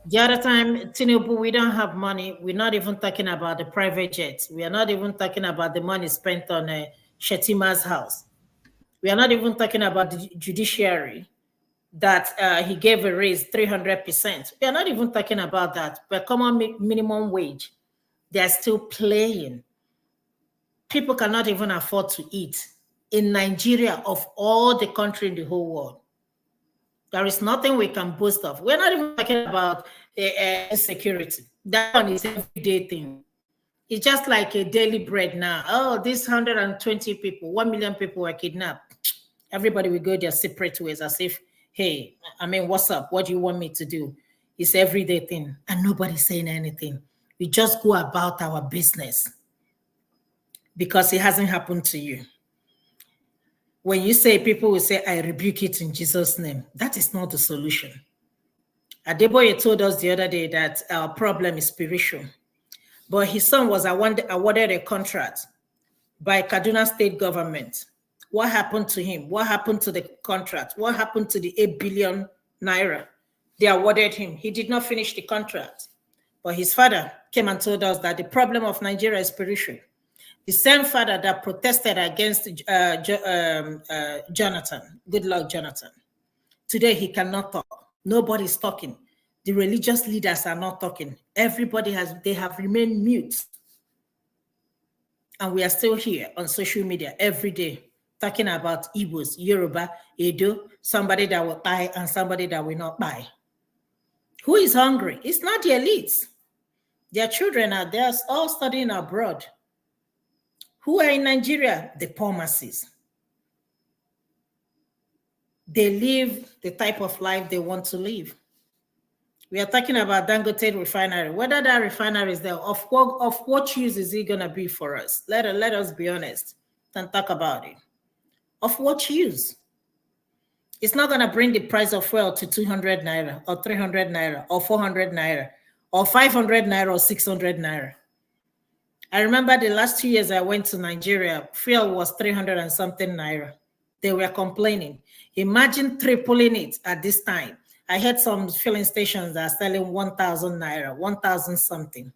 The other time, Tinubu, we don't have money. We're not even talking about the private jets. We are not even talking about the money spent on Shetima's house. We are not even talking about the judiciary that he gave a raise 300%. We are not even talking about that. But common minimum wage, they are still playing. People cannot even afford to eat. In Nigeria, of all the country in the whole world, there is nothing we can boast of. We're not even talking about security. That one is an everyday thing. It's just like a daily bread now. Oh, this 120 people, 1 million people were kidnapped. Everybody will go their separate ways as if, hey, I mean, what's up? What do you want me to do? It's everyday thing. And nobody's saying anything. We just go about our business because it hasn't happened to you. When you say, people will say, I rebuke it in Jesus' name. That is not the solution. Adeboye told us the other day that our problem is spiritual. But his son was awarded a contract by Kaduna State government. What happened to him? What happened to the contract? What happened to the 8 billion naira they awarded him? He did not finish the contract. But his father came and told us that the problem of Nigeria is spiritual. The same father that protested against Jonathan, Goodluck Jonathan. Today he cannot talk. Nobody's talking. The religious leaders are not talking. Everybody they have remained mute. And we are still here on social media every day talking about Igbos, Yoruba, Edo, somebody that will buy and somebody that will not buy. Who is hungry? It's not the elites. Their children are there all studying abroad. Who are in Nigeria? The poor masses. They live the type of life they want to live. We are talking about Dangote refinery. Whether that refinery is there, of what use is it going to be for us? Let us be honest and talk about it. Of what use? It's not going to bring the price of fuel to 200 naira or 300 naira or 400 naira or 500 naira or 600 naira. I remember the last 2 years I went to Nigeria, fuel was 300 and something naira. They were complaining. Imagine tripling it at this time. I had some filling stations that are selling 1,000 naira, 1,000 something.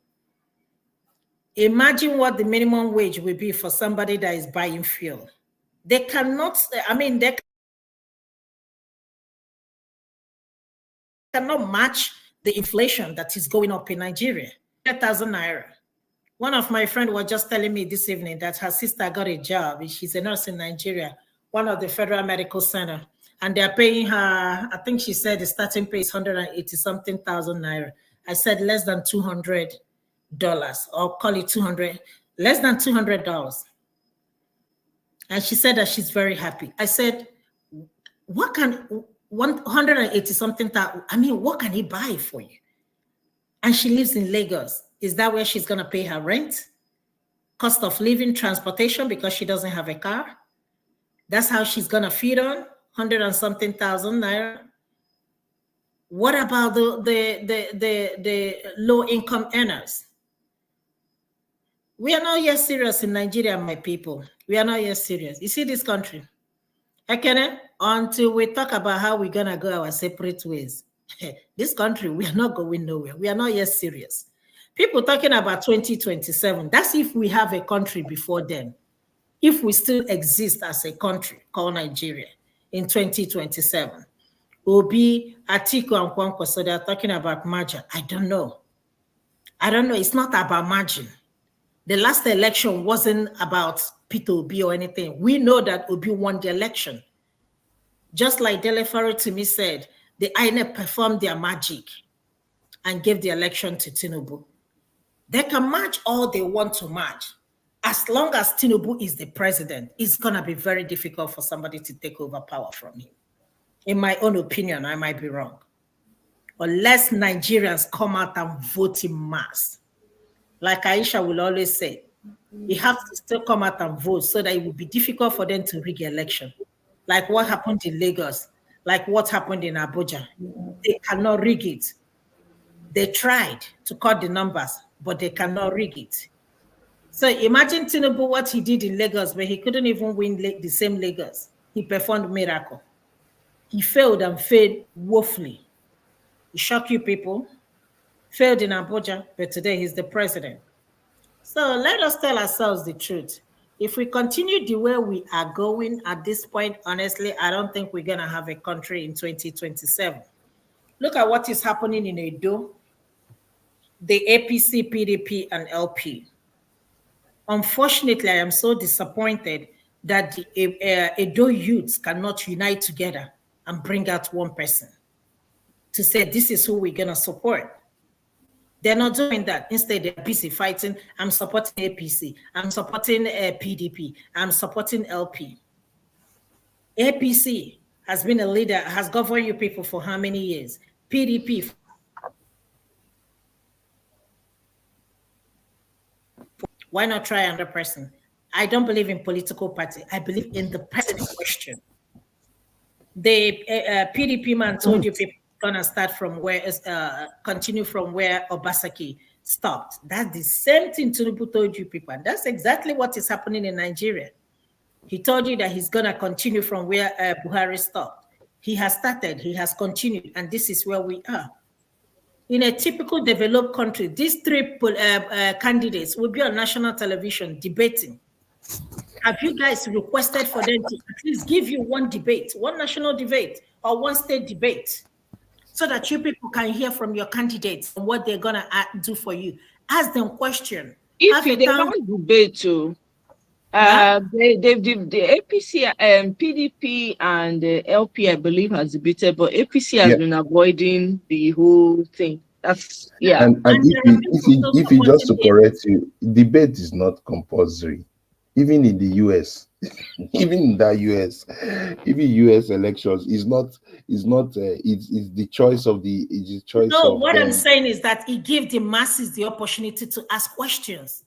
Imagine what the minimum wage will be for somebody that is buying fuel. They cannot, they cannot match the inflation that is going up in Nigeria. 1,000 naira. One of my friends was just telling me this evening that her sister got a job. She's a nurse in Nigeria, one of the federal medical center. And they're paying her, I think she said the starting pay is 180 something thousand naira. I said less than $200 or call it 200, less than $200. And she said that she's very happy. I said, what can 180 something thousand, what can he buy for you? And she lives in Lagos. Is that where she's going to pay her rent? Cost of living, transportation, because she doesn't have a car? That's how she's going to feed on 100 and something thousand naira. What about the low income earners? We are not yet serious in Nigeria, my people. We are not yet serious. You see this country? Ekene, until we talk about how we're going to go our separate ways. This country, we are not going nowhere. We are not yet serious. People talking about 2027. That's if we have a country before then. If we still exist as a country called Nigeria in 2027. Obi, Atiku, and Kwankwa, so they're talking about margin. I don't know. It's not about margin. The last election wasn't about Peter Obi or anything. We know that Obi won the election. Just like Dele Farotimi said, the INEC performed their magic and gave the election to Tinubu. They can match all they want to match. As long as Tinubu is the president, it's going to be very difficult for somebody to take over power from him. In my own opinion, I might be wrong. Unless Nigerians come out and vote in mass. Like Aisha will always say, you have to still come out and vote so that it will be difficult for them to rig election. Like what happened in Lagos, like what happened in Abuja. They cannot rig it. They tried to cut the numbers, but they cannot rig it. So imagine Tinubu, what he did in Lagos, where he couldn't even win the same Lagos. He performed miracle. He failed and failed woefully. He shocked you people. Failed in Abuja, but today he's the president. So let us tell ourselves the truth. If we continue the way we are going at this point, honestly, I don't think we're going to have a country in 2027. Look at what is happening in Edo, the APC, PDP, and LP. Unfortunately, I am so disappointed that the Edo youths cannot unite together and bring out one person to say this is who we're going to support. They're not doing that. Instead, they're busy fighting. I'm supporting APC. I'm supporting PDP. I'm supporting LP. APC has been a leader, has governed you people for how many years? PDP. Why not try another person? I don't believe in political party. I believe in the person in question. The PDP man told you people are gonna start from where, continue from where Obaseki stopped. That's the same thing Tinubu told you people, and that's exactly what is happening in Nigeria. He told you that he's gonna continue from where Buhari stopped. He has started, he has continued, and this is where we are. In a typical developed country, these three candidates will be on national television debating. Have you guys requested for them to at least give you one debate, one national debate or one state debate, so that you people can hear from your candidates and what they're gonna do for you? Ask them question. If they don't debate too, the APC and PDP and LP, I believe, has debated, but APC has been avoiding the whole thing. That's And if you just to correct you, debate is not compulsory. Even in the US, even in the US, even US elections is not. It's the choice of the. It's the choice. No, of what them. I'm saying is that it gives the masses the opportunity to ask questions.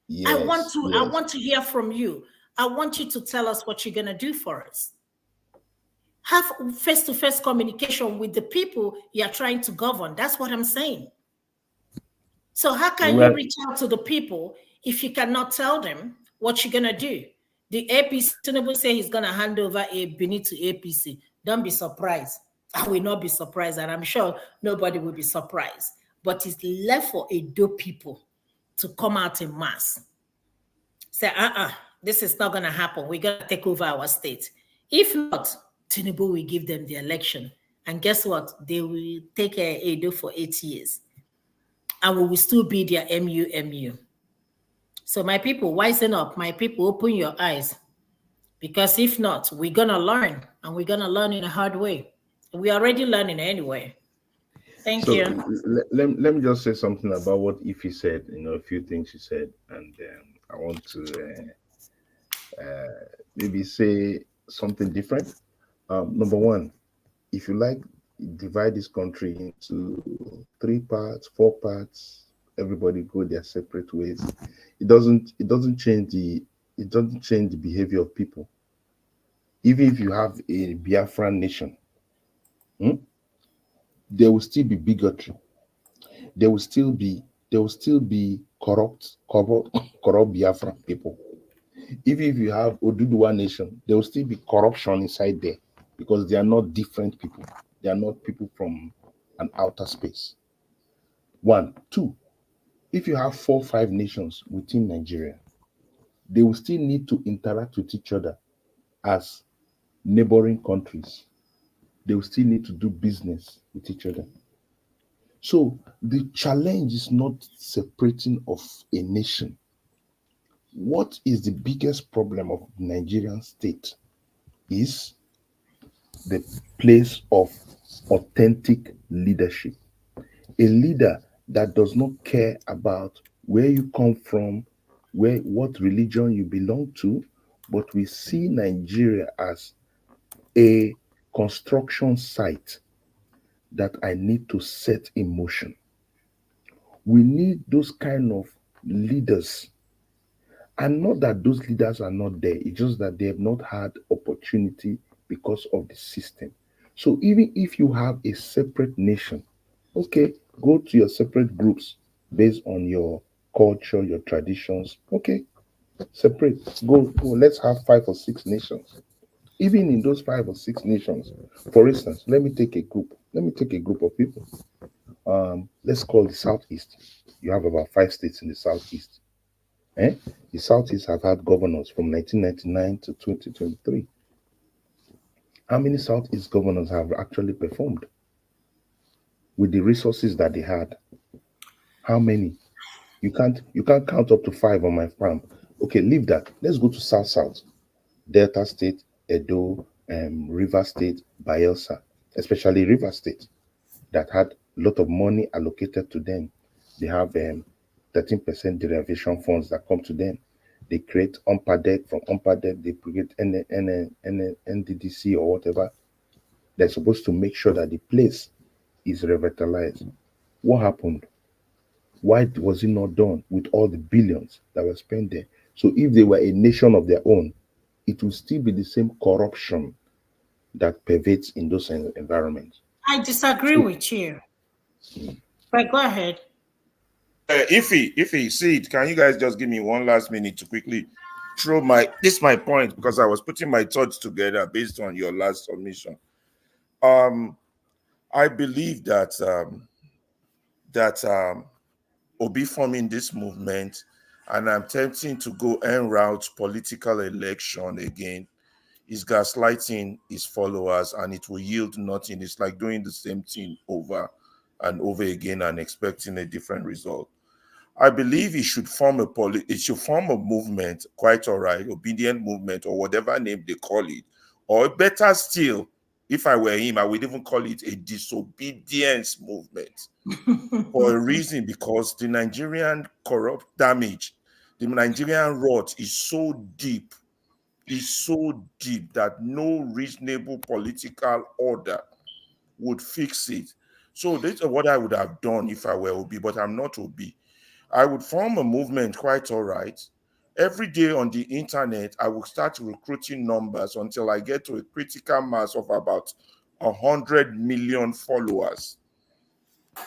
Yes, I want to hear from you. I want you to tell us what you're gonna do for us. Have face-to-face communication with the people you are trying to govern. That's what I'm saying. So how can you reach out to the people if you cannot tell them what you're gonna do? The APC, Tinubu say he's gonna hand over a Benin to APC. Don't be surprised. I will not be surprised, and I'm sure nobody will be surprised. But it's left for Edo people to come out in mass. Say, this is not gonna happen. We're gonna take over our state. If not, Tinubu will give them the election. And guess what? They will take Edo for 8 years. And we will still be their MU. So my people, wisen up. My people, open your eyes. Because if not, we're going to learn. And we're going to learn in a hard way. We're already learning anyway. Thank you. Let me just say something about what Ify said, a few things she said. And I want to maybe say something different. Number one, if you like, divide this country into 3 parts, 4 parts, everybody go their separate ways. It doesn't change the behavior of people. Even if you have a Biafran nation, there will still be bigotry. There will still be corrupt Biafran people. Even if you have Oduduwa nation, there will still be corruption inside there because they are not different people. They are not people from an outer space. 1, 2, if you have 4, 5 nations within Nigeria, they will still need to interact with each other as neighboring countries. They will still need to do business with each other. So the challenge is not separating of a nation. What is the biggest problem of the Nigerian state is the place of authentic leadership. A leader that does not care about where you come from, what religion you belong to, but we see Nigeria as a construction site that I need to set in motion. We need those kind of leaders. And not that those leaders are not there, it's just that they have not had opportunity because of the system. So even if you have a separate nation, okay, go to your separate groups based on your culture, your traditions. Okay, separate. Go. Let's have 5 or 6 nations. Even in those 5 or 6 nations, for instance, let me take a group of people. Let's call the Southeast. You have about 5 states in the Southeast. The Southeast have had governors from 1999 to 2023. How many Southeast governors have actually performed with the resources that they had? How many? You can't count up to 5 on my farm. Okay, leave that. Let's go to South. Delta State, Edo, River State, Bayelsa, especially River State, that had a lot of money allocated to them. They have 13% derivation funds that come to them. They create UMPADEC. From UMPADEC, they create NDDC or whatever. They're supposed to make sure that the place is revitalized. What happened? Why was it not done with all the billions that were spent there? So if they were a nation of their own, it will still be the same corruption that pervades in those environments. I disagree with you. But go ahead. Ify, Sid, can you guys just give me one last minute to quickly throw this my point, because I was putting my thoughts together based on your last submission. I believe that Obi forming this movement, and I'm tempting to go en route political election again, is gaslighting his followers, and it will yield nothing. It's like doing the same thing over and over again and expecting a different result. I believe it should form a movement, quite all right, obedient movement, or whatever name they call it. Or better still, if I were him, I would even call it a disobedience movement. For a reason, because the Nigerian corrupt damage, the Nigerian rot is so deep that no reasonable political order would fix it. So this is what I would have done if I were Obi, but I'm not Obi. I would form a movement, quite all right. Every day on the internet, I will start recruiting numbers until I get to a critical mass of about 100 million followers.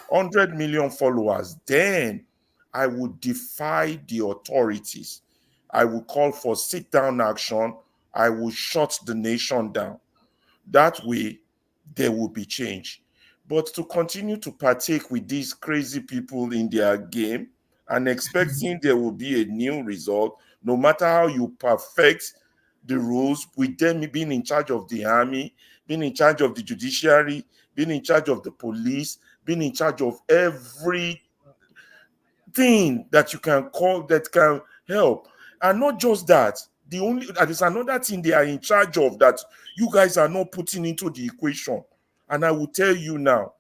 100 million followers. Then I would defy the authorities. I would call for sit-down action. I will shut the nation down. That way, there will be change. But to continue to partake with these crazy people in their game and expecting there will be a new result, no matter how you perfect the rules, with them being in charge of the army, being in charge of the judiciary, being in charge of the police, being in charge of everything that you can call that can help. And not just that, there's another thing they are in charge of that you guys are not putting into the equation. And I will tell you now,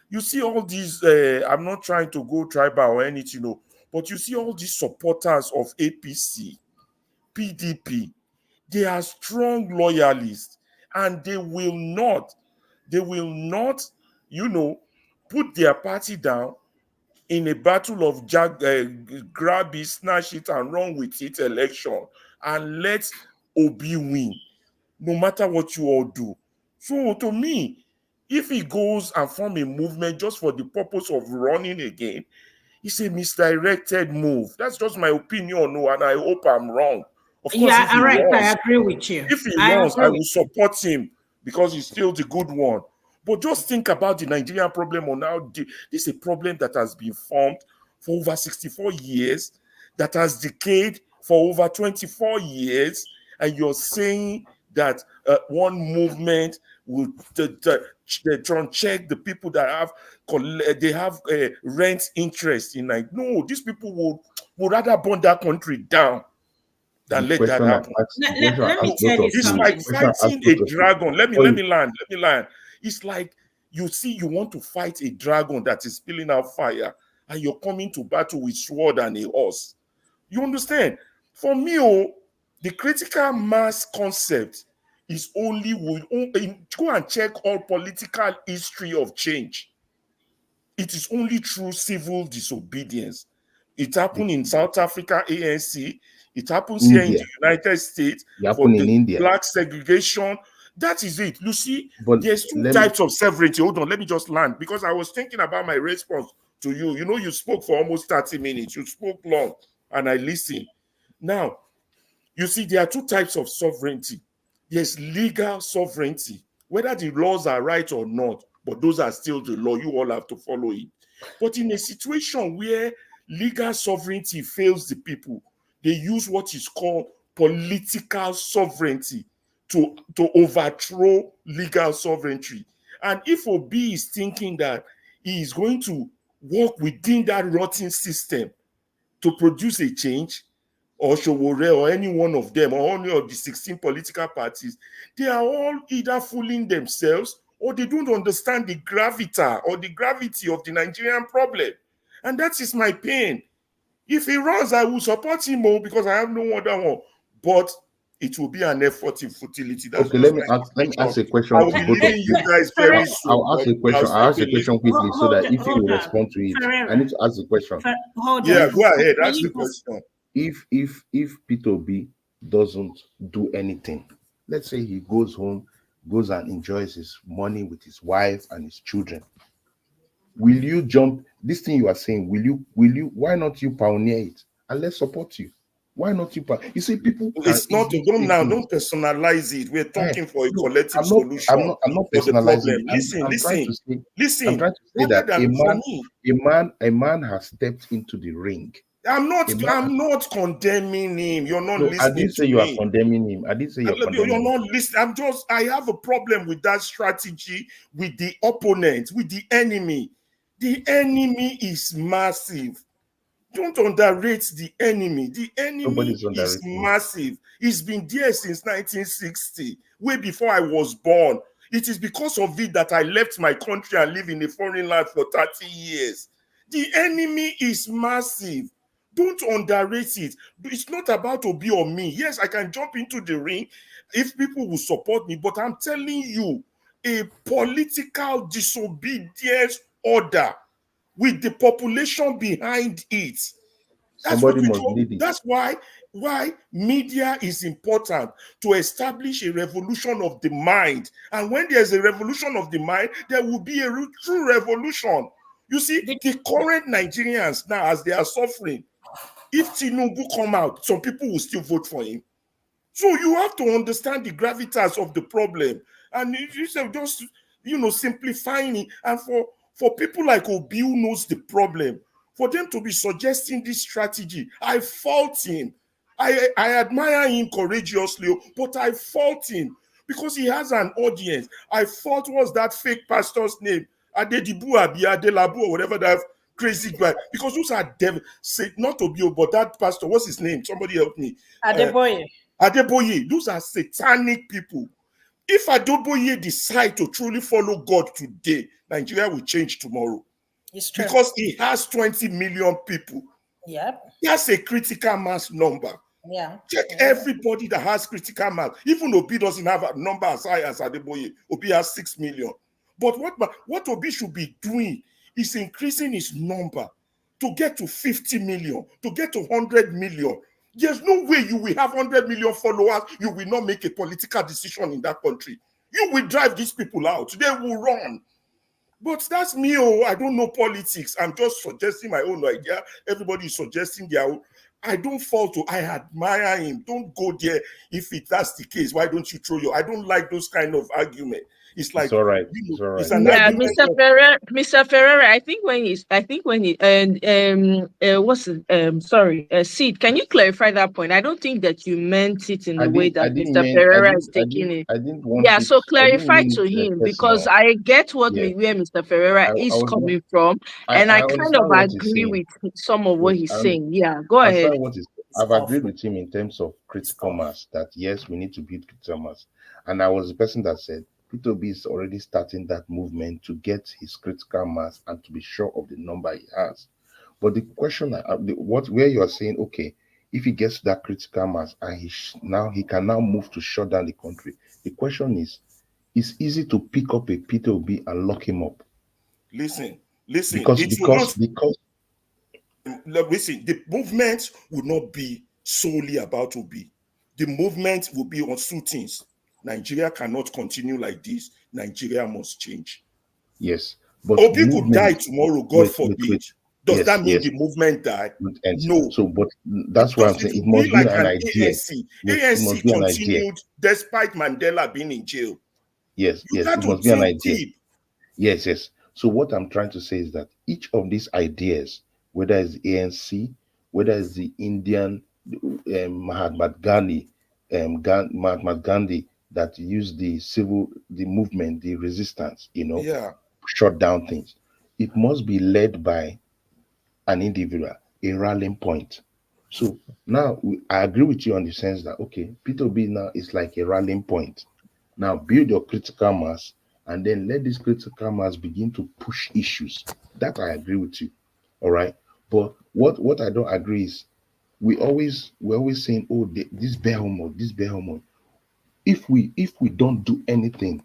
you see all these, I'm not trying to go tribal or anything, but you see all these supporters of APC, PDP, they are strong loyalists, and they will not, put their party down in a battle of grab it, snatch it, and run with it election, and let Obi win, no matter what you all do. So to me, if he goes and form a movement just for the purpose of running again, it's a misdirected move. That's just my opinion, and I hope I'm wrong. Of course, Yeah, all right, I agree with you. If he runs, I will support him because he's still the good one. But just think about the Nigerian problem on how this is a problem that has been formed for over 64 years, that has decayed for over 24 years, and you're saying that one movement will check the people that have rent interest in like, no, these people would rather burn that country down than let that happen. Let me tell you it's something. like fighting a dragon. Let me land. It's like you want to fight a dragon that is spilling out fire, and you're coming to battle with sword and a horse. You understand? For me, the critical mass concept is only go and check all political history of change. It is only through civil disobedience. It happened in South Africa, ANC. It happens here in the United States for the black segregation. That is it. You see, there's two types of sovereignty. Hold on, let me just land, because I was thinking about my response to you. You spoke for almost 30 minutes. You spoke long, and I listened. Now, you see, there are two types of sovereignty. There's legal sovereignty, whether the laws are right or not, but those are still the law. You all have to follow it. But in a situation where legal sovereignty fails the people, they use what is called political sovereignty to overthrow legal sovereignty. And if Obi is thinking that he is going to work within that rotten system to produce a change, or Showore, or any one of them, or any of the 16 political parties, they are all either fooling themselves or they don't understand the gravity of the Nigerian problem. And that is my pain. If he runs, I will support him more because I have no other one. But it will be an effort in futility. That's Okay, let me ask a question I will to be both of leaving you guys very soon. I'll ask a question. I'll ask a question quickly so that if you Hold will on. respond to it, Ferreira. I need to ask the question. Hold Yeah, on. go ahead. Can Ask you the question. If Peter Obi doesn't do anything, let's say he goes home, goes and enjoys his money with his wife and his children, will you jump this thing you are saying? Will you why not you pioneer it and let's support you? Why not you? You see, people. It's not. Don't personalize it. We're talking for a collective solution. I'm not for the problem. personalizing. I'm trying to say listen. that For me, a man has stepped into the ring. I'm not condemning him. You're not listening. I didn't say you are condemning him. I didn't say you're condemning him. You're not listening. I have a problem with that strategy with the opponent, with the enemy. The enemy is massive. Don't underrate the enemy. The enemy is massive. It's been there since 1960, way before I was born. It is because of it that I left my country and live in a foreign land for 30 years. The enemy is massive. Don't underrate it. It's not about Obi or me. Yes, I can jump into the ring if people will support me, but I'm telling you, a political disobedience order with the population behind it. That's why media is important, to establish a revolution of the mind. And when there's a revolution of the mind, there will be a true revolution. You see, the current Nigerians now, as they are suffering, if Tinubu come out, some people will still vote for him. So you have to understand the gravitas of the problem. And you say just, simplifying it. And for people like Obi who knows the problem, for them to be suggesting this strategy, I fault him. I admire him courageously, but I fault him because he has an audience. I fault what's that fake pastor's name? Adedibu Abi, Adelabu, or whatever that crazy guy. Because those are devil. Say not Obi, but that pastor, what's his name? Somebody help me. Adeboye. Adeboye. Those are satanic people. If Adeboye decide to truly follow God today, Nigeria will change tomorrow. It's true. Because he has 20 million people. Yep. That's a critical mass number. Yeah. Check everybody that has critical mass. Even Obi doesn't have a number as high as Adeboye. Obi has 6 million. But what Obi should be doing is increasing his number to get to 50 million, to get to 100 million. There's no way you will have 100 million followers. You will not make a political decision in that country. You will drive these people out. They will run. But that's me. I don't know politics. I'm just suggesting my own idea. Everybody is suggesting their own. I don't fall to, I admire him. Don't go there if that's the case. Why don't you throw I don't like those kind of argument. It's like, it's all right. It's all right. It's an Yeah, argument Mr. Ferreira, I think when he Sid, can you clarify that point? I don't think that you meant it in the way that Mr. Ferreira is taking it. I didn't want Yeah, it, so clarify I didn't to mean it him, because personal. I get where Mr. Ferreira I is was coming from, and I kind understand of what he's agree saying. with some of what Yes, he's saying. Yeah, go ahead. I've agreed with him in terms of critical mass, that yes, we need to build critical mass. And I was the person that said Peter Obi is already starting that movement to get his critical mass and to be sure of the number he has. But the question, where you are saying, okay, if he gets that critical mass and he can now move to shut down the country. The question is, it's easy to pick up a Peter Obi and lock him up. Listen. Because listen, the movement will not be solely about Obi. The movement will be on two things. Nigeria cannot continue like this. Nigeria must change. Yes. But Obi could die tomorrow, God forbid. Does that mean the movement died? No. So, but that's why I'm saying it must be like an idea. ANC continued despite Mandela being in jail. Yes, it must be an idea. Yes. So what I'm trying to say is that each of these ideas, whether it's ANC, whether it's the Indian Mahatma Gandhi that used the movement, the resistance, shut down things. It must be led by an individual, a rallying point. So now I agree with you on the sense that, okay, Peter Obi now is like a rallying point. Now build your critical mass and then let this critical mass begin to push issues. That I agree with you All right. But what I don't agree is we're always saying, oh, this behemoth, this behemoth. If we don't do anything,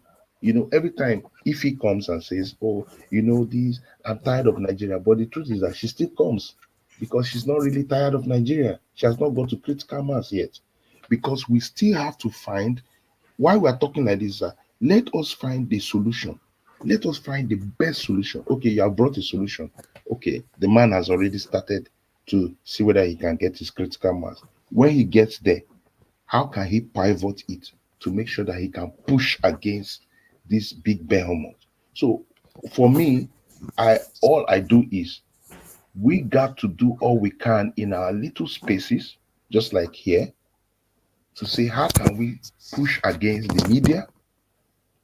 every time if he comes and says, oh, this, I'm tired of Nigeria, but the truth is that she still comes because she's not really tired of Nigeria. She has not got to critical mass yet, because we still have to find, why we are talking like this, let us find the solution. Let us find the best solution. Okay, you have brought a solution. Okay, the man has already started to see whether he can get his critical mass. When he gets there, how can he pivot it to make sure that he can push against this big behemoth? So for me, all I do is, we got to do all we can in our little spaces, just like here, to say, how can we push against the media?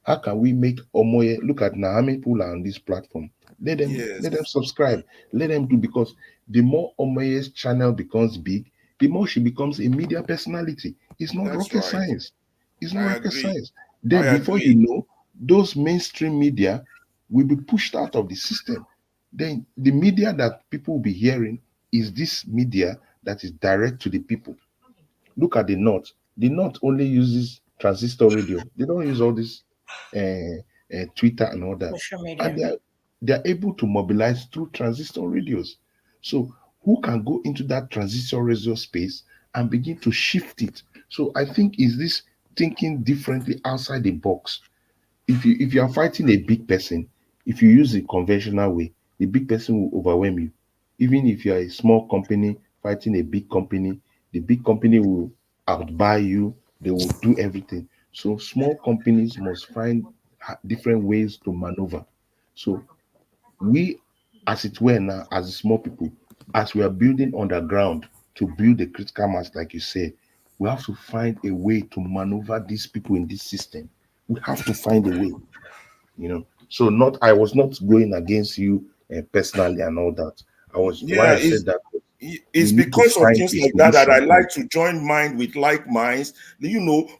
How can we make Omoye look at now how many people are on this platform? Let them subscribe. Let them do, because the more Omoye's channel becomes big, the more she becomes a media personality. It's not rocket science. It's not rocket science. Then before you know, those mainstream media will be pushed out of the system. Then the media that people will be hearing is this media that is direct to the people. Look at the North. The North only uses transistor radio. They don't use all this Twitter and all that. Social media. And they're able to mobilize through transistor radios. So who can go into that transistor radio space and begin to shift it? So I think is this thinking differently outside the box. If you are fighting a big person, if you use the conventional way, the big person will overwhelm you. Even if you are a small company fighting a big company, the big company will outbuy you. They will do everything. So small companies must find different ways to maneuver. So we, as it were now, as small people, as we are building underground to build the critical mass, like you said, we have to find a way to maneuver these people in this system. We have to find a way, So I was not going against you personally and all that. Why I said that. It's because of things like that I like to join mind with like minds.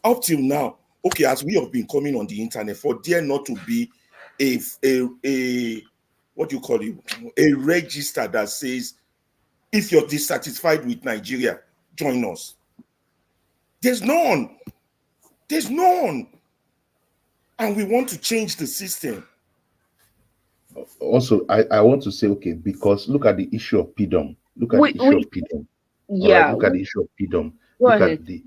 Up till now, okay, as we have been coming on the internet, for there not to be a what do you call it, a register that says, if you're dissatisfied with Nigeria, join us. There's none. And we want to change the system. Also, I want to say, okay, because look at the issue of PDOM. Look at the issue of PDOM. Yeah. Right, look at the issue of PDOM. Go At the,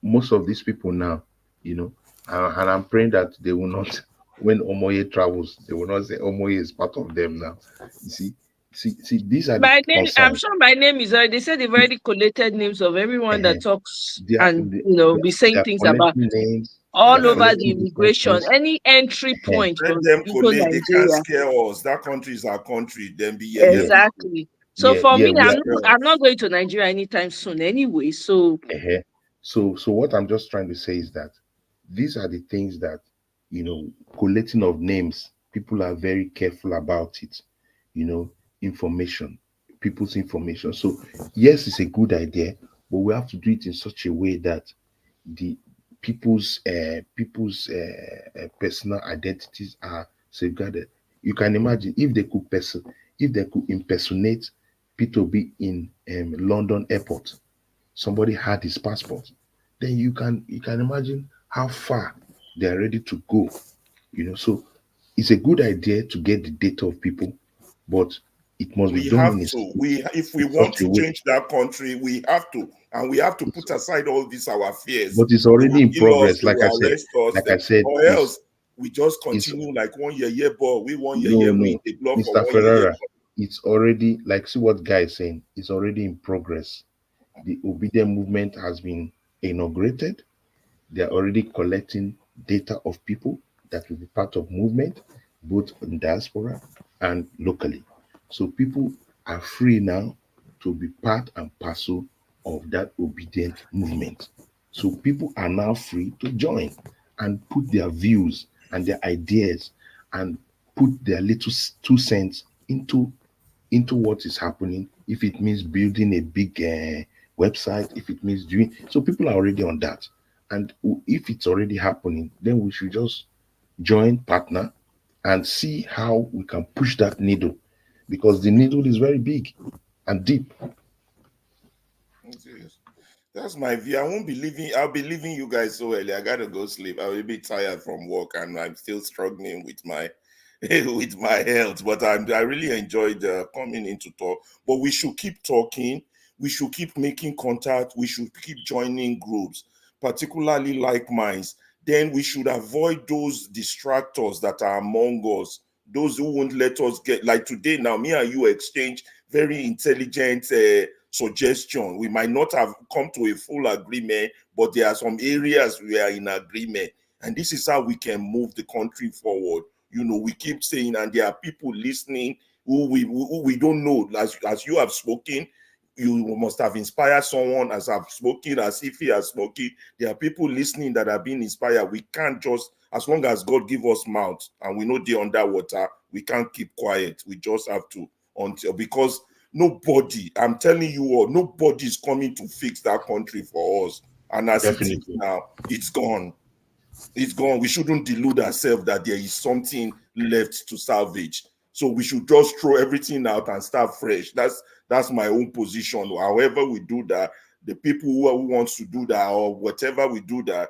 most of these people now, and I'm praying that they will not, when Omoye travels, they will not say Omoye is part of them now. You see, these are my the name. concerns. I'm sure my name is already. They said they've already collated names of everyone that talks They are- and they- be saying they're things about collecting names, all they're over the collecting immigration, different any entry point Let for them into collate. They can't Nigeria. scare us. That country is our country. Then be Exactly. So for me, we are- I'm not going to Nigeria anytime soon anyway. So So what I'm just trying to say is that these are the things that, collating of names, people are very careful about it, information, people's information. So yes, it's a good idea, but we have to do it in such a way that the people's personal identities are safeguarded. You can imagine if they could impersonate P2B in London airport, somebody had his passport, then you can imagine how far they are ready to go. So it's a good idea to get the data of people, but it must be we done have in to. If we in want such a to way. change that country, we have to, and we have to put aside all these our fears. But it's already in They will kill us, progress, they like I will said. arrest us, Like I said, or else we just continue like 1 year ball. We 1 year we the block for Mr. 1 Ferrara, it's already, like, see what Guy is saying, it's already in progress. The obedient movement has been inaugurated. They're already collecting data of people that will be part of movement, both in diaspora and locally. So people are free now to be part and parcel of that obedient movement. So people are now free to join and put their views and their ideas and put their little 2 cents into what is happening. If it means building a big website, if it means doing, so people are already on that. And if it's already happening, then we should just join, partner, and see how we can push that needle. because the needle is very big and deep. Yes. That's my view. I won't be leaving. I'll be leaving you guys so early. I gotta go sleep. I'll be a bit tired from work, and I'm still struggling with my with my health. But I really enjoyed coming in to talk. But we should keep talking. We should keep making contact. We should keep joining groups, particularly like minds. Then we should avoid those distractors that are among us. Those who won't let us get, like today. Now, me and you exchange very intelligent suggestion. We might not have come to a full agreement, but there are some areas we are in agreement. And this is how we can move the country forward. You know, we keep saying, and there are people listening who we don't know. As you have spoken, you must have inspired someone, as I've spoken, as if he has spoken. There are people listening that have been inspired. We can't just, as long as God give us mouth and we know they're underwater, we can't keep quiet. We just have to, until, because nobody, I'm telling you all, nobody is coming to fix that country for us. And as it is now, it's gone. It's gone. We shouldn't delude ourselves that there is something left to salvage. So we should just throw everything out and start fresh. That's my own position. However we do that, the people who wants to do that or whatever we do that,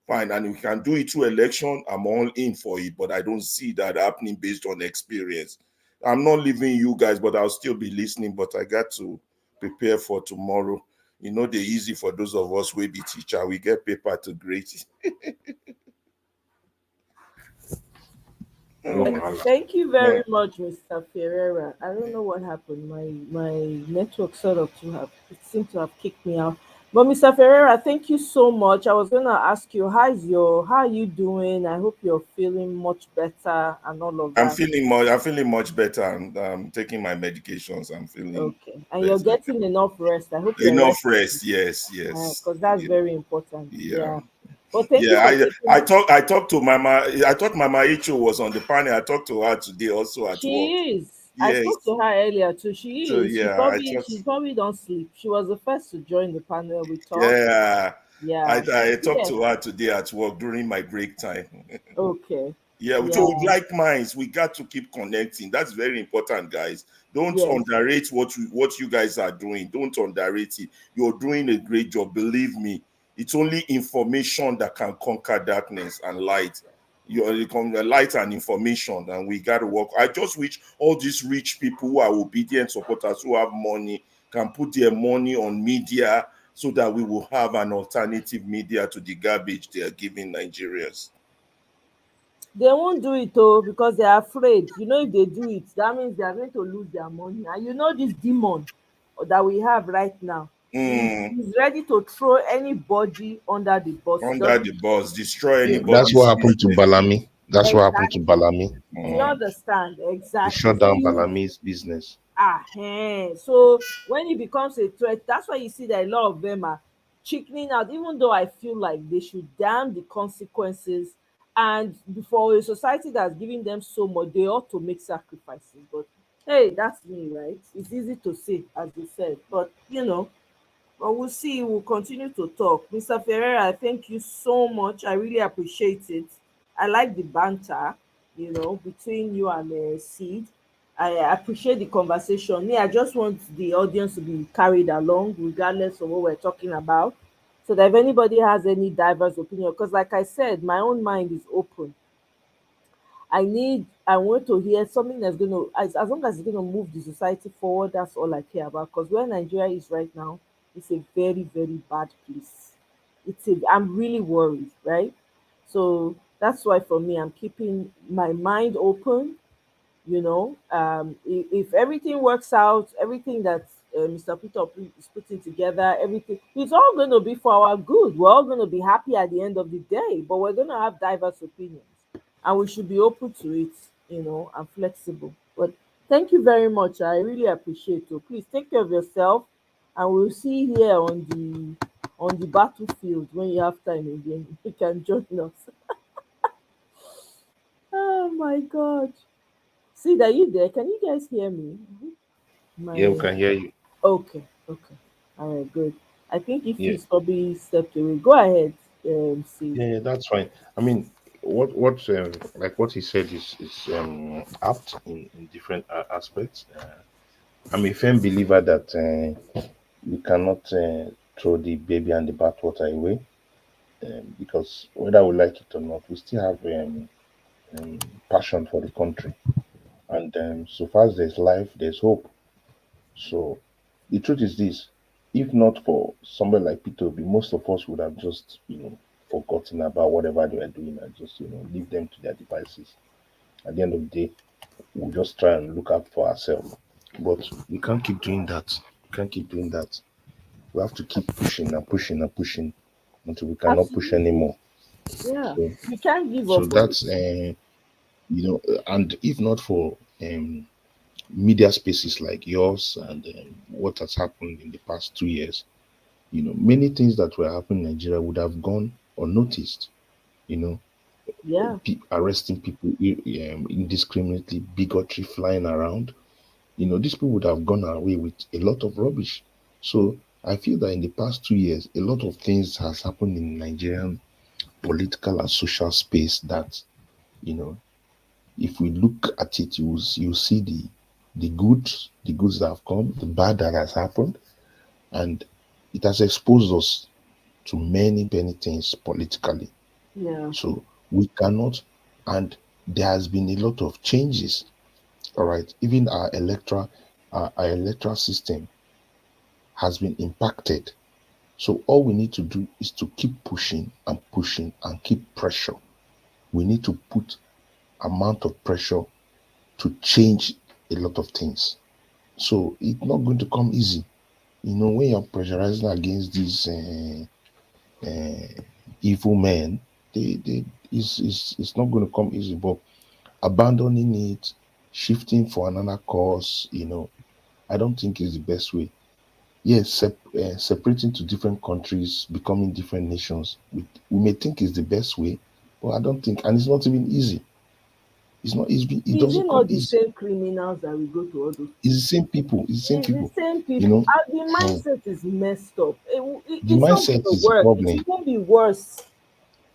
fine. And we can do it through election. I'm all in for it, but I don't see that happening based on experience. I'm not leaving you guys, but I'll still be listening. But I got to prepare for tomorrow. You know, they're easy for those of us who be teacher. We get paper to grade. Thank you very much, Mr. Ferreira. I don't know what happened. My network sort of it seemed to have kicked me out. But Mr. Ferreira, thank you so much. I was gonna ask you, how are you doing? I hope you're feeling much better and all of that. I'm feeling much better. I'm taking my medications. I'm feeling okay. And better. You're getting enough rest. I hope you're enough rest. Yes. Because that's very important. Yeah. Well, thank you. I talked to Mama. I thought Mama Icho was on the panel. I talked to her today also at work. She is. Yes. I spoke to her earlier too. She is. So, yeah, she probably don't sleep. She was the first to join the panel. We talked. Yeah. I talked to her today at work during my break time. Okay. Yeah. So like minds, we got to keep connecting. That's very important, guys. Don't underrate what you guys are doing. Don't underrate it. You're doing a great job. Believe me. It's only information that can conquer darkness and light. You light and information, and we got to work. I just wish all these rich people who are obedient supporters who have money can put their money on media so that we will have an alternative media to the garbage they are giving Nigerians. They won't do it though because they are afraid. You know, if they do it, that means they are going to lose their money. And you know, this demon that we have right now. He's ready to throw anybody under the bus. Destroy anybody. That's what happened to Balami. What happened to Balami. You understand? Exactly. He shut down Balami's business. So when it becomes a threat, that's why you see that a lot of them are chickening out, even though I feel like they should damn the consequences. And for a society that's giving them so much, they ought to make sacrifices. But hey, that's me, right? It's easy to say, as you said. But you know, but we'll see. We'll continue to talk. Mr. Ferreira, thank you so much. I really appreciate it. I like the banter, between you and Seed. I appreciate the conversation. I just want the audience to be carried along, regardless of what we're talking about, so that if anybody has any diverse opinion, because like I said, my own mind is open. I want to hear something that's going to, as long as it's going to move the society forward, that's all I care about. Because where Nigeria is right now, it's a very, very bad place. I'm really worried, right? So that's why for me, I'm keeping my mind open. If everything works out, everything that Mr. Peter is putting together, everything, it's all going to be for our good. We're all going to be happy at the end of the day, but we're going to have diverse opinions, and we should be open to it, and flexible. But thank you very much. I really appreciate it. Please take care of yourself, and we'll see you here on the battlefield when you have time again. You can join us. Oh my God. See, are you there? Can you guys hear me? Yeah, we can hear you. Okay. All right, good. I think if you probably stepped away, go ahead. See. Yeah, that's fine. I mean, like what he said is apt in different aspects. I'm a firm believer that we cannot throw the baby and the bathwater away, because whether we like it or not, we still have passion for the country, and so far as there's life, there's hope. So the truth is this: if not for somebody like Peter Obi, most of us would have just forgotten about whatever they were doing and just leave them to their devices. At the end of the day, we'll just try and look out for ourselves. But we can't keep doing that. We can't keep doing that. We have to keep pushing and pushing and pushing until we cannot push anymore. Yeah, So, you can't give so up. that's and if not for media spaces like yours and what has happened in the past 2 years, many things that were happening in Nigeria would have gone unnoticed. Yeah, Arresting people indiscriminately, bigotry flying around. These people would have gone away with a lot of rubbish. So I feel that in the past 2 years, a lot of things has happened in Nigerian political and social space that, if we look at it, you see the goods that have come, the bad that has happened, and it has exposed us to many, many things politically. yeah, So we cannot, and there has been a lot of changes. All right, even our electoral system has been impacted. So all we need to do is to keep pushing and pushing and keep pressure. We need to put amount of pressure to change a lot of things. So it's not going to come easy. When you're pressurizing against these evil men, it's not going to come easy. But abandoning it, shifting for another cause, I don't think is the best way. Yes, separating to different countries, becoming different nations, we may think is the best way, but I don't think, and it's not even easy. It's not easy. It is it doesn't come not the easy. same criminals that we go to all those? It's the same people. It's the same It's the people. same You people. know, And the mindset is messed up. the It's not mindset going is to the work. problem. It will be worse.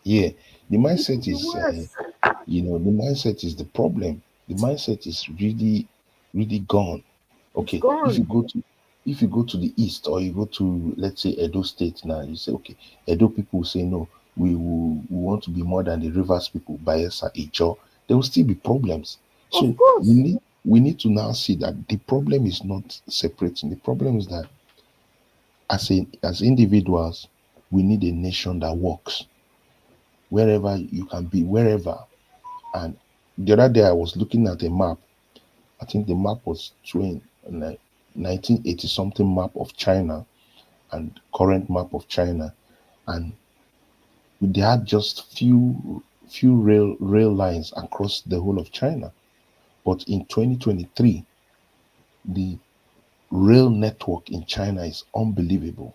Yeah, the It mindset will be is, worse. the mindset is the problem. The mindset is really, really gone. It's Okay, gone. if you go to the east, or you go to, let's say, Edo State now, you say, okay, Edo people will say no, we want to be more than the rivers people, Bayelsa, Ijo. There will still be problems. Of So course. we need to now see that the problem is not separating. The problem is that as individuals, we need a nation that works wherever you can be, wherever. And the other day I was looking at a map. I think the map was 1980 something map of China and current map of China, and they had just few rail lines across the whole of China. But in 2023, the rail network in China is unbelievable.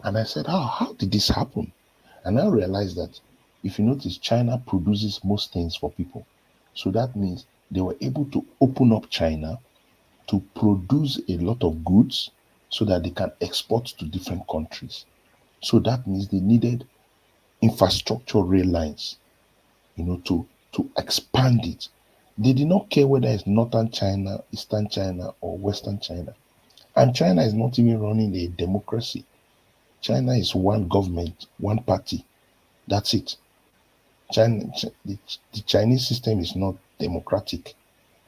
And I said, how did this happen? And I realized that if you notice, China produces most things for people. So that means they were able to open up China to produce a lot of goods so that they can export to different countries. So that means they needed infrastructure rail lines, to expand it. They did not care whether it's northern China, eastern China, or western China. And China is not even running a democracy. China is one government, one party. That's it. The Chinese system is not democratic.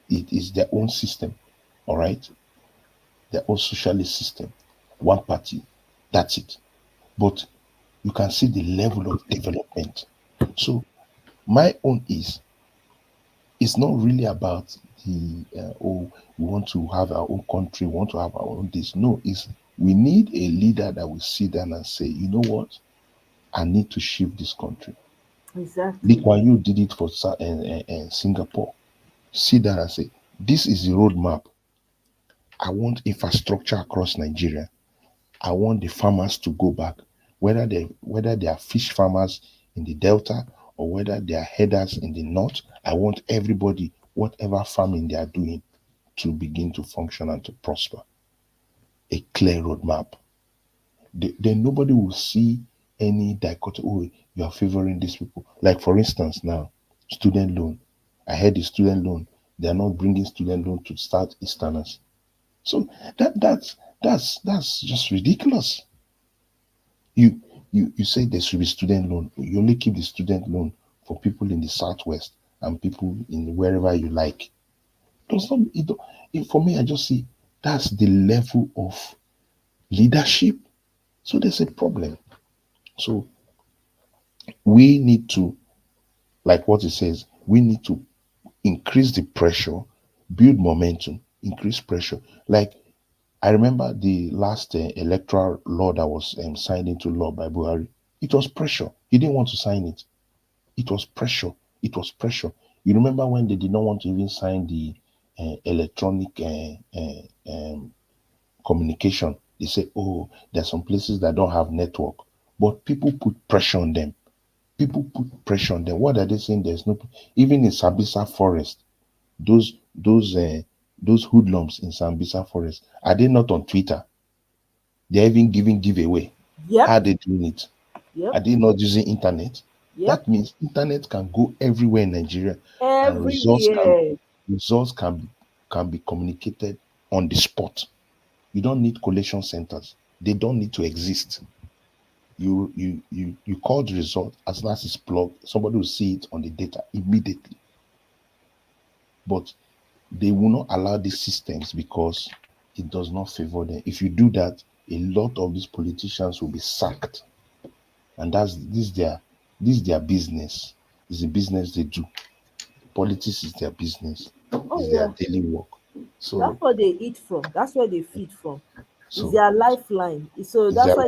It is their own system. All right, their own socialist system, one party. That's it. But you can see the level of development. So my own it's not really about the we want to have our own country, we want to have our own this. No, it's we need a leader that will sit down and say, you know what, I need to shift this country. Exactly. Lee Kuan Yew did it for Singapore. Sit down and say, this is the roadmap. I want infrastructure across Nigeria. I want the farmers to go back, whether they are fish farmers in the delta or whether they are headers in the north. I want everybody, whatever farming they are doing, to begin to function and to prosper. A clear roadmap. Then nobody will see any dichotomy. Oh, you are favoring these people. Like for instance, now student loan. I heard the student loan. They are not bringing student loan to start Easterners. So that's just ridiculous. You say there should be student loan. You only keep the student loan for people in the Southwest and people in wherever you like. For me, I just see that's the level of leadership. So there's a problem. So we need to, like what it says, we need to increase the pressure, build momentum, increase pressure. Like I remember the last electoral law that was signed into law by Buhari. It was pressure. He didn't want to sign it. It was pressure. It was pressure. You remember when they did not want to even sign the electronic communication? They said, oh, there are some places that don't have network. But people put pressure on them. People put pressure on them. What are they saying? There's no, even in Sambisa Forest, those hoodlums in Sambisa Forest, are they not on Twitter? They're even giving giveaway. Yep. How are they doing it? Yep. Are they not using internet? Yep. That means internet can go everywhere in Nigeria. And Everywhere. results can be communicated on the spot. You don't need collation centers. They don't need to exist. You call the result, as soon as it's plugged, somebody will see it on the data immediately. But they will not allow these systems because it does not favor them. If you do that, a lot of these politicians will be sacked. And this is their business. It's a business they do. Politics is their business. It's their daily work. So that's what they eat from. That's where they feed from. So it's their lifeline. So that's why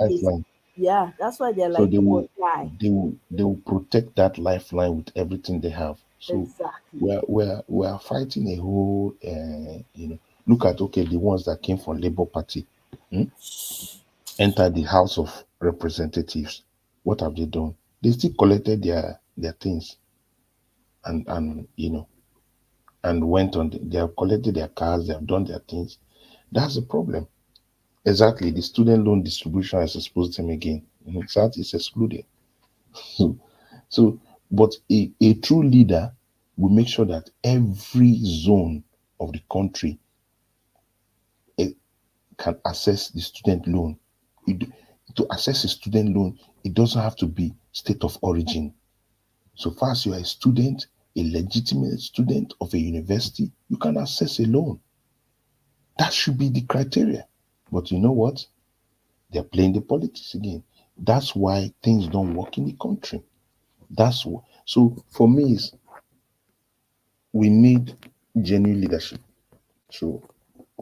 that's why they're like, they will protect that lifeline with everything they have. So exactly. we are fighting a whole look at the ones that came from Labour Party enter the House of Representatives. What have they done? They still collected their things and went on. They have collected their cars. They have done their things. That's the problem. Exactly. The student loan distribution has exposed them again. That is excluded. So, but a true leader will make sure that every zone of the country can access the student loan. To access a student loan, it doesn't have to be state of origin. So far as you are a student, a legitimate student of a university, you can access a loan. That should be the criteria. But you know what? They're playing the politics again. That's why things don't work in the country. So for me, we need genuine leadership. So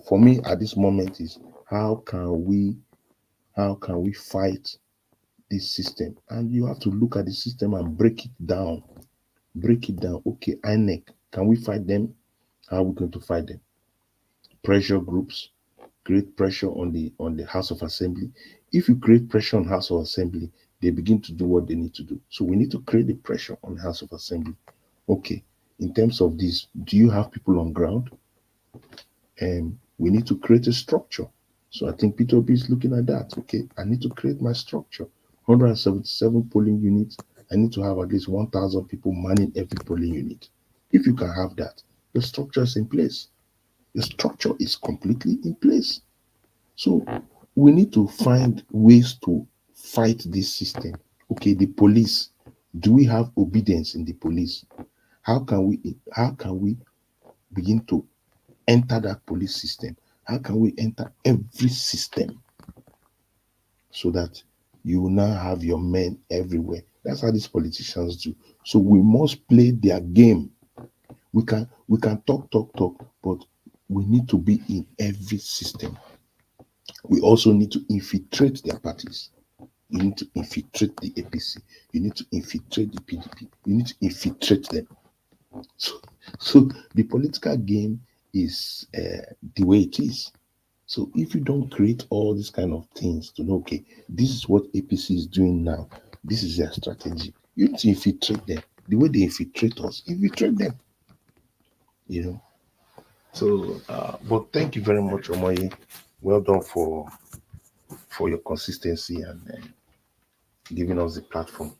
for me at this moment is how can we fight this system? And you have to look at the system and break it down. Okay, INEC, can we fight them? How are we going to fight them? Pressure groups, create pressure on the House of Assembly. If you create pressure on House of Assembly, they begin to do what they need to do. So we need to create the pressure on the House of Assembly. Okay, in terms of this, do you have people on ground? And we need to create a structure. So I think Peter Obi is looking at that. Okay, I need to create my structure. 177 polling units. I need to have at least 1,000 people manning every polling unit. If you can have that, the structure is in place. The structure is completely in place. So we need to find ways to fight this system. Okay, the police. Do we have obedience in the police? How can we begin to enter that police system? How can we enter every system so that you will now have your men everywhere? That's how these politicians do. So we must play their game. We can talk, but we need to be in every system. We also need to infiltrate their parties. You need to infiltrate the APC. You need to infiltrate the PDP. You need to infiltrate them. So the political game is the way it is. So if you don't create all these kind of things to know, okay, this is what APC is doing now. This is their strategy. You need to infiltrate them. The way they infiltrate us, infiltrate them. So, but thank you very much, Omoye. Well done for your consistency and giving us the platform.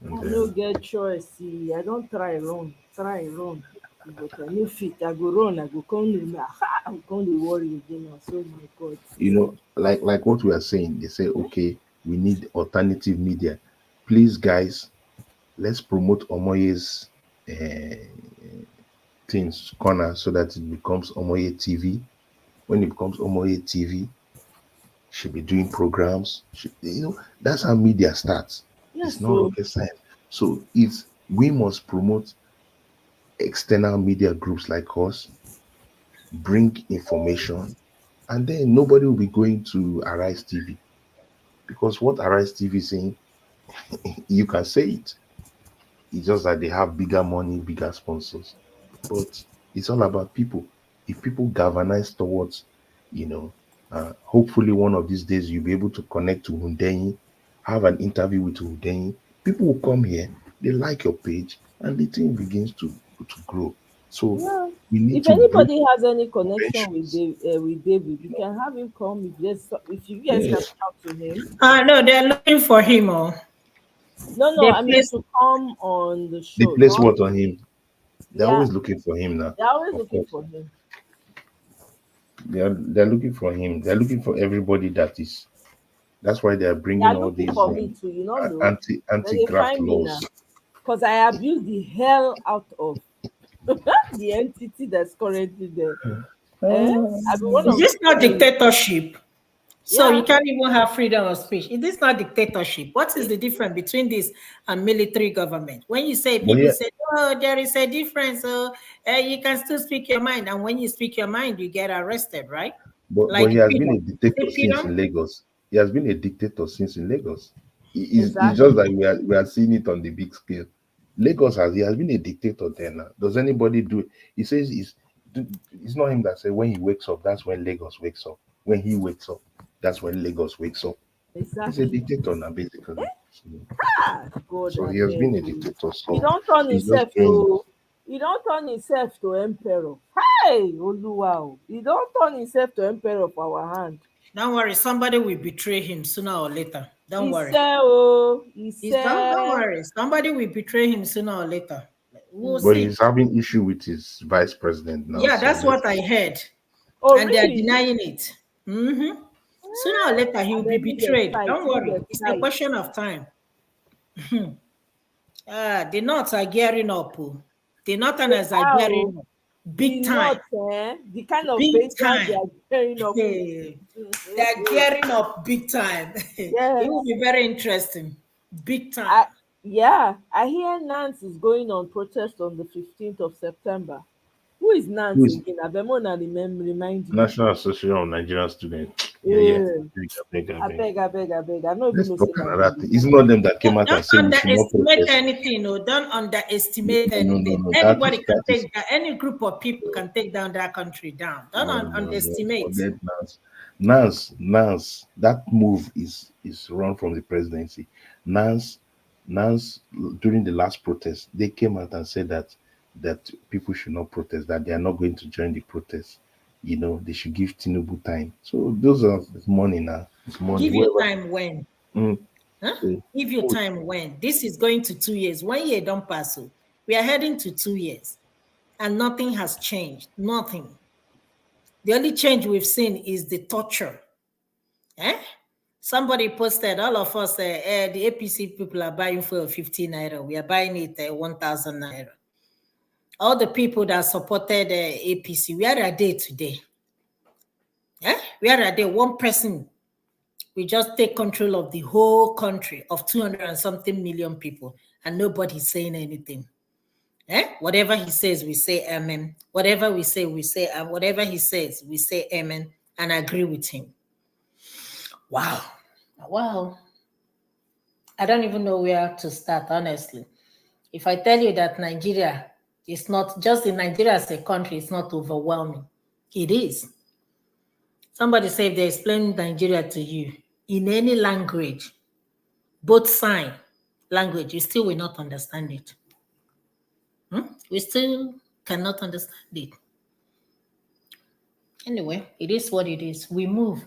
I And, no get choice. See, I don't try run. But I no fit. I go run. I go come. I go come dey worry again. Na so my God. like what we are saying, they say, okay, we need alternative media. Please, guys, let's promote Omoye's things corner so that it becomes Omoye TV. When it becomes Omoye TV, she'll be doing programs. That's how media starts. Yes, It's not so rocket science. So we must promote external media groups like us, bring information, and then nobody will be going to Arise TV. Because what Arise TV is saying, you can say it. It's just that they have bigger money, bigger sponsors. But it's all about people. If people galvanize towards, hopefully one of these days you'll be able to connect to Hundenyi, have an interview with Hundenyi. People will come here, they like your page, and the thing begins to grow. So yeah. we need If to anybody has any connection conventions. with David, you can have him come. If you guys can Yes. talk to him. No, they're looking for him. Oh, No, they I mean place, to come on the They show. place not- what on him? They're Yeah, always looking for him now. they're always Of looking course. for him. They're looking for him. They're looking for everybody that is. That's why they are They bringing are all looking these for me too, you know, though. When they anti-graft find me now, laws. because I abuse the hell out of the entity that's currently there. I've been one is of this not the dictatorship? So Yeah. you can't even have freedom of speech. Is this not dictatorship? What is the difference between this and military government? When you say, people yeah. say, oh, there is a difference. So you can still speak your mind. And when you speak your mind, you get arrested, right? But he has been a freedom. dictator Is it since freedom? in Lagos. He has been a dictator since in Lagos. It's Exactly. just that we are seeing it on the big scale. He has been a dictator there now. Does anybody do it? He says it's not him that said when he wakes up, that's when Lagos wakes up. When he wakes up, that's when Lagos wakes up. He's a Exactly. dictator now, basically. God, So I he has been a beg you. dictator. He So don't turn he's himself just doing to emperor. Hey, Oluwa. He don't turn himself to emperor for our hand. Don't worry, somebody will betray him sooner or later. Don't worry. Don't worry. Somebody will betray him sooner or later. We'll But see. he's having issue with his vice president now. Yeah, so that's let's- what I heard. Oh, And they're really? denying it. Sooner or later, he will be Let me get betrayed. fight, Don't let me worry. get It's a fight. question of time. The North are gearing up. The Northerners are gearing up. Big time. The kind of Big base they time. are carrying up. Hey, they're gearing up big time. Yes. It will be very interesting. Big time. I hear Nance is going on protest on the 15th of September. Who is Nance Who is- again? Abemona remind me. National Association of Nigerian Students. Yeah. I beg. I beg. I know Let's even talk know another thing. It's not them that came out and Don't said we should not underestimate protest. anything. No, don't underestimate No, anything. that Anybody is- can that is- take that. Any group of people can take down that country down. Don't underestimate. Forget Nance, that move is run from the presidency. Nance, during the last protest, they came out and said that people should not protest, that they are not going to join the protest. They should give Tinubu time. So those are it's money now. It's money. Give you Whoever- time when? Mm. Huh? So- Give you time when? This is going to 2 years. 1 year don't pass. So we are heading to 2 years. And nothing has changed. Nothing. The only change we've seen is the torture. Somebody posted, all of us, the APC people are buying for 15 naira. We are buying it 1,000 naira. All the people that supported APC, where are they today? Where are they? One person, we just take control of the whole country of 200 and something million people, and nobody's saying anything. Whatever he says, we say amen. Whatever we say, whatever he says, we say amen and agree with him. Wow. I don't even know where to start, honestly. If I tell you that Nigeria is not just in Nigeria as a country, it's not overwhelming. It is. Somebody say if they explain Nigeria to you in any language, both sign language, you still will not understand it. We still cannot understand it. Anyway, it is what it is. We move.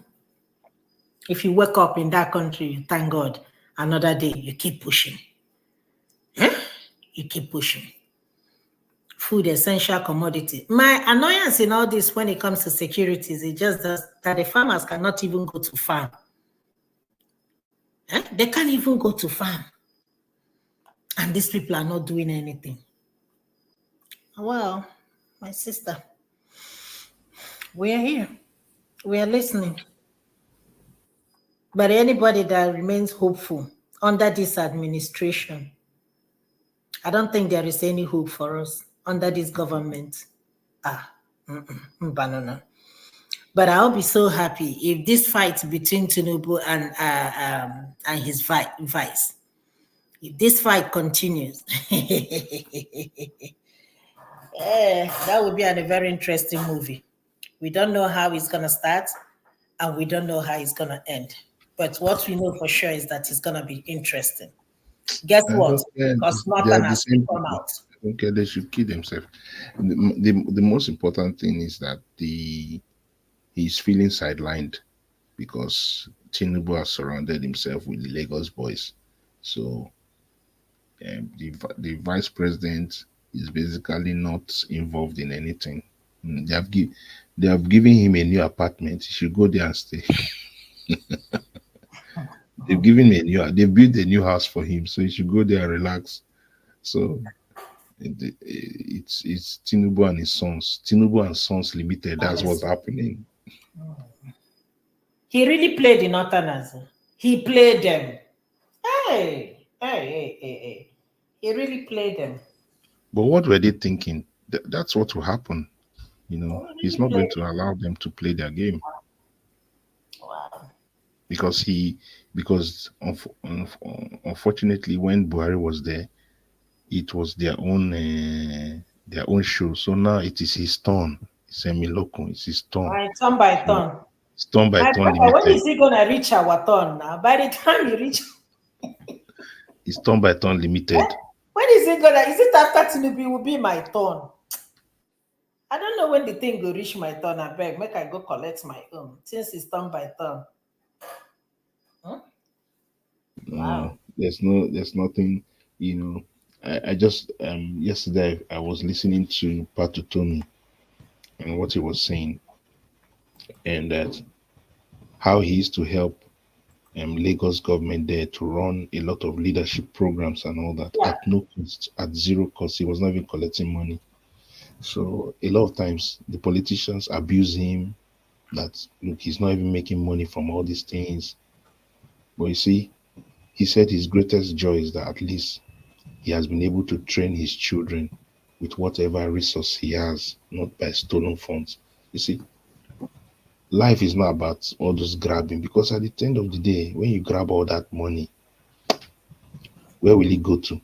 If you wake up in that country, thank God. Another day, you keep pushing. Eh? You keep pushing. Food, essential commodity. My annoyance in all this when it comes to securities is just that the farmers cannot even go to farm. Eh? They can't even go to farm. And these people are not doing anything. Well, my sister, we are here. We are listening. But anybody that remains hopeful under this administration, I don't think there is any hope for us under this government. Banana. But I'll be so happy if this fight between Tinubu and his vice, if this fight continues, that would be a very interesting movie. We don't know how it's going to start, and we don't know how it's going to end. But what we know for sure is that it's going to be interesting. Guess what? Because nothing has come out. Okay, they should kill themselves. The most important thing is that he's feeling sidelined because Tinubu has surrounded himself with the Lagos boys. So the vice president is basically not involved in anything. They have given him a new apartment. He should go there and stay. They've given him they built a new house for him, so he should go there and relax. So it's Tinubu and his sons. Tinubu and Sons Limited. That's what's happening. He really played the Northerners. He played them. Hey. He really played them. But what were they thinking? That's what will happen. He's not going to allow them to play their game. Wow. Because unfortunately, when Buhari was there, it was their own show. So now it is his turn. It's Emiloko. It's his turn. Right, turn by turn. It's turn by turn. When is he gonna reach our turn now? By the time he reach, it's turn by turn limited. When is it gonna? Is it after Tinubu will be my turn? I don't know when the thing will reach my turn. I beg, make I go collect my own since it's turn by turn. Huh? Wow. There's nothing. I just yesterday I was listening to Patu Tony and what he was saying, and that how he used to help Lagos government there to run a lot of leadership programs and all that at no cost, at zero cost. He was not even collecting money. So a lot of times the politicians abuse him that look, he's not even making money from all these things. But you see, he said his greatest joy is that at least he has been able to train his children with whatever resource he has, not by stolen funds. You see, life is not about all those grabbing, because at the end of the day, when you grab all that money, where will it go to?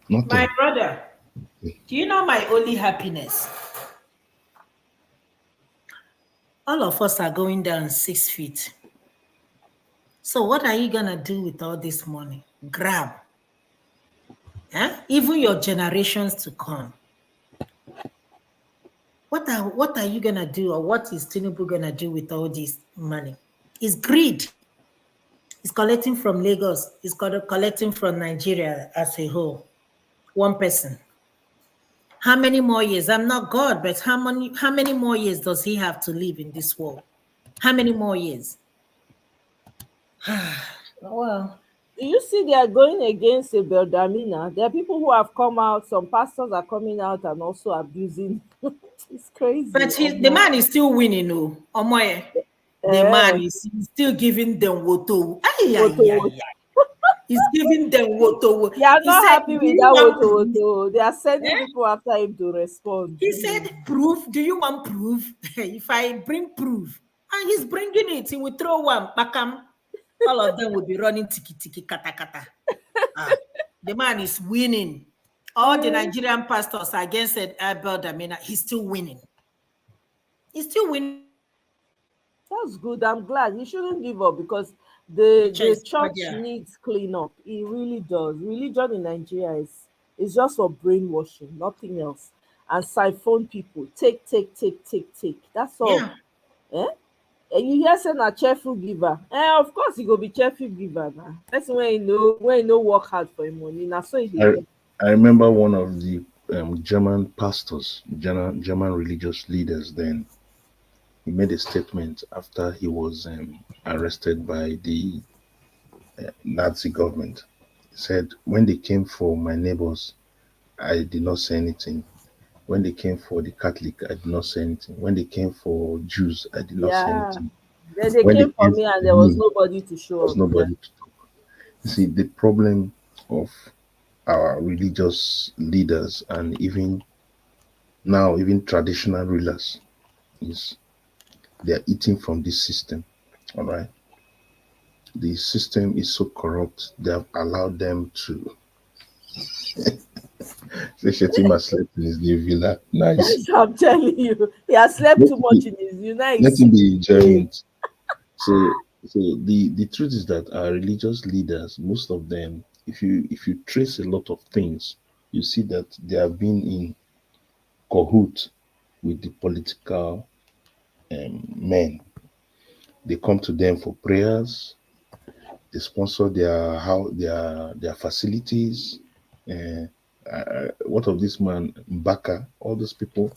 Nothing. My brother, do you know my only happiness? All of us are going down 6 feet. So what are you gonna do with all this money? Grab. Even your generations to come. What are you gonna do, or what is Tinubu gonna do with all this money? It's greed. He's collecting from Lagos. He's collecting from Nigeria as a whole. One person. How many more years? I'm not God, but how many more years does he have to live in this world? How many more years? Well, Do you see they are going against Abel Damina? There are people who have come out, some pastors are coming out and also abusing. It's crazy. but the man is still winning, no? Omoye. The man is still giving them woto. He's giving them woto. They are not happy with that woto. woto. They are sending people after him to respond. He said, proof. Do you want proof? If I bring proof, and he's bringing it, he will throw one. Bakam. All of them will be running tiki kata kata. The man is winning. All the Nigerian pastors against Abel Damina, he's still winning. He's still winning. That's good. I'm glad. He shouldn't give up, because the church needs cleanup. It really does. Religion in Nigeria is just for brainwashing, nothing else. And siphon people. Take. That's all. Yeah. You hear say na cheerful giver. Of course he go be cheerful giver now. That's when you know work hard for him money. Now so he I, dey. I remember one of the German pastors, German religious leaders then, he made a statement after he was arrested by the Nazi government. He said, when they came for my neighbors, I did not say anything. When they came for the Catholic, I did not say anything. When they came for Jews, I did not say Yeah. anything. Then they When they came for came me and for there was me, nobody to there show was up. Yeah. nobody to talk. You see, the problem of our religious leaders and even now, even traditional rulers is they are eating from this system. All right. The system is so corrupt, they have allowed them to. Say Shetima slept in his new villa. Nice. I'm telling you, he has slept Let too him much be, in his unite. let him be enjoying it. So the truth is that our religious leaders, most of them, if you trace a lot of things, you see that they have been in cahoot with the political men. They come to them for prayers. They sponsor their facilities. What of this man Mbaka? All those people,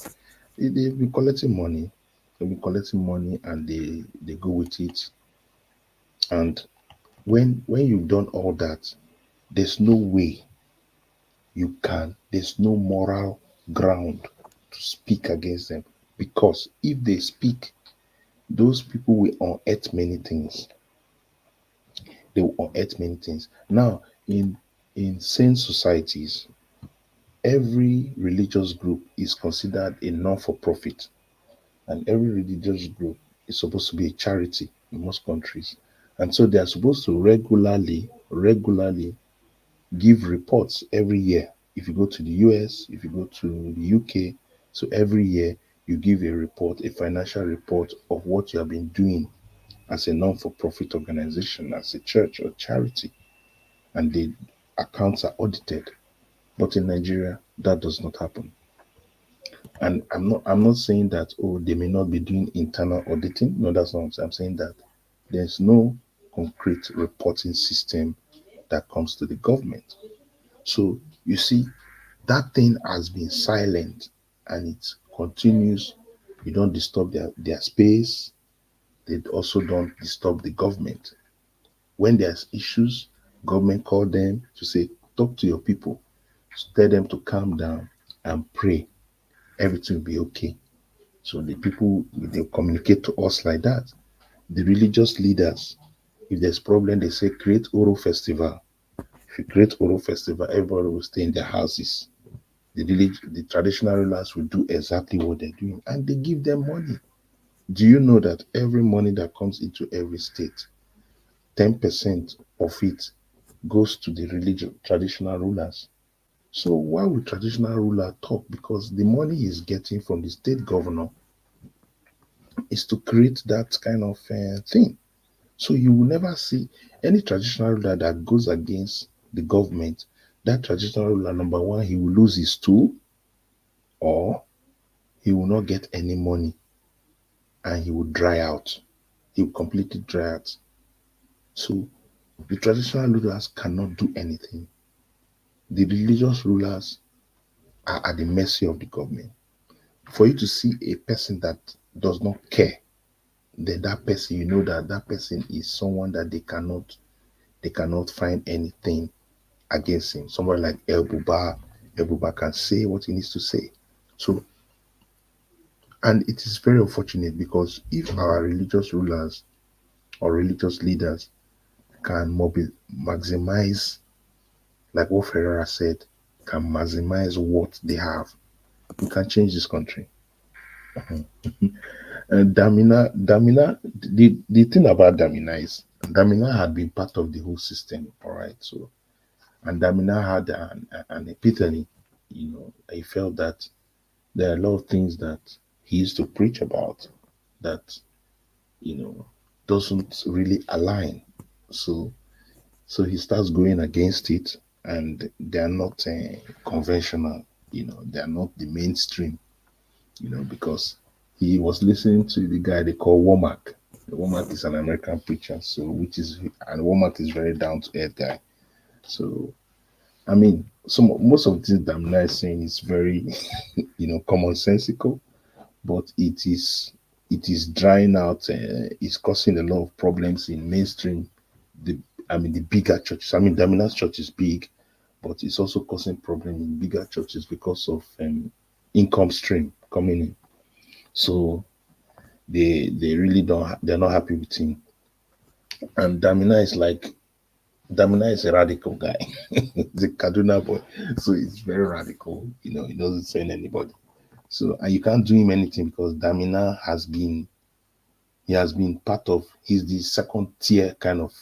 they've been collecting money. They've been collecting money, and they go with it. And when you've done all that, there's no way you can. There's no moral ground to speak against them, because if they speak, those people will unearth many things. They will unearth many things. Now, in sane societies, every religious group is considered a non-for-profit, and every religious group is supposed to be a charity in most countries. And so they are supposed to regularly give reports every year. If you go to the US, if you go to the UK, so every year you give a report, a financial report of what you have been doing as a non-for-profit organization, as a church or charity, and the accounts are audited. But in Nigeria, that does not happen. And I'm not saying that, oh, they may not be doing internal auditing. No, that's not what I'm saying. I'm saying that there's no concrete reporting system that comes to the government. So you see, that thing has been silent, and it continues. You don't disturb their space. They also don't disturb the government. When there's issues, government call them to say, talk to your people, tell them to calm down and pray. Everything will be okay. So the people, they communicate to us like that. The religious leaders, if there's problem, they say create Oro festival. If you create Oro festival, everybody will stay in their houses. The traditional rulers will do exactly what they're doing, and they give them money. Do you know that every money that comes into every state, 10% of it goes to the traditional rulers? So why would traditional ruler talk? Because the money he's getting from the state governor is to create that kind of thing. So you will never see any traditional ruler that goes against the government. That traditional ruler, number one, he will lose his tool, or he will not get any money, and he will dry out. He will completely dry out. So the traditional rulers cannot do anything. The religious rulers are at the mercy of the government. For you to see a person that does not care, then that person, you know that that person is someone that they cannot find anything against him. Somebody like El Buba can say what he needs to say. So, and it is very unfortunate, because if our religious rulers or religious leaders can maximize, like what Ferreira said, can maximize what they have, we can change this country. And Damina, the thing about Damina is Damina had been part of the whole system, all right. So, and Damina had an epiphany, he felt that there are a lot of things that he used to preach about that, doesn't really align. So he starts going against it, and they are not conventional, they are not the mainstream, because he was listening to the guy they call Womack. Womack is an American preacher, and Womack is very down to earth guy. So, I mean, most of the things Damina is saying is very, commonsensical, but it is drying out. It's causing a lot of problems in mainstream. The bigger churches. I mean, Damina's church is big, but it's also causing problem in bigger churches because of income stream coming in. So they really they're not happy with him. And Damina is a radical guy. He's a Kaduna boy, so he's very radical. He doesn't send anybody. So, and you can't do him anything because Damina has been part of. He's the second tier kind of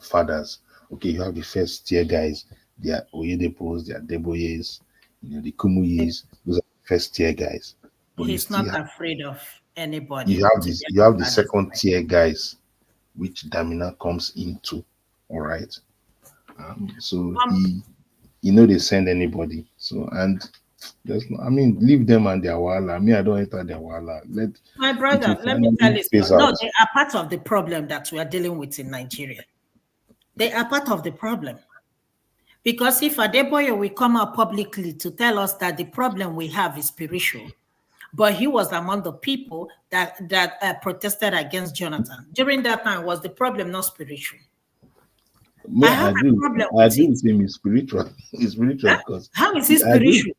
fathers. Okay, you have the first tier guys. They are Oyedepos, they are Deboyes, the Kumuyes. Those are first tier guys. But He's not afraid of anybody. You have the second tier guys, which Damina comes into. All right. So they send anybody. So leave them and their wala. I don't enter their wala. My brother, let me tell you something. No, they are part of the problem that we are dealing with in Nigeria. They are part of the problem. Because if Adeboye will come out publicly to tell us that the problem we have is spiritual, but he was among the people that protested against Jonathan. During that time, was the problem not spiritual? I agree with him. It's spiritual. It's spiritual because how is it spiritual?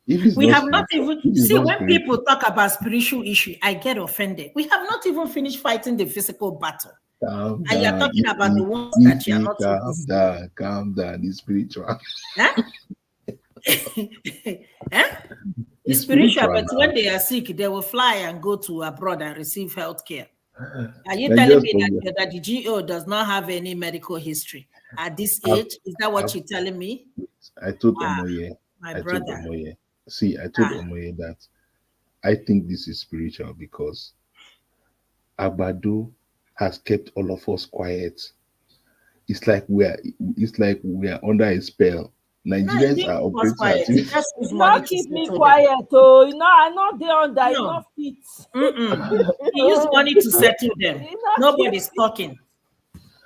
We have not even when people talk about spiritual issue, I get offended. We have not even finished fighting the physical battle. And you're talking about the ones that you are not. Calm down. It's spiritual. Huh? It's spiritual, but when they are sick, they will fly and go to abroad and receive health care. Are you telling me that the GO does not have any medical history at this age? Is that what you're telling me? I told Omoye. My brother. I told Omoye that I think this is spiritual because Agbado has kept all of us quiet. It's like we are under a spell. Nigerians are operating. Not keep me quiet, oh. I'm not there under enough feet. He used money to settle them. Nobody's talking.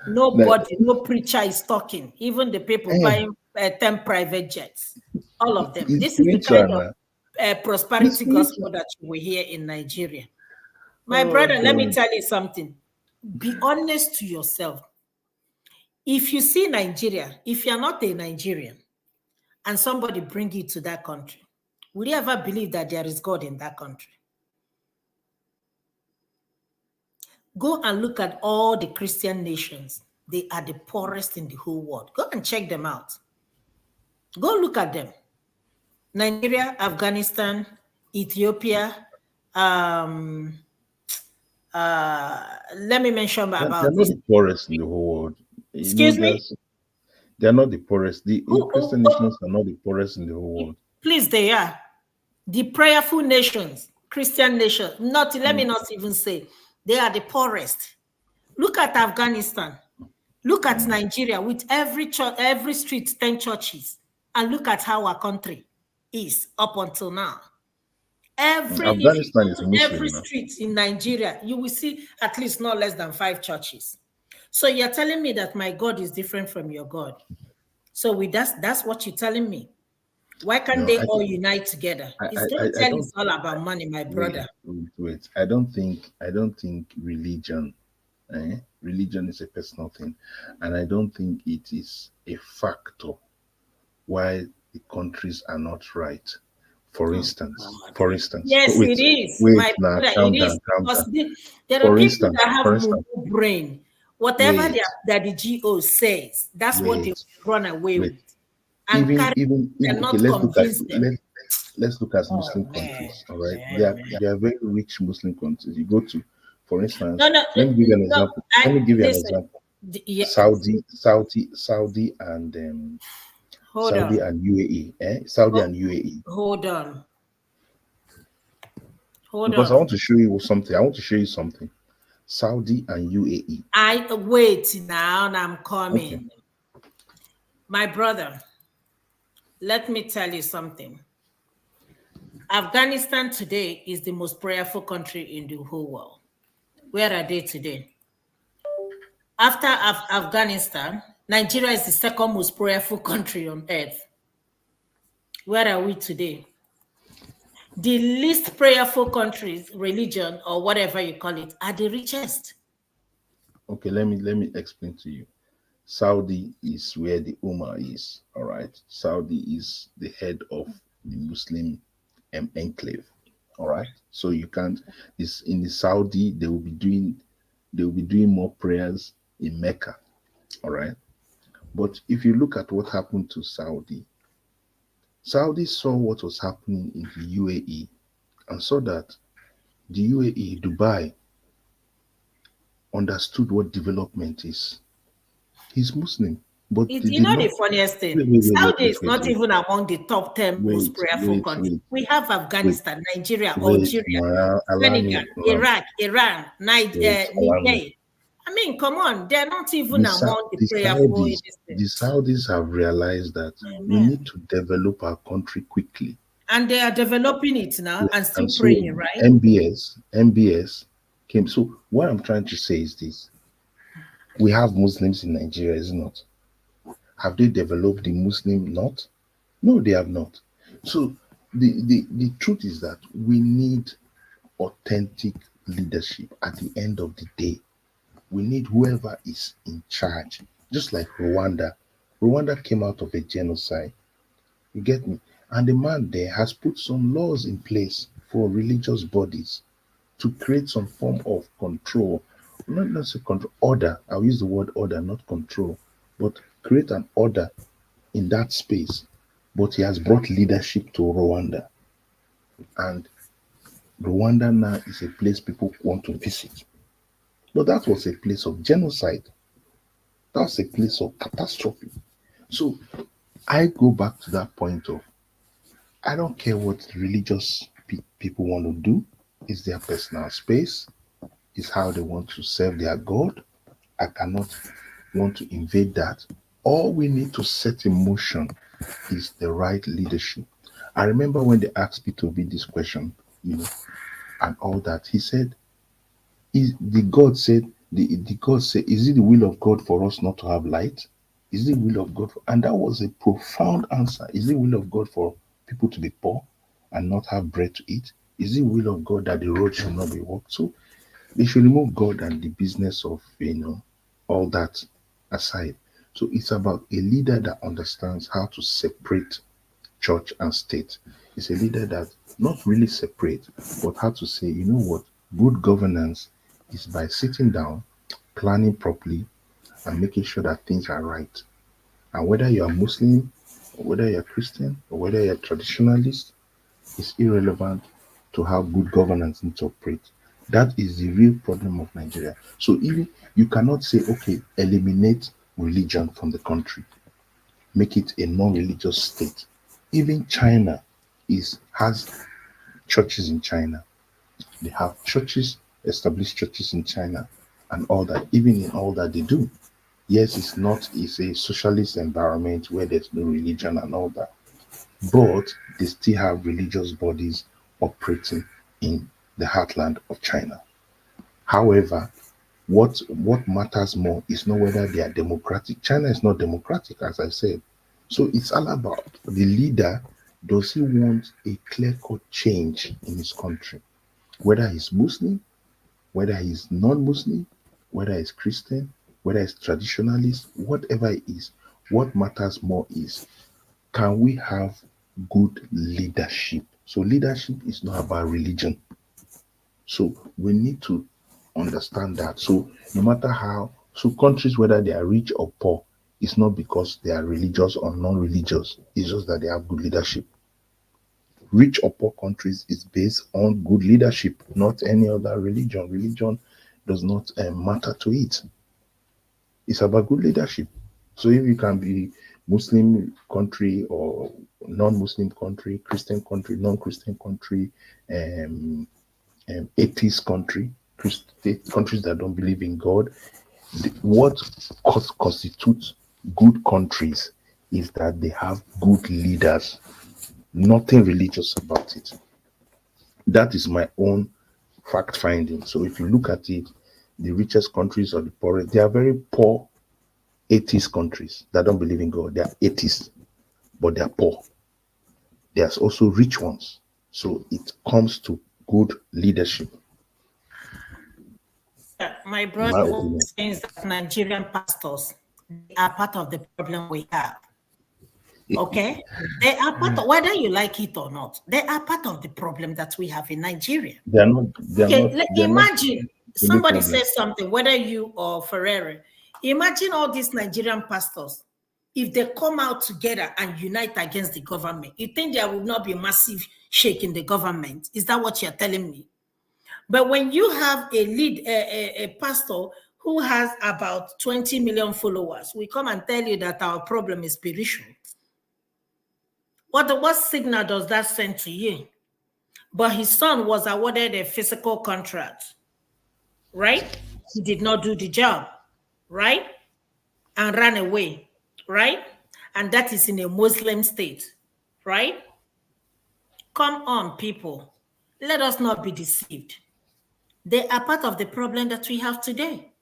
Nobody, no preacher is talking. Even the people buying 10 private jets. All of them. This is the kind of prosperity gospel that we hear in Nigeria. My brother, let me tell you something. Be honest to yourself. If you see Nigeria, if you're not a Nigerian, and somebody bring you to that country, would you ever believe that there is God in that country? Go and look at all the Christian nations. They are the poorest in the whole world. Go and check them out. Go look at them. Nigeria, Afghanistan, Ethiopia. Let me mention about they're not the poorest in the whole world. Excuse me? They're not the poorest. The Christian nations are not the poorest in the whole world. Please, they are. The prayerful nations, Christian nations, let me not even say, they are the poorest. Look at Afghanistan. Look at Nigeria with every church, every street, 10 churches. And look at how our country is up until now. Afghanistan is a Muslim, every street in Nigeria, you will see at least not less than 5 churches. So you're telling me that my God is different from your God. So that's what you're telling me. Why can't they all unite together? It's all about money, my brother. Wait. I don't think religion. Religion is a personal thing, and I don't think it is a factor why the countries are not right. For instance, yes, it is. My brother, it is. There are people that have no brain. Whatever that the GO says, that's what they run away with. And let's look at Muslim countries. All right, they are very rich Muslim countries. You go to, for instance, let me give you an example. Saudi and Saudi and UAE. Saudi and UAE. Hold on. Because I want to show you something. Saudi and UAE. I wait now, and I'm coming. Okay. My brother, let me tell you something. Afghanistan today is the most prayerful country in the whole world. Where are they today? After Afghanistan, Nigeria is the second most prayerful country on earth. Where are we today? The least prayerful countries, religion, or whatever you call it, are the richest. Okay, let me explain to you. Saudi is where the Ummah is. All right. Saudi is the head of the Muslim enclave. All right. So you can't. This in the Saudi, they will be doing more prayers in Mecca. All right. But if you look at what happened to Saudi saw what was happening in the UAE and saw that the UAE, Dubai, understood what development is. He's Muslim, but You know the funniest thing? Saudi is not even among the top 10 most prayerful countries. We have Afghanistan, Nigeria, Algeria, Senegal, Iraq, Iran, Niger. I mean, come on, they're not even among the prayerful. The Saudis have realized that we need to develop our country quickly. And they are developing it now and still so praying, right? MBS came. So what I'm trying to say is this. We have Muslims in Nigeria, is it not? Have they developed the Muslim not? No, they have not. So the truth is that we need authentic leadership at the end of the day. We need whoever is in charge, just like Rwanda. Rwanda came out of a genocide. You get me? And the man there has put some laws in place for religious bodies to create some form of control. Not necessarily control, order. I'll use the word order, not control, but create an order in that space. But he has brought leadership to Rwanda. And Rwanda now is a place people want to visit. But that was a place of genocide. That was a place of catastrophe. So I go back to that point of, I don't care what religious people want to do. It's their personal space. It's how they want to serve their God. I cannot want to invade that. All we need to set in motion is the right leadership. I remember when they asked Peter Obi this question, and all that, he said, the God said, is it the will of God for us not to have light? Is it the will of God? And that was a profound answer. Is it the will of God for people to be poor and not have bread to eat? Is it the will of God that the road should not be walked? So they should remove God and the business of, all that aside. So it's about a leader that understands how to separate church and state. It's a leader that not really separate, but how to say, you know what, good governance is by sitting down, planning properly, and making sure that things are right. And whether you are Muslim, or whether you're Christian, or whether you're traditionalist, it's irrelevant to how good governance needs to operate. That is the real problem of Nigeria. So even you cannot say, okay, eliminate religion from the country, make it a non-religious state. Even China has churches in China. They have churches, established churches in China, and all that. Even in all that they do, yes, it's a socialist environment where there's no religion and all that, but they still have religious bodies operating in the heartland of China. However, what matters more is not whether they are democratic. China is not democratic, as I said. So it's all about the leader. Does he want a clear-cut change in his country? Whether he's Muslim, whether he's non-Muslim, whether he's Christian, whether he's traditionalist, whatever it is, what matters more is, can we have good leadership? So leadership is not about religion. So we need to understand that. So no matter how, so countries, whether they are rich or poor, it's not because they are religious or non-religious. It's just that they have good leadership. Rich or poor countries is based on good leadership, not any other religion. Religion does not matter to it. It's about good leadership. So if you can be Muslim country or non-Muslim country, Christian country, non-Christian country, atheist country, countries that don't believe in God, what constitutes good countries is that they have good leaders. Nothing religious about it. That is my own fact finding. So if you look at it, the richest countries or the poorest. They are very poor atheist countries that don't believe in God. They are atheists, but they are poor. There's also rich ones. So it comes to good leadership. My brother says that Nigerian pastors are part of the problem we have. Okay? They are part of, whether you like it or not, they are part of the problem that we have in Nigeria. They're not. Imagine somebody says something, whether you or Ferrero. Imagine all these Nigerian pastors, if they come out together and unite against the government, you think there will not be a massive shake in the government? Is that what you're telling me? But when you have a pastor who has about 20 million followers, we come and tell you that our problem is spiritual. What signal does that send to you? But his son was awarded a physical contract, right? He did not do the job, right? And ran away, right? And that is in a Muslim state, right? Come on, people. Let us not be deceived. They are part of the problem that we have today.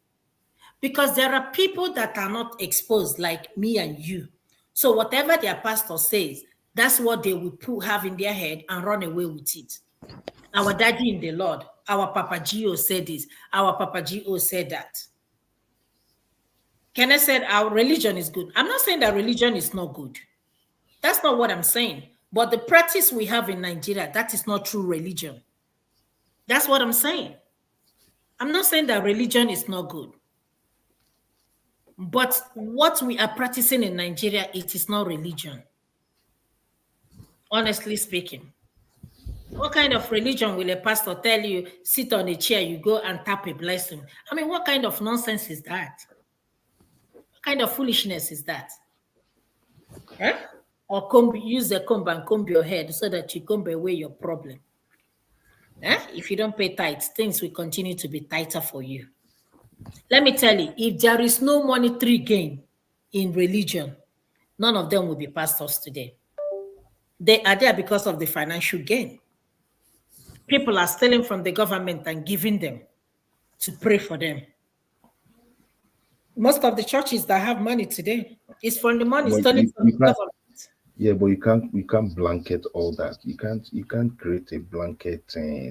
Because there are people that are not exposed like me and you. So whatever their pastor says, that's what they will have in their head and run away with it. Our daddy in the Lord, our Papa Gio said this, our Papa Gio said that. Kenneth said our religion is good. I'm not saying that religion is not good. That's not what I'm saying. But the practice we have in Nigeria, that is not true religion. That's what I'm saying. I'm not saying that religion is not good. But what we are practicing in Nigeria, it is not religion. Honestly speaking. What kind of religion will a pastor tell you, sit on a chair, you go and tap a blessing? I mean, what kind of nonsense is that? What kind of foolishness is that? Huh? Or use the comb and comb your head so that you comb away your problem. If you don't pay tithes, things will continue to be tighter for you. Let me tell you, if there is no monetary gain in religion, none of them will be pastors today. They are there because of the financial gain. People are stealing from the government and giving them to pray for them. Most of the churches that have money today is from the money stolen from the government. Yeah, but you can't blanket all that. You can't create a blanket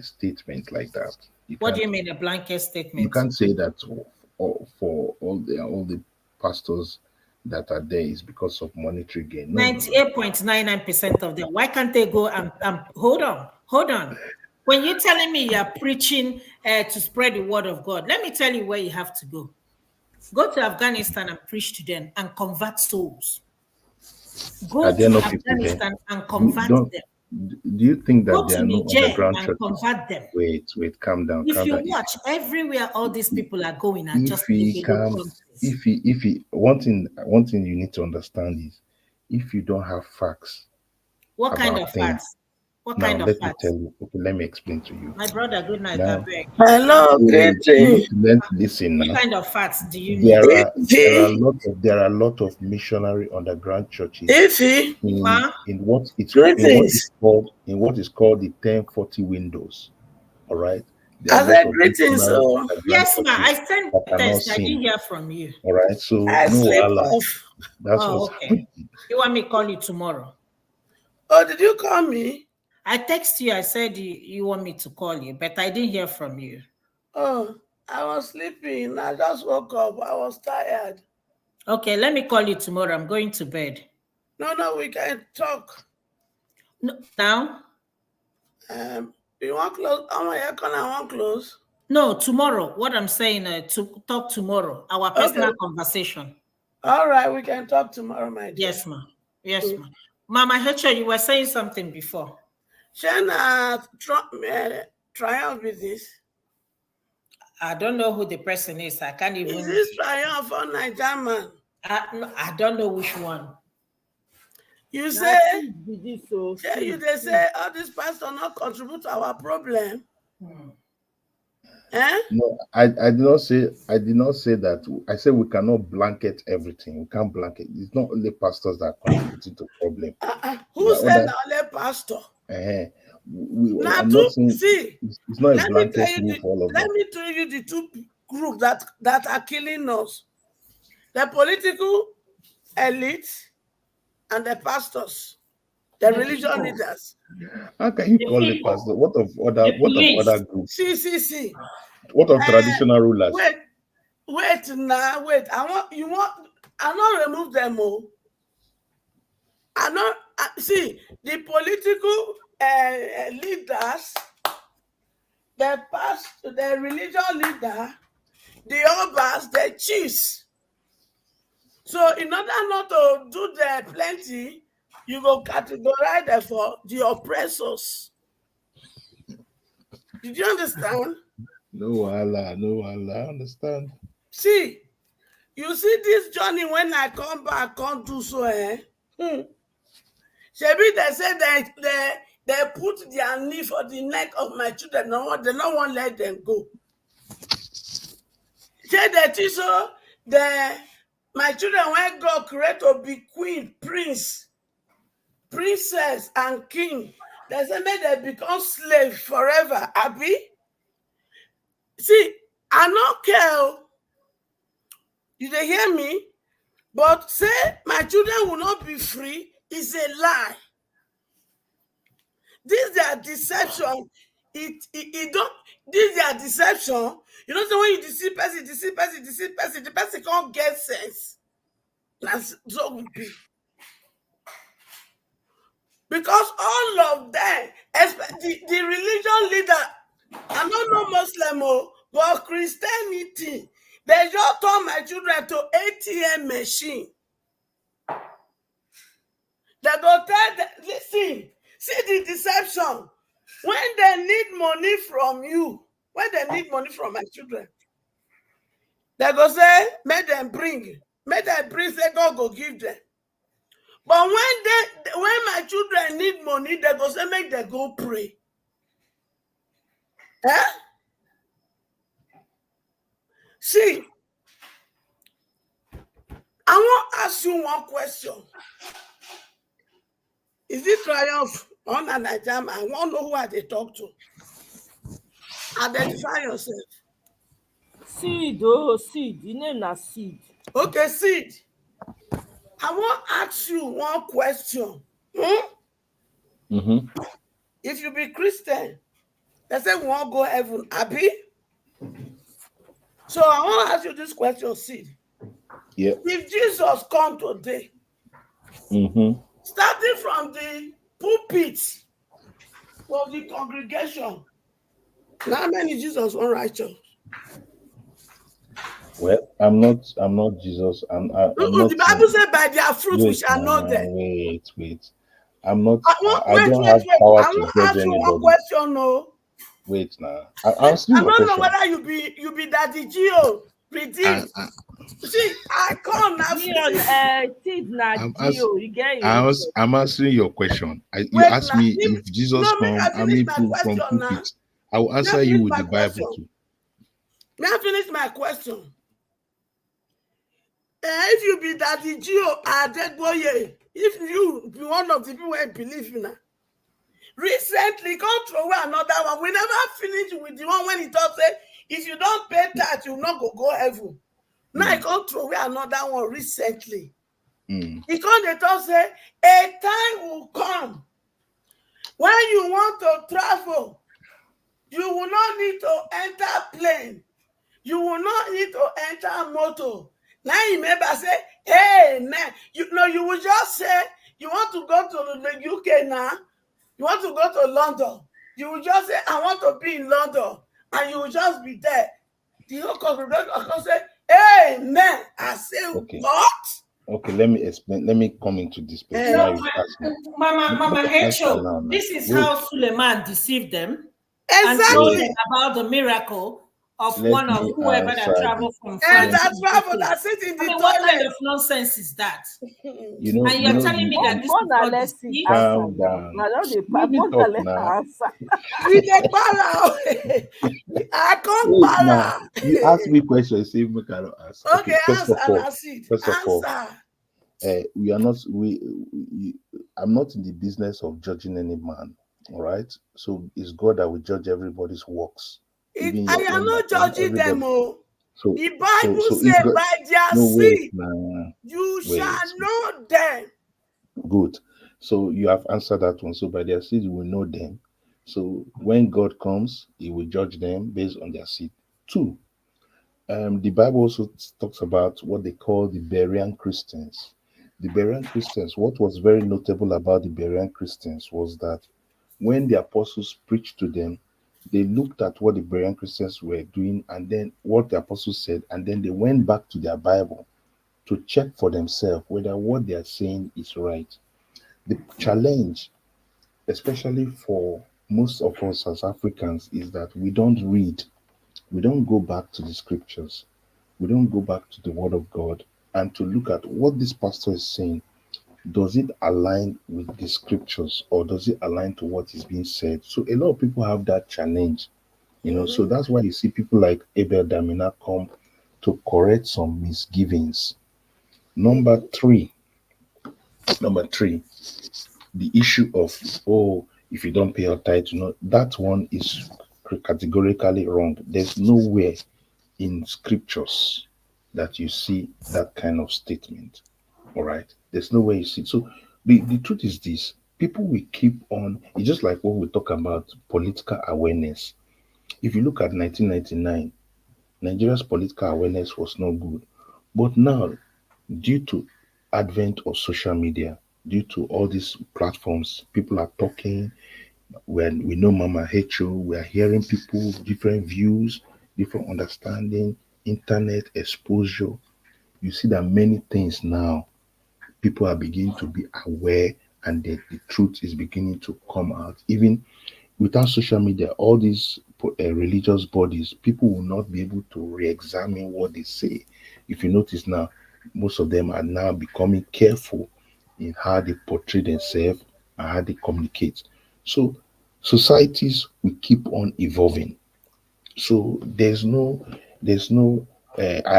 statement like that. What do you mean a blanket statement? You can't say that for all the pastors that are there is because of monetary gain. 98.99% of them. Why can't they go and hold on? When you're telling me you're preaching to spread the word of God, let me tell you where you have to go. Go to Afghanistan and preach to them and convert souls. Go to Afghanistan and convert them. Do you think that they are not underground churches? Convert them. Wait, calm down. If you watch everywhere, all these people are going and just one thing you need to understand is, if you don't have facts. What kind of facts? What kind of facts? Let me tell you. Okay, let me explain to you. My brother, good night. Hello, greeting. Listen now. What kind of facts do you need? There are a lot of missionary underground churches in what is called the 1040 windows. All right. I said greetings. Yes, ma. I sent text. I didn't hear from you. All right. So that's okay. You want me to call you tomorrow? Oh, did you call me? I text you. I said you want me to call you, but I didn't hear from you. Oh, I was sleeping. I just woke up. I was tired. Okay, let me call you tomorrow. I'm going to bed. No, we can talk. No, now? You want close? I want close. No, tomorrow. What I'm saying, to talk tomorrow. Our personal conversation. All right, we can talk tomorrow, my dear. Yes, ma. Yes, ma. Mama Hecha, you were saying something before. Shana Triumph with this? I don't know who the person is. I can't even. Is this Triumph or Nigerian? I don't know which one. You say, they say all these pastors not contribute to our problem. No, I did not say that. I said we cannot blanket everything. We can't blanket. It's not only pastors that are contributing to the problem. Who said only pastor? It's not a blanket rule for all of them. Let me tell you the two group that are killing us. The political elite and the pastors, the religious leaders. How can you call it pastor? What of other groups? See. What of traditional rulers? Wait now, wait. I not remove them all. See the political leaders, the pastor, the religious leader, the obas, the chiefs. So in order not to do the plenty, you go categorize them for the oppressors. Did you understand? No, Allah, I understand. See, you see this journey when I come back, can't do so, Shebi, they say that they put their knee for the neck of my children. They don't want to let them go. Say that so my children when God create to be queen, prince, princess, and king. They say make them become slave forever. Abi? See, I don't care. You dey hear me? But say my children will not be free is a lie. This their deception. It don't. This their deception. You know, so when you deceive person, the person can't get sense. That's so would be. Because all of them, especially the religion leader, I don't know Muslim, but Christianity, they just turn my children to ATM machine. They go tell them, listen, see the deception. When they need money from you, when they need money from my children, they go say, make them bring, say God go give them. But when my children need money, they go say, make them go pray. See, I want to ask you one question. Is it Triumph on an exam? I want to know who I they talk to. Identify yourself. Seed, seed. The name is Seed. Okay, Seed. I want to ask you one question. If you be Christian, they say we won't go heaven, Abi? So I want to ask you this question, Seed. Yeah. If Jesus come today, starting from the pulpit of the congregation, how many Jesus unrighteous? Well, I'm not Jesus. I'm not, the Bible says by their fruit we shall know them. Wait. I'm not. I don't have power to judge anybody. One question, no. Wait now. I don't know whether you be Daddy Gio. Redeem. See, I can't now. I'm answering your question. You asked me if Jesus come, how many people from pulpit? I will answer you with the Bible too. May I finish my question? If you be Daddy Gio, Adegboye, if you be one of the people who believe in her, recently come throw away another one. We never finished with the one when he talks say, if you don't pay tax, you will not go heaven. Now he come throw away another one recently. He come they talk say, a time will come when you want to travel, you will not need to enter plane. You will not need to enter motor. Now you remember say, hey man, you will just say you want to go to the UK now. You want to go to London. You will just say, I want to be in London. And you will just be there. The whole congregation will say, hey man, I say, okay. What? Okay, let me explain. Let me come into this place. Mama Hecho, this is how Suleiman deceived them. Exactly. And told them about the miracle of one of whoever that traveled from France. And that travel that sit in the toilet. What kind of nonsense is that? And you're telling me that this is calm down. I can't para. You ask me questions, see if we cannot answer. Okay, answer. First of all, we are not. I'm not in the business of judging any man. All right. So it's God that will judge everybody's works. I am not judging them all. So, The Bible so if says, God, by their no wait, seed nah, you wait. shall know them. Good. So you have answered that one. So by their seed you will know them. So when God comes, He will judge them based on their seed. 2. The Bible also talks about what they call the Berean Christians. The Berean Christians, what was very notable about the Berean Christians was that when the apostles preached to them, they looked at what the Berean Christians were doing and then what the apostles said, and then they went back to their Bible to check for themselves whether what they are saying is right. The challenge, especially for most of us as Africans, is that we don't read, we don't go back to the scriptures, we don't go back to the word of God and to look at what this pastor is saying. Does it align with the scriptures or does it align to what is being said? So a lot of people have that challenge, so that's why you see people like Abel Damina come to correct some misgivings. Number three, the issue of, if you don't pay your tithe, that one is categorically wrong. There's nowhere in scriptures that you see that kind of statement. All right, there's no way you see. So the truth is this: people will keep on. It's just like what we talk about political awareness. If you look at 1999, Nigeria's political awareness was not good, but now, due to advent of social media, due to all these platforms, people are talking. When we know Mama Hecho, we are hearing people different views, different understanding, internet exposure. You see that many things now, people are beginning to be aware, and the truth is beginning to come out. Even without social media, all these religious bodies, people will not be able to re-examine what they say. If you notice now, most of them are now becoming careful in how they portray themselves and how they communicate. So societies will keep on evolving. So I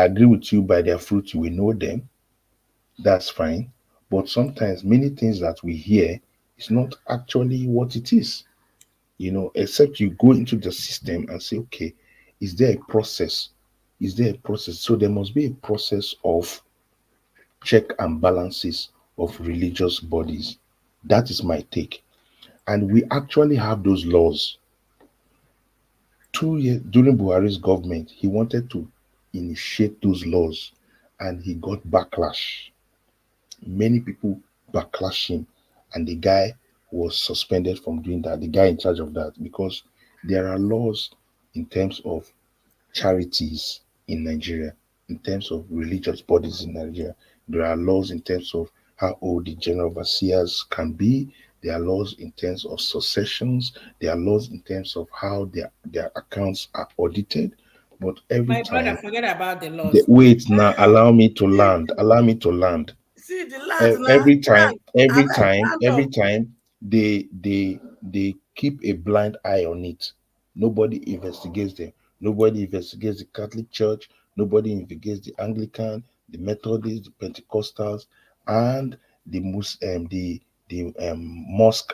agree with you, by their fruit you will know them. That's fine. But sometimes many things that we hear is not actually what it is, except you go into the system and say, okay, is there a process? Is there a process? So there must be a process of check and balances of religious bodies. That is my take. And we actually have those laws. 2 years during Buhari's government, he wanted to initiate those laws and he got backlash. Many people backlash him, and the guy was suspended from doing that, the guy in charge of that, because there are laws in terms of charities in Nigeria, in terms of religious bodies in Nigeria. There are laws in terms of how old the general overseers can be. There are laws in terms of successions. There are laws in terms of how their accounts are audited. But every My brother, time, forget about the laws. wait now, allow me to land. Allow me to land. See the land now. Every time, Stand every up. time they keep a blind eye on it. Nobody investigates them. Nobody investigates the Catholic Church. Nobody investigates the Anglican, the Methodists, the Pentecostals, and the mosque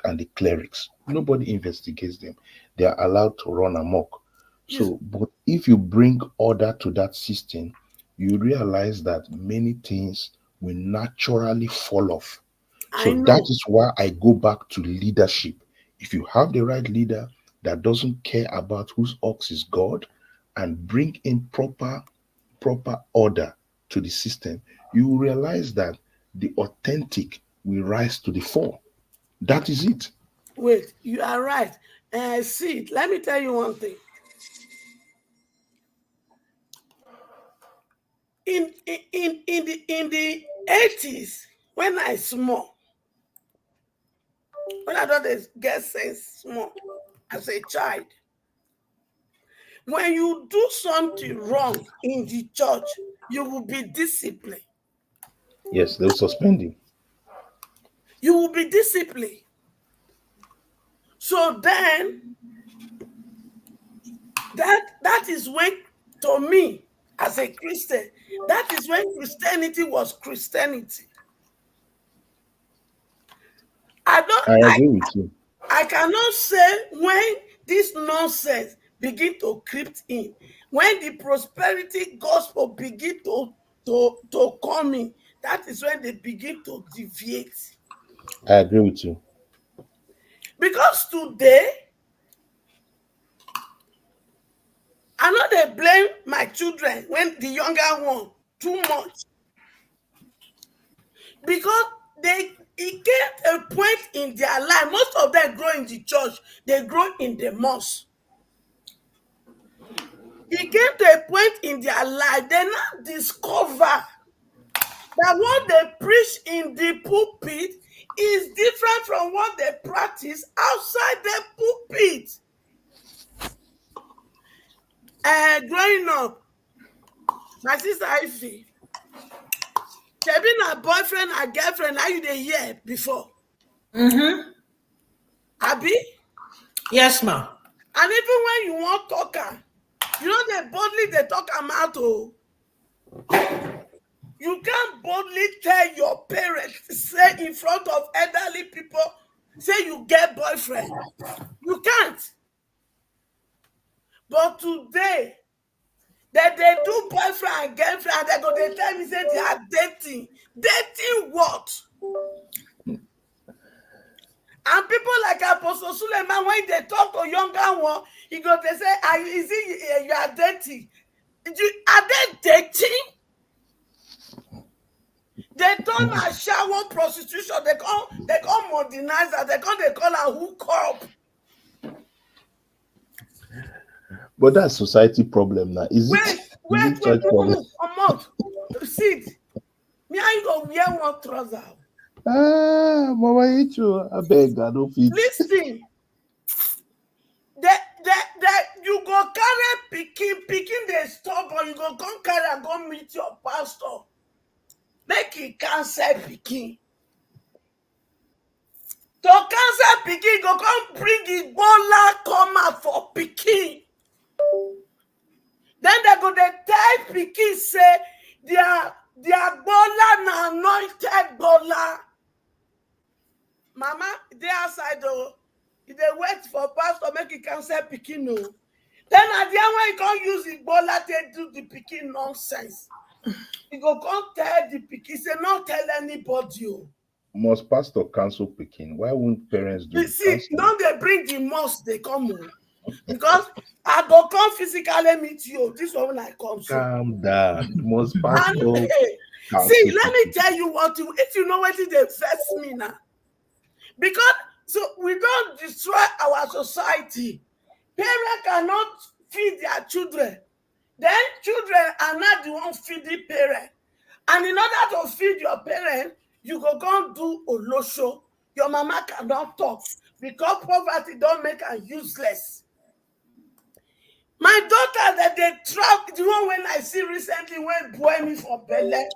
and the clerics. Nobody investigates them. They are allowed to run amok. So, but if you bring order to that system, you realize that many things will naturally fall off. So that is why I go back to leadership. If you have the right leader that doesn't care about whose ox is God and bring in proper order to the system, you will realize that the authentic will rise to the fore. That is it. Wait, you are right. See, let me tell you one thing. In the 80s, when I small, when I don't get sense small as a child, when you do something wrong in the church, you will be disciplined. Yes, they'll suspend you. You will be disciplined. So then, that is when, to me, as a Christian, that is when Christianity was Christianity. I agree with you. I cannot say when this nonsense, begin to creep in, when the prosperity gospel begin to come in, that is when they begin to deviate. I agree with you. Because today, I know they blame my children when the younger one too much. Because it came a point in their life, most of them grow in the church, they grow in the mosque. It came to a point in their life, they now discover that what they preach in the pulpit is different from what they practice outside the pulpit. Growing up, my sister Ivy, there been a boyfriend and girlfriend, how you dey hear before? Abi? Yes, ma'am. And even when you want talk am, you know they boldly they talk am out. Oh, you can't boldly tell your parents, say in front of elderly people, say you get boyfriend. You can't. But today, that they do boyfriend and girlfriend, and they go, they tell me, say they are dating. Dating what? And people like Apostle Suleiman, when they talk to younger one, he go, they say, is it you are dating? Are they dating? They turn a shower prostitution. They call modernizer. They call a hook up. But that's society problem now. Wait, see, me I go wear one trouser. Mama, I beg, I don't feel. Listen, you go carry picking the stubborn, you go come carry and go meet your pastor. Make it cancel picking. To cancel picking, go come bring his bola come out for picking. Then they go they tell picking say their bola na anointed bola. Mama, they outside though. They wait for pastor make it cancel picking no. Then at the end when you can't use the bola, they do the picking nonsense. You go come tell the picking, say not tell anybody. Must pastor cancel picking? Why won't parents do it? See, now they bring the mosque, they come home. Because I go come physically meet you. This one when I come. Calm down. Must pastor. See, let me tell you what you, if you know what it affects me now. Because so we don't destroy our society. Parents cannot feed their children. Then children are not the one feeding parents. And in order to feed your parents, you go come do olosho. Your mama cannot talk because poverty don't make her useless. My daughter that they trapped, the one when I see recently went boy me for Bele.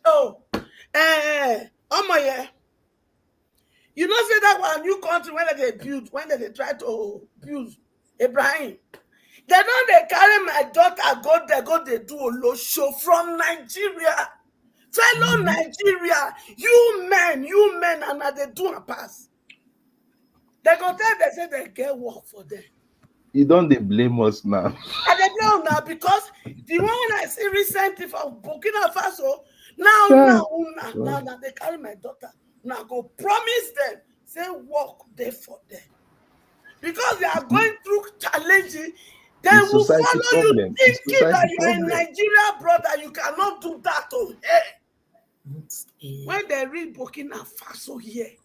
Oh, my yeah. You know, say that one new country when they build, when they try to build Ibrahim. They carry my daughter, go they do a low show from Nigeria. Fellow Nigeria, you men, and they do a pass. They go tell they say they get work for them. You don't they blame us now? And they blame now because the one I see recently from Burkina Faso, now they carry my daughter. Now go promise them, say work there for them. Because they are going through challenges, they will follow you thinking that you are a Nigeria brother. You cannot do that to her. When they read Burkina Faso here,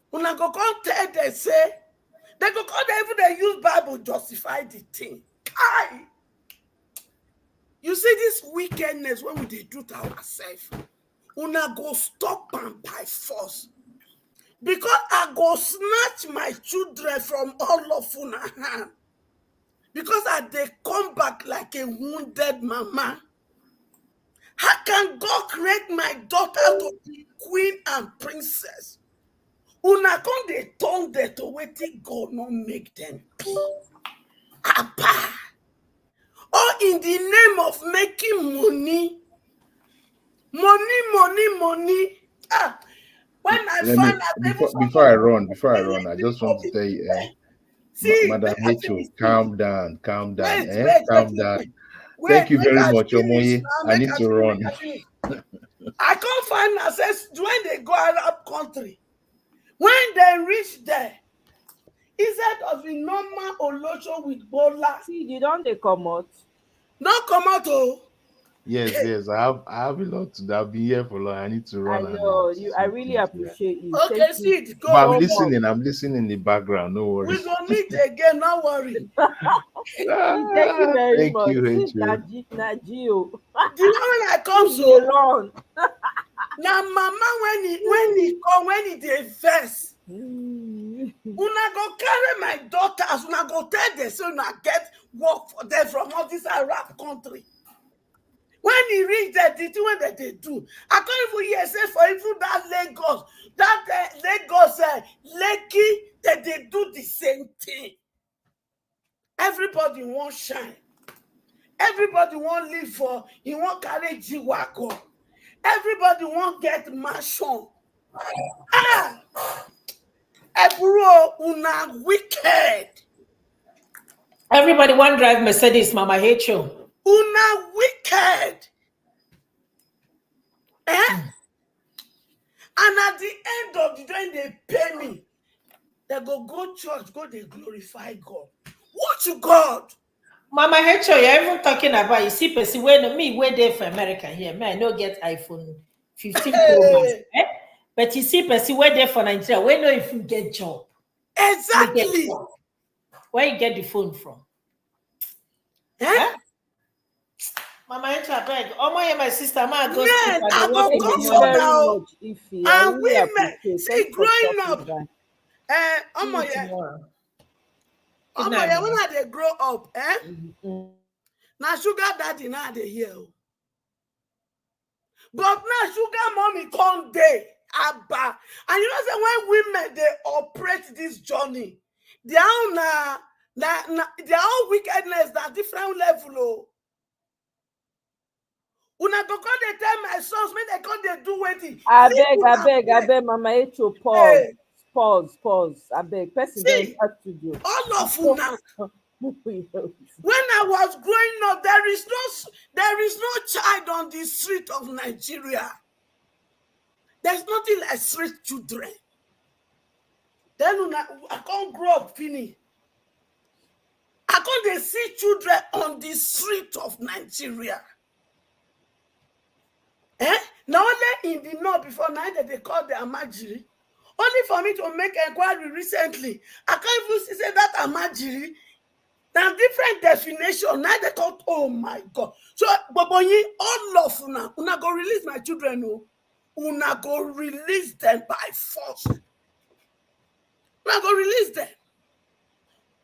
when I go come tell they say, they go come even they use Bible justify the thing. You see this wickedness when we do to ourselves. Una go stop them by force. Because I go snatch my children from all of una hand. Because they come back like a wounded mama. How can God create my daughter to be queen and princess? Una come they turn there to waiting God not make them be. Abba. Or in the name of making money. Money. When I find out before I run, I just want to tell you, See, Madam make I Hecho, finish. calm down, calm down, Wait, eh? wait, Calm wait, down. wait. Thank you Wait, very I much, finish Omoye. now. I need to run. Make I finish. I can't find access when they go Arab country. When they reach there, instead of the normal Olocho with Bola, See, you don't they come out. not come out. Oh, Yes, I have a lot to do. I've been here for long. I need to I run. know you. I really appreciate you. okay, Thank see you. it. Go. But I'm so listening. I'm listening in the background. No We worries. gonna meet again. Don't worry. Thank you very Thank much. you, Since Hecho. Najio, The moment I come they so run. now, Mama when he dey vex, una go carry my daughters. Una go tell them so una get work for them from all this Arab country. When he reach there, the thing when they do, I can't even hear say for even that Lagos, Lekki, that they do the same thing. Everybody want shine. Everybody want live for. He want carry G-Wagon. Everybody want get mansion. Ah, Eburo, una wicked. Everybody want drive Mercedes, Mama Hecho. Una wicked. And at the end of the day, they pay me. They go church, go they glorify God. What you God? Mama Hecho, you're even talking about, you see, person when me where there for America here, man, I no get iPhone 15 Pro Max. But you see, person where there for Nigeria, we know if you get job. Exactly. You get job. Where you get the phone from? Mama Hecho, I beg. Oh my sister, my go. Man, I go Thank come you for very now. much, Ify. I And really women, appreciate. see, Thanks for growing stopping up. by. When I they grow up, now sugar daddy now they hear. But now sugar mommy come day, Abba. And you know say when women they operate this journey, their own their own wickedness that different level. Oh. Una go come they tell my sons, make they come they do wetin. I beg, Mama Echo, pause. Hey. Pause. I beg. Person don't See, have to do. all of una. When I was growing up, there is no child on the street of Nigeria. There's nothing like street children. Then I can't grow up finish. I can't see children on the street of Nigeria. Now only in the north before now that they call the Amajiri. Only for me to make inquiry recently. I can't even say that Amajiri. Now different definition. Now they thought, oh my God. So, Boboyi, all of una go release my children. No, una go release them by force. Una go release them.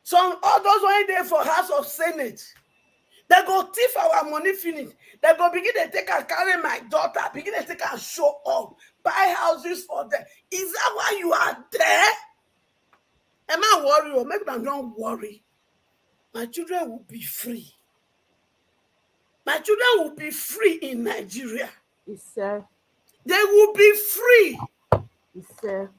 Some all those one there for House of Senate. They go thief our money finish. They go begin to take and carry my daughter, begin to take and show up, buy houses for them. Is that why you are there? Am I worried or make them don't worry? My children will be free. My children will be free in Nigeria. Yes, sir. They will be free. Yes, sir.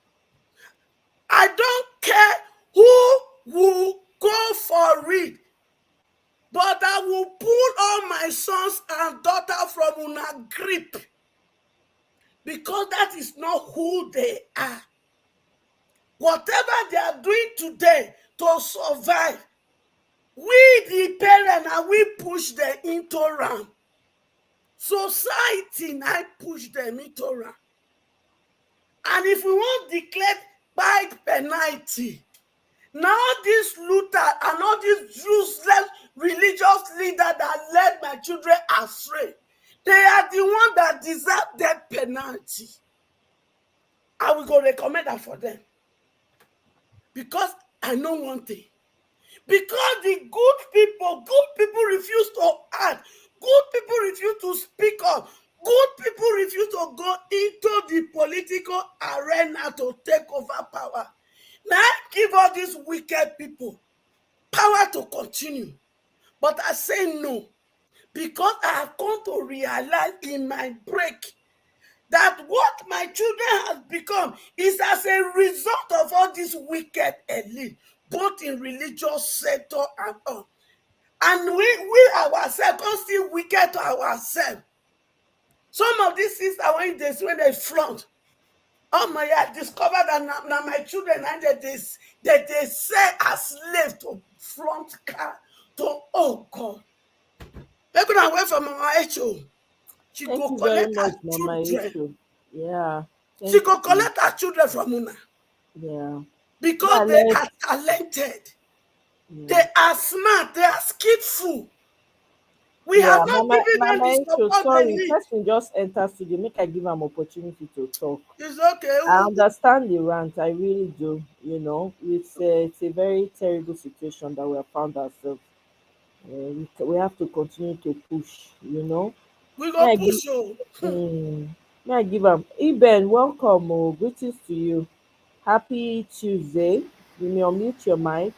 I don't care who will go for it. But I will pull all my sons and daughters from una grip. Because that is not who they are. Whatever they are doing today to survive, we the parents and we push them into ram. Society now push them into ram. And if we want to declare by penalty, now this looter and all these useless religious leaders that led my children astray, they are the ones that deserve that penalty. I will go recommend that for them. Because I know one thing. Because the good people refuse to act. Good people refuse to speak up. Good people refuse to go into the political arena to take over power. Now give all these wicked people power to continue. But I say no. Because I have come to realize in my break that what my children have become is as a result of all this wicked elite. both in religious sector and all. And we ourselves don't still wicked to ourselves. Some of these sisters when they flaunt. Oh my God, I discovered that now my children and that they say as slave to flaunt car to oh God. They're gonna away from Mama Echo. She Thank go you very collect her much, Mama children. Echo. Yeah. She Thank go you. collect her children from Una Yeah. because Yeah, they let's- are talented. Yeah. They are smart. They are skillful. We Yeah, have not Mama, given them Mama the Echo, support sorry, they need. person just enter studio. Make I give am opportunity to talk. It's okay. I understand the rant. I really do. You know, it's a very terrible situation that we have found ourselves. We have to continue to push. You know. We May go I give, push you. may I give am? Iben, welcome. Oh, greetings to you. Happy Tuesday. You may unmute your mic.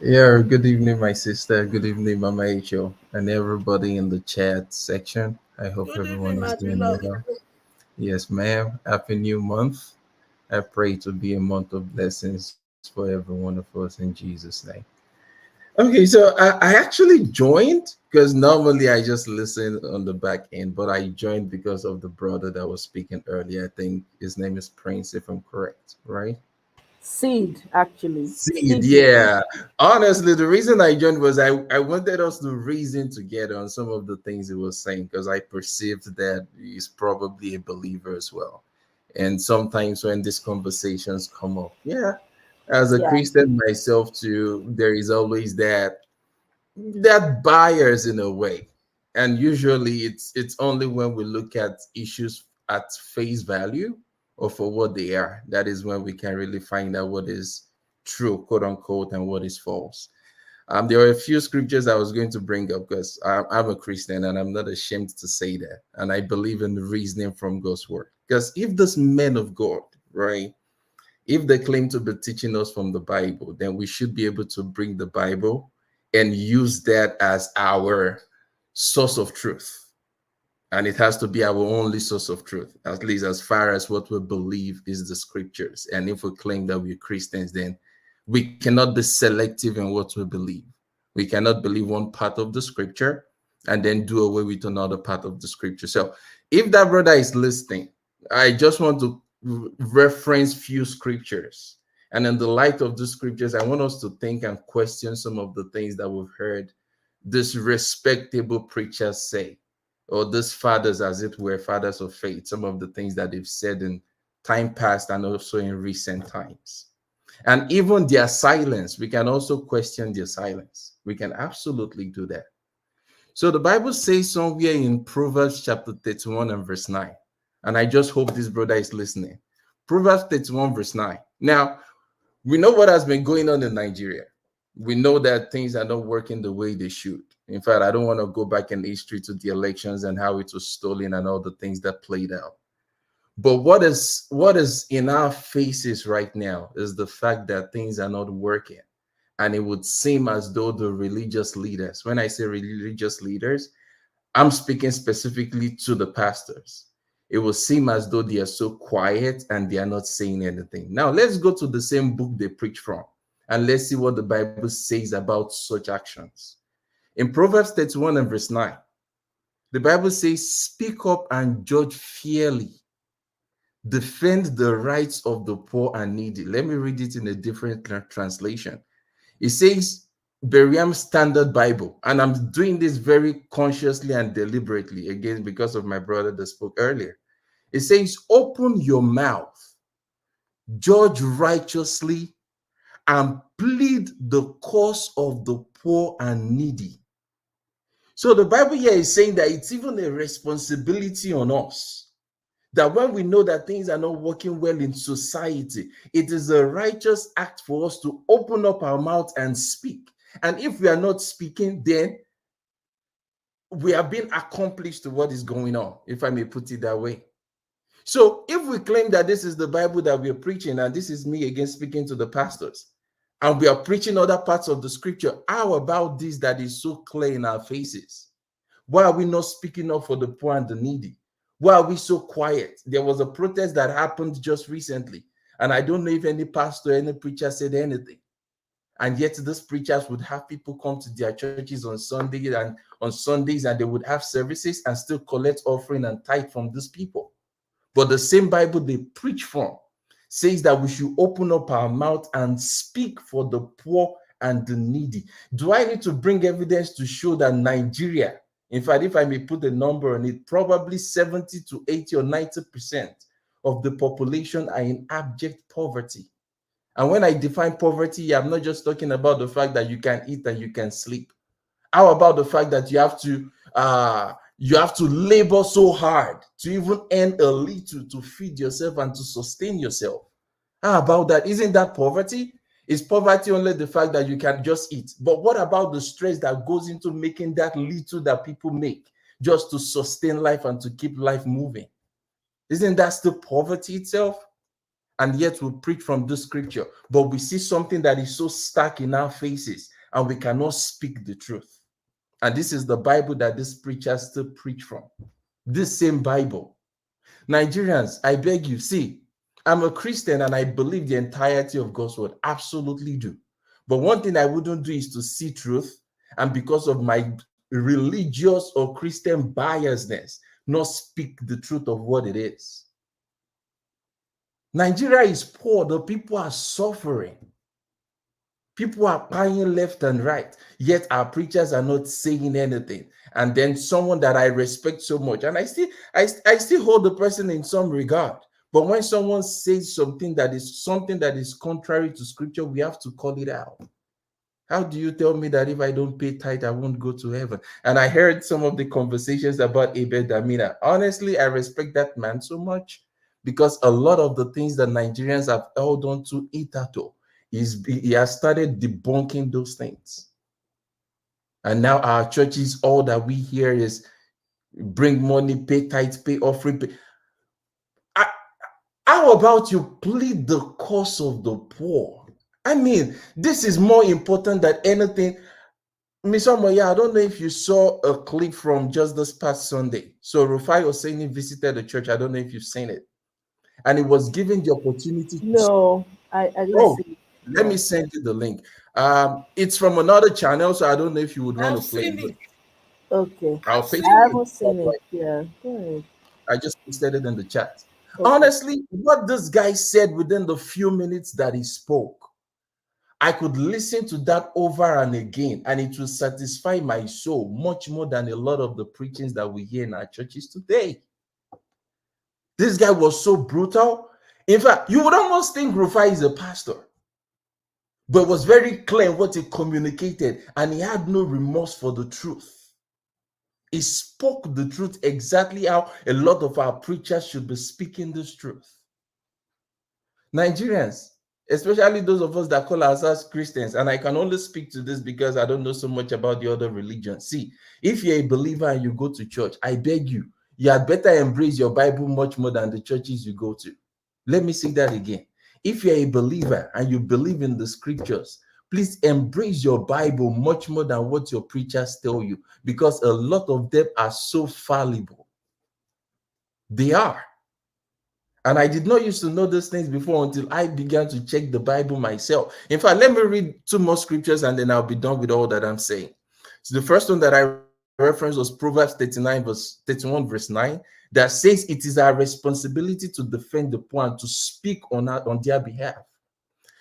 Yeah, good evening, my sister. Good evening, Mama H.O. and everybody in the chat section. I hope Good everyone evening, is my doing beloved. well. Yes, ma'am. Happy new month. I pray to be a month of blessings for every one of us in Jesus' name. Okay, so I actually joined because normally I just listen on the back end, but I joined because of the brother that was speaking earlier. I think his name is Prince, if I'm correct, right? Seed, actually. Seed, yeah. Honestly, the reason I joined was I wanted us to reason together on some of the things he was saying because I perceived that he's probably a believer as well. And sometimes when these conversations come up, yeah, as a Yeah. Christian myself too, there is always that bias in a way. And usually it's only when we look at issues at face value or for what they are, that is when we can really find out what is true, quote unquote, and what is false. There are a few scriptures I was going to bring up because I'm a Christian and I'm not ashamed to say that. And I believe in the reasoning from God's word. Because if this men of God, right, if they claim to be teaching us from the Bible, then we should be able to bring the Bible and use that as our source of truth. And it has to be our only source of truth, at least as far as what we believe is the scriptures. And if we claim that we're Christians, then we cannot be selective in what we believe. We cannot believe one part of the scripture and then do away with another part of the scripture. So if that brother is listening, I just want to reference few scriptures. And in the light of the scriptures, I want us to think and question some of the things that we've heard this respectable preachers say, or these fathers, as it were, fathers of faith, some of the things that they've said in time past and also in recent times. And even their silence, we can also question their silence. We can absolutely do that. So the Bible says somewhere in Proverbs chapter 31 and verse 9, and I just hope this brother is listening. Proverbs 31 verse 9. Now, we know what has been going on in Nigeria. We know that things are not working the way they should. In fact, I don't want to go back in history to the elections and how it was stolen and all the things that played out. But what is in our faces right now is the fact that things are not working. And it would seem as though the religious leaders, when I say religious leaders, I'm speaking specifically to the pastors. It will seem as though they are so quiet and they are not saying anything. Now, let's go to the same book they preach from and let's see what the Bible says about such actions. In Proverbs 31 and verse 9, the Bible says, "Speak up and judge fairly. Defend the rights of the poor and needy." Let me read it in a different translation. It says, Berean Standard Bible, and I'm doing this very consciously and deliberately, again, because of my brother that spoke earlier. It says, "Open your mouth, judge righteously, and plead the cause of the poor and needy." So the Bible here is saying that it's even a responsibility on us, that when we know that things are not working well in society, it is a righteous act for us to open up our mouth and speak. And if we are not speaking, then we are being accomplished to what is going on, if I may put it that way. So if we claim that this is the Bible that we are preaching, and this is me again speaking to the pastors, and we are preaching other parts of the scripture, how about this that is so clear in our faces? Why are we not speaking up for the poor and the needy? Why are we so quiet? There was a protest that happened just recently, And I don't know if any pastor, any preacher said anything. And yet these preachers would have people come to their churches on Sundays and they would have services and still collect offering and tithe from these people. But the same Bible they preach from says that we should open up our mouth and speak for the poor and the needy. Do I need to bring evidence to show that Nigeria, in fact, if I may put a number on it, probably 70 to 80 or 90% of the population are in abject poverty? And when I define poverty, I'm not just talking about the fact that you can eat and you can sleep. How about the fact that you have to labor so hard to even earn a little to feed yourself and to sustain yourself? How about that? Isn't that poverty? Is poverty only the fact that you can just eat? But what about the stress that goes into making that little that people make just to sustain life and to keep life moving? Isn't that still poverty itself? And yet we preach from this scripture, but we see something that is so stark in our faces and we cannot speak the truth. And this is the Bible that these preachers still preach from. This same Bible. Nigerians, I beg you, see, I'm a Christian and I believe the entirety of God's word. Absolutely do. But one thing I wouldn't do is to see truth and because of my religious or Christian biasness, not speak the truth of what it is. Nigeria is poor. The people are suffering. People are dying left and right. Yet our preachers are not saying anything. And then someone that I respect so much, and I still hold the person in some regard. But when someone says something that is contrary to scripture, we have to call it out. How do you tell me that if I don't pay tithe, I won't go to heaven? And I heard some of the conversations about Abel Damina. Honestly, I respect that man so much because a lot of the things that Nigerians have held on to hitherto, he has started debunking those things. And now our churches, all that we hear is bring money, pay tithe, pay offering. How about you plead the cause of the poor? I mean, this is more important than anything. Ms. Omoya, I don't know if you saw a clip from just this past Sunday. So Rufai Oseni visited the church. I don't know if you've seen it. And it was given the opportunity. No, I didn't see it. Let me send you the link. It's from another channel, so I don't know if you would want to play it. Okay. I'll paste I it. haven't seen it. Yeah. Go ahead. I just posted it in the chat. Okay. Honestly, what this guy said within the few minutes that he spoke, I could listen to that over and again, and it will satisfy my soul much more than a lot of the preachings that we hear in our churches today. This guy was so brutal. In fact, you would almost think Rufai is a pastor, but it was very clear what he communicated, and he had no remorse for the truth. He spoke the truth exactly how a lot of our preachers should be speaking this truth. Nigerians, especially those of us that call ourselves Christians, and I can only speak to this because I don't know so much about the other religions. See, if you're a believer and you go to church, I beg you, you had better embrace your Bible much more than the churches you go to. Let me say that again. If you're a believer and you believe in the scriptures, please embrace your Bible much more than what your preachers tell you, because a lot of them are so fallible. They are. And I did not used to know those things before until I began to check the Bible myself. In fact, let me read 2 more scriptures and then I'll be done with all that I'm saying. So the first one that I referenced was Proverbs 31 verse 9, that says it is our responsibility to defend the poor and to speak on their behalf.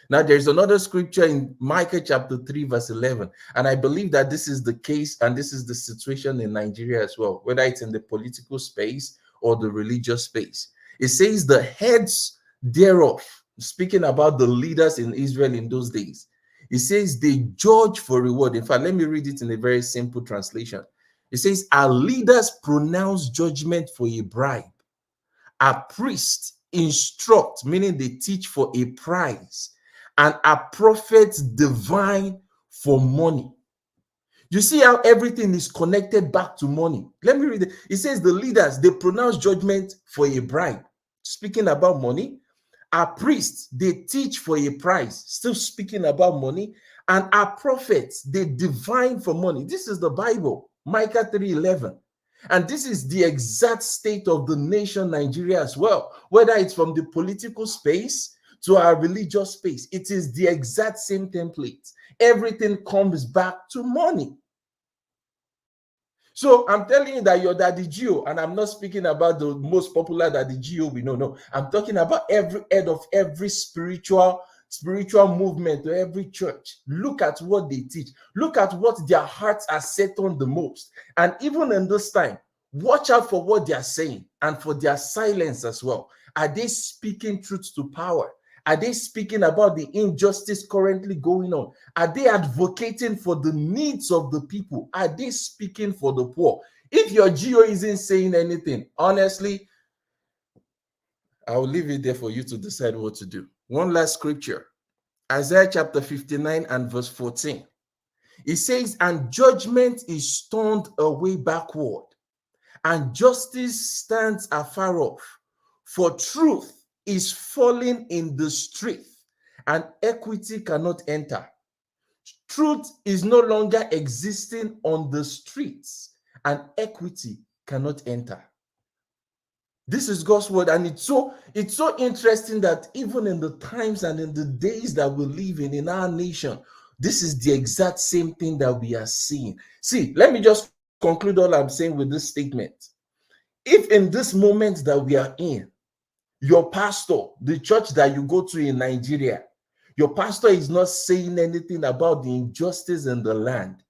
Now, there's another scripture in Micah chapter 3 verse 11, and I believe that this is the case and this is the situation in Nigeria as well, whether it's in the political space or the religious space. It says the heads thereof, speaking about the leaders in Israel in those days, it says they judge for reward. In fact, let me read it in a very simple translation. It says, our leaders pronounce judgment for a bribe. Our priests instruct, meaning they teach for a prize. And our prophets divine for money. You see how everything is connected back to money. Let me read it. It says the leaders, they pronounce judgment for a bribe. Speaking about money. Our priests, they teach for a price. Still speaking about money. And our prophets, they divine for money. This is the Bible. Micah 3:11. And this is the exact state of the nation Nigeria as well. Whether it's from the political space to our religious space, it is the exact same template. Everything comes back to money. So I'm telling you that your Daddy Geo, and I'm not speaking about the most popular Daddy Geo we know. No, I'm talking about every head of every spiritual movement or every church. Look at what they teach. Look at what their hearts are set on the most. And even in this time, watch out for what they are saying and for their silence as well. Are they speaking truth to power? Are they speaking about the injustice currently going on? Are they advocating for the needs of the people? Are they speaking for the poor? If your Geo isn't saying anything, honestly, I'll leave it there for you to decide what to do. One last scripture, Isaiah chapter 59 and verse 14. It says, and judgment is turned away backward, and justice stands afar off, for truth is falling in the street, and equity cannot enter. Truth is no longer existing on the streets, and equity cannot enter. This is God's word, and it's so interesting that even in the times and in the days that we live in our nation, this is the exact same thing that we are seeing. See, let me just conclude all I'm saying with this statement. If in this moment that we are in, your pastor, the church that you go to in Nigeria, your pastor is not saying anything about the injustice in the land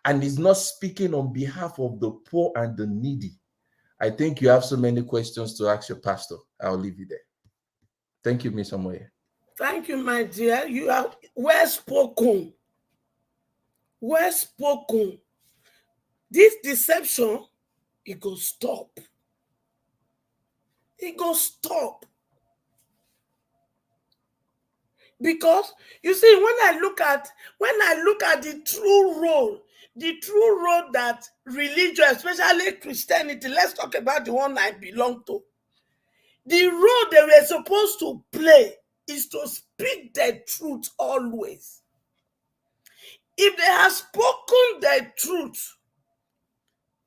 and is not speaking on behalf of the poor and the needy, I think you have so many questions to ask your pastor. I'll leave you there. Thank you, Ms. Omoye. Thank you, my dear. You are well spoken. Well spoken. This deception, it go stop. It go stop. Because you see, when I look at the true role that religion, especially Christianity, let's talk about the one I belong to. The role they were supposed to play is to speak the truth always. If they have spoken the truth,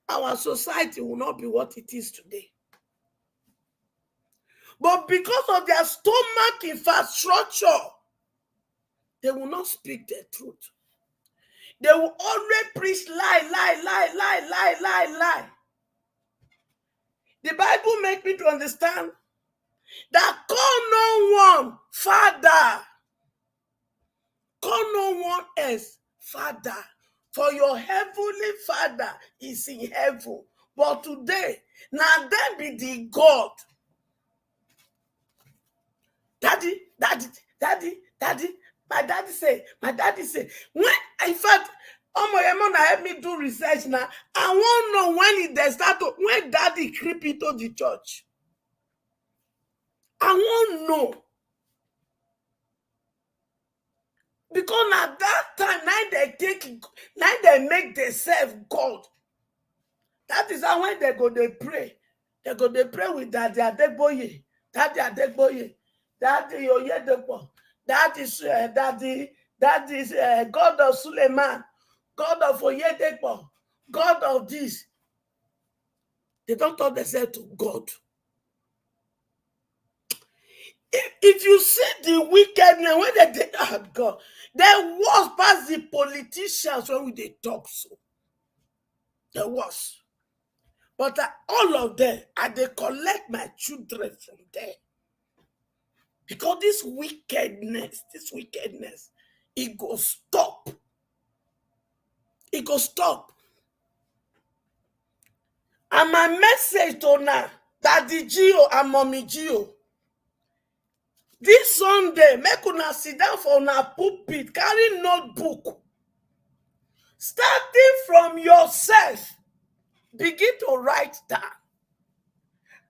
our society will not be what it is today. But because of their stomach infrastructure, they will not speak the truth. They will always preach lie. The Bible makes me to understand that call no one Father. Call no one else Father. For your heavenly Father is in heaven. But today, now them be the God. Daddy. My daddy say, when, in fact, Omoyemona help me do research now. I want to know when daddy creep into the church. I want to know. Because at that time, now they make themselves God. That is how when they go, they pray. They go, they pray with Daddy Adegboye. Daddy Adegboye. Daddy Oyedepo. That is God of Suleiman, God of Oyedepo, God of this. They don't talk themselves to God. If you see the wickedness when they did God, they was past the politicians when they talk so. There was. But all of them, they collect my children from there. Because this wickedness, it go stop. It go stop. And my message to now, Daddy Geo and Mommy Geo, this Sunday, make una sit down for una pulpit, carry notebook. Starting from yourself, begin to write down.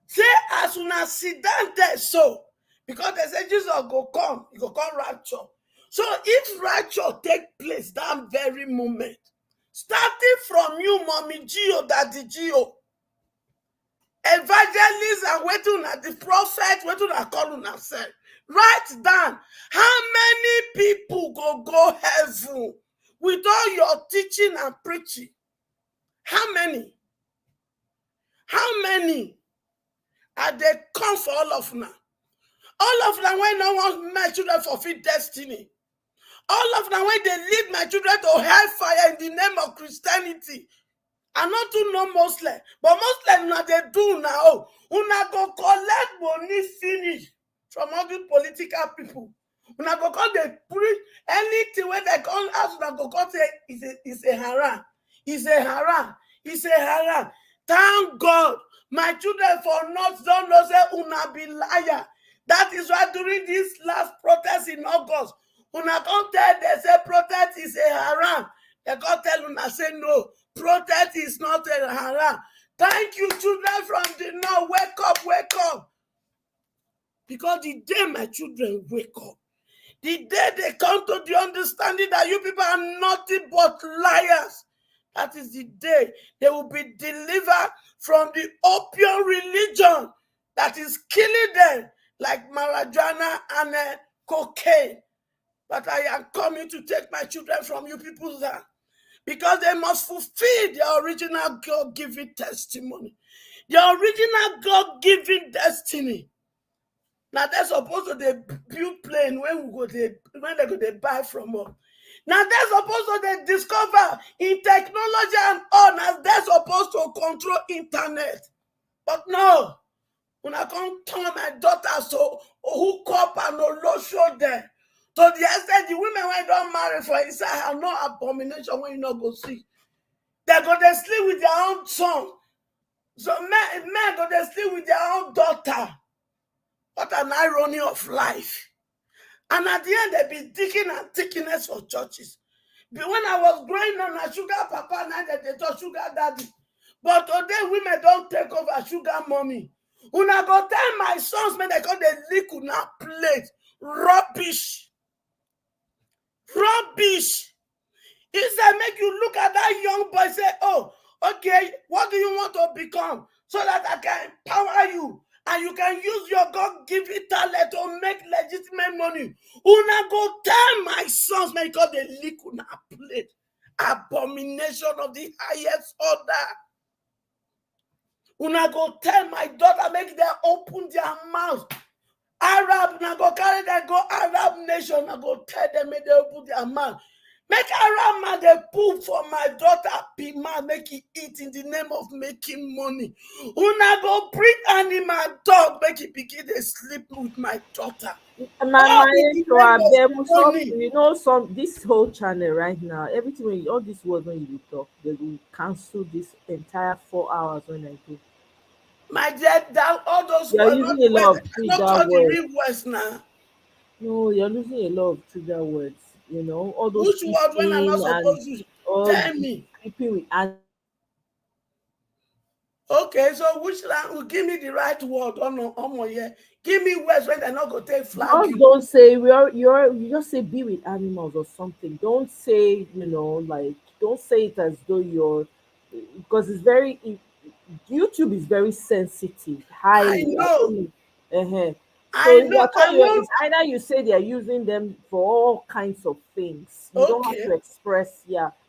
Say, as una sit down there, so, because they say Jesus go come, he go come rapture. So if rapture take place that very moment, starting from you, Mommy Geo, Daddy Geo, evangelists and waiting at the prophet, waiting at calling ourselves. Write down how many people go heaven with all your teaching and preaching. How many? How many are they come for all of now? All of them when no want my children fulfill destiny. All of them when they lead my children to hellfire in the name of Christianity. I not do no Muslim, but Muslim now they do now. Una go collect money finish from all the political people. Una go call they preach anything when they come ask una go call say is a haram. It's a haram. It's a haram. Thank God, my children for not don't know say una be liar. That is why during this last protest in August, una come tell they say protest is a haram. They come tell una say no, protest is not a haram. Thank you, children from the north. Wake up, wake up. Because the day my children wake up, the day they come to the understanding that you people are nothing but liars, that is the day they will be delivered from the opium religion that is killing them like marijuana and cocaine. But I am coming to take my children from you people there because they must fulfill their original God-given testimony, their original God-given destiny. Now they're supposed to they build plane when they go they buy from us. Now they're supposed to they discover in technology and all. Now they're supposed to control internet. But no, when I come turn my daughter so hook up and no show them. So the extent the women when don't marry for inside have no abomination when you not go see. They go they sleep with their own son. So men go they sleep with their own daughter. What an irony of life. And at the end, they be digging and thickness for churches. But when I was growing up, a sugar papa, now they talk sugar daddy. But today, women don't take over sugar mommy. Una go tell my sons, man, they call the liquid now plate. Rubbish. Rubbish. He said, make you look at that young boy, say, oh, okay, what do you want to become? So that I can empower you. And you can use your God-given talent to make legitimate money. Una go tell my sons, because they lick una plate. Abomination of the highest order. Una go tell my daughter, make them open their mouth. Arab, una go carry them, go Arab nation, una go tell them, make them open their mouth. Make Arab man they poop for my daughter, Pima, make it eat in the name of making money. Una go bring animal dog, make it begin to sleep with my daughter. You know, this whole channel right now, everything all this words when you talk, they will cancel this entire 4 hours when I do. My dear, all those you're using a lot of trigger words now. No, you're using a lot of trigger words. You know, all those which word when I'm not supposed to tell me? Okay, so which line will give me the right word? Oh no, yeah. Give me words when they're not gonna take flag. Don't say you just say be with animals or something. Don't say, you know, like don't say it as though you're, because it's very YouTube is very sensitive. I know. So it's either you say they're using them for all kinds of things. You don't have to express,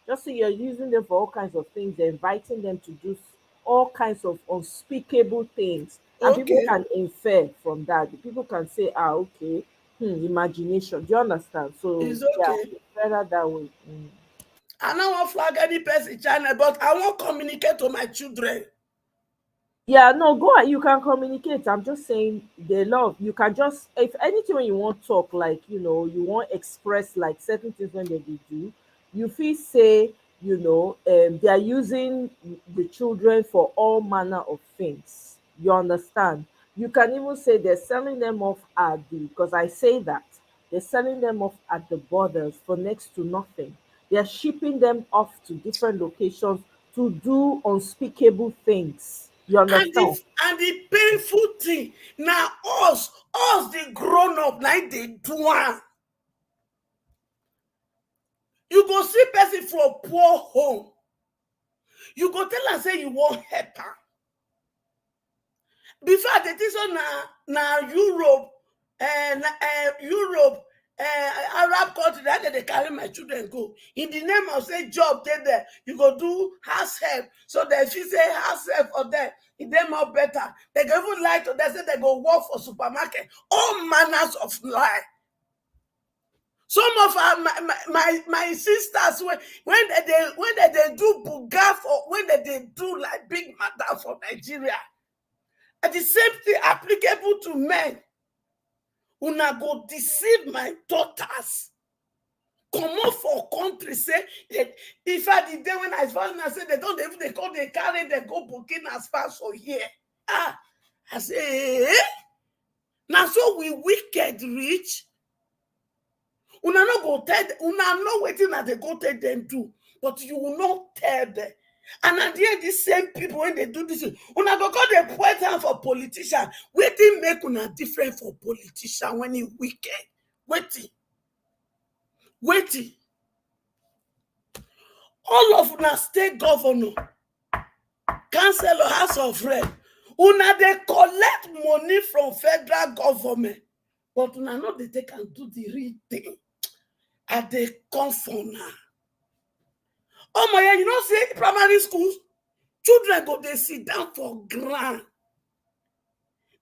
just say you're using them for all kinds of things. They're inviting them to do all kinds of unspeakable things. And people can infer from that. The people can say, imagination. Do you understand? So it's better that way. I don't want to flag any person channel, but I won't communicate to my children. Yeah, no, go ahead. You can communicate. I'm just saying they love. You can just, if anything when you want to talk, like, you know, you want to express like certain things when they do, you feel say, you know, they are using the children for all manner of things. You understand? You can even say they're selling them off at because I say that, they're selling them off at the borders for next to nothing. They're shipping them off to different locations to do unspeakable things. You understand? And the painful thing, now us the grown up, like they do one. You go see person from poor home. You go tell her say you won't help her. Before the this on now Europe and Europe Arab country, that they carry my children go. In the name of say job, there, you go do house help. So that if you say house help for them, it them more better. They go even lie to them, say they go work for supermarket. All manners of lie. Some of our my sisters when they do buga for when they do like big matter for Nigeria, and the same thing applicable to men. Una go deceive my daughters. Come on for country say that if I the day when I found I said they don't even they call they carry they go Burkina Faso here. I say now so we wicked rich. Una no go tell una no waiting that they go tell them do, but you will not tell them. And at the end, these same people when they do this, una go call the point time for politician. Waiting make una different for politician when he wicked. Waiting. All of una state governor, councillor, house of rep, una they collect money from federal government, but una know they take and do the real thing. And they come for now. Oh my God, you know, say primary schools, children go they sit down for ground.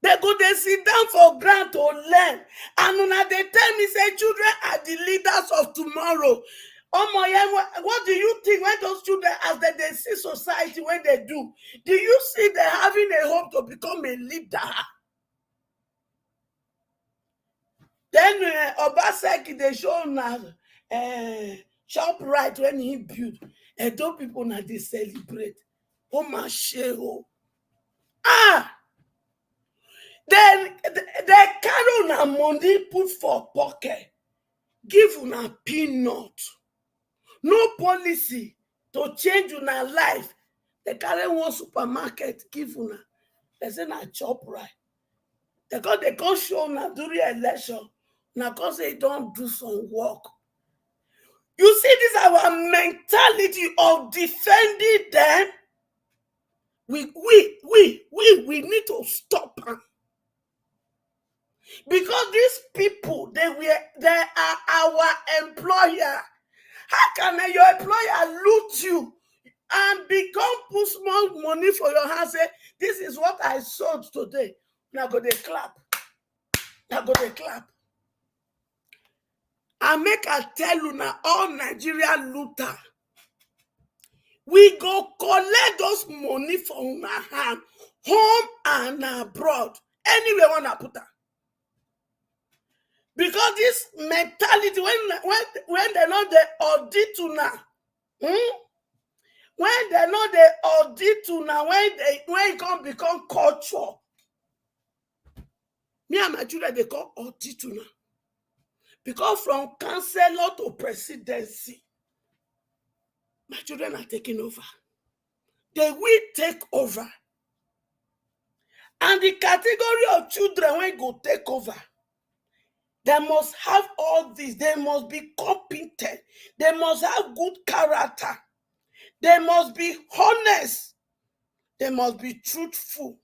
They go they sit down for ground to learn. And when they tell me, say children are the leaders of tomorrow. Oh my God, what do you think when those children, as they see society, when they do you see they having a hope to become a leader? Then Obaseki, they show now shop right when he built. And those people now they celebrate. Oh my sheo. Then they carry una money put for pocket. Give una peanut. No policy to change una life. They carry one supermarket, give una. They say na chop right. They can't show una during election. Now because they don't do some work. You see, this is our mentality of defending them. We need to stop them. Because these people, they are our employer. How can your employer loot you and put small money for your hand? Say, this is what I sold today. Now go they clap. I make a tell you now, all Nigerian looter. We go collect those money from our hand, home and abroad. Anywhere wanna put that. Because this mentality, when they know they audit to now, when they know they audit to now, when it can become culture. Me and my children, they call audit to now. Because from councillor to presidency, my children are taking over. They will take over. And the category of children when go take over, they must have all this. They must be competent. They must have good character. They must be honest. They must be truthful.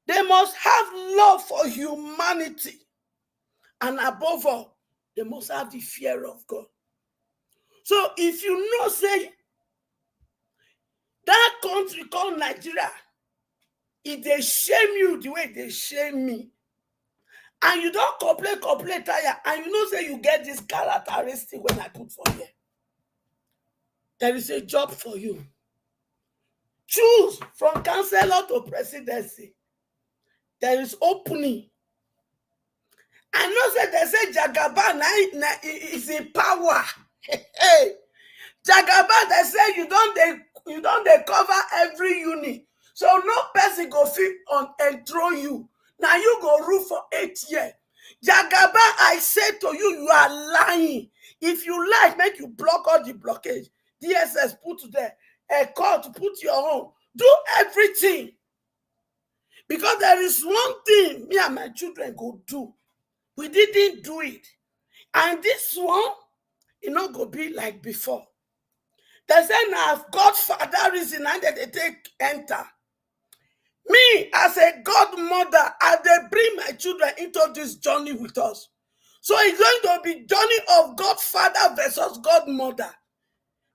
They must have love for humanity. And above all, they must have the fear of God. So if you know, say, that country called Nigeria, if they shame you the way they shame me, and you don't complain, tire, and you know, say you get this characteristic when I put for here, there is a job for you. Choose from councillor to presidency. There is opening. I know that they say Jagaban is in power. Hey, Jagaban, they say you don't cover every unit. So no person go fit on and throw you. Now you go rule for 8 years. Jagaban, I say to you, you are lying. If you like, make you block all the blockage. DSS put there, a court put your own. Do everything. Because there is one thing me and my children go do. We didn't do it. And this one, it not go be like before. They say now Godfather reason and they take enter. Me, as a godmother, I they bring my children into this journey with us. So it's going to be journey of Godfather versus Godmother.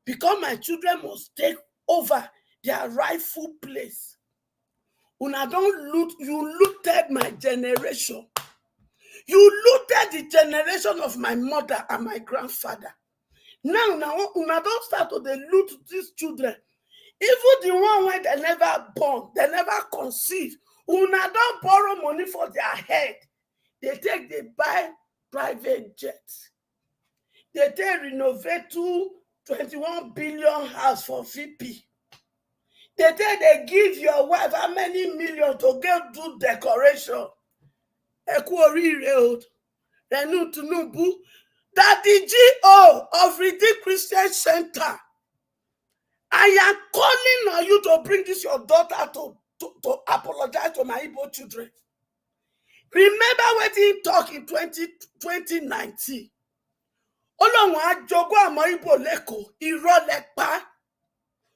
Because my children must take over their rightful place. Una don't loot, you looted my generation. You looted the generation of my mother and my grandfather. Now, una don't start to loot these children. Even the one where they never born, they never conceive. Una don't borrow money for their head. They buy private jets. They renovate 21 billion house for VP. They give your wife how many million to go do decoration. Renu Tinubu, that the GO of Redeemed Christian Center, I am calling on you to bring this your daughter to apologize to my Igbo children. Remember what he talked in 2019. Ọlọ́run á jogún àmọ́ Igbo lẹ́kọ̀ọ́, irọ́ lẹ pa.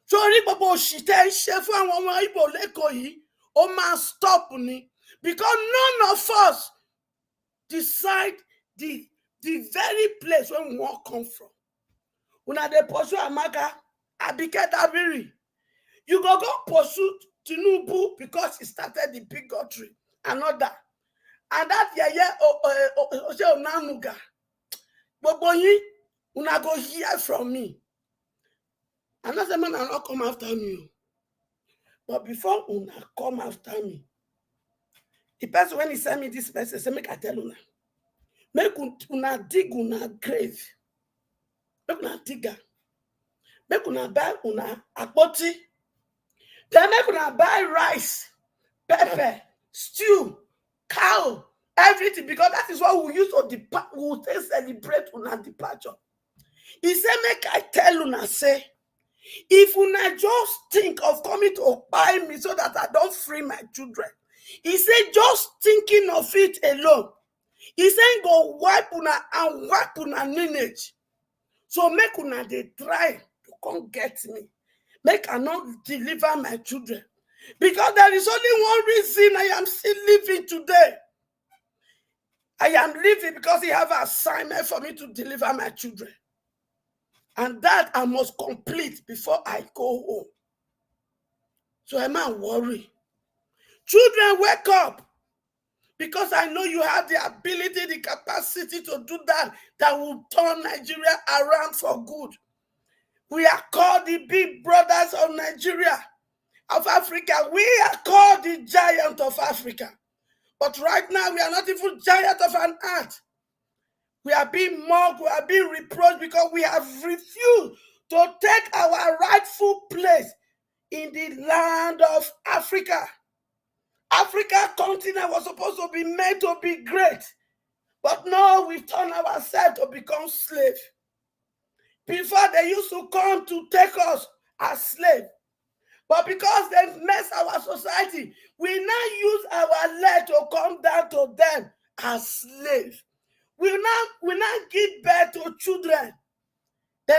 Sórí gbogbo òṣìṣẹ́ iṣẹ́ fún àwọn ọmọ Igbo lẹ́kọ̀ọ́ yìí, ó máa stop ni. Because none of us decide the very place where we want to come from. Una dey pursue Amaka, Abike Dabiri. You go pursue Tinubu because he started the bigotry. Another. And that Ose Onanuga. Gbogbo yin, una go hear from me. Another man will not come after me. But before una come after me, the person when he sent me this message, say make I tell una. Make una dig una grave. Make una digger. Make una buy una akpoti. Then make una buy rice, pepper, stew, cow, everything, because that is what we use to depart. We will celebrate una departure. He said, make I tell una say, if una just think of coming to buy me so that I don't free my children. He said, just thinking of it alone. He said, go wipe una and wipe una lineage. So make una they try to come get me. Make I not deliver my children. Because there is only one reason I am still living today. I am living because he have an assignment for me to deliver my children. And that I must complete before I go home. So I'm not worried. Children, wake up. Because I know you have the ability, the capacity to do that, that will turn Nigeria around for good. We are called the big brothers of Nigeria, of Africa. We are called the giant of Africa. But right now, we are not even giant of an ant. We are being mocked, we are being reproached because we have refused to take our rightful place in the land of Africa. Africa continent was supposed to be made to be great. But now we've turned ourselves to become slaves. Before they used to come to take us as slaves. But because they've messed our society, we now use our leg to come down to them as slaves. We now give birth to children. They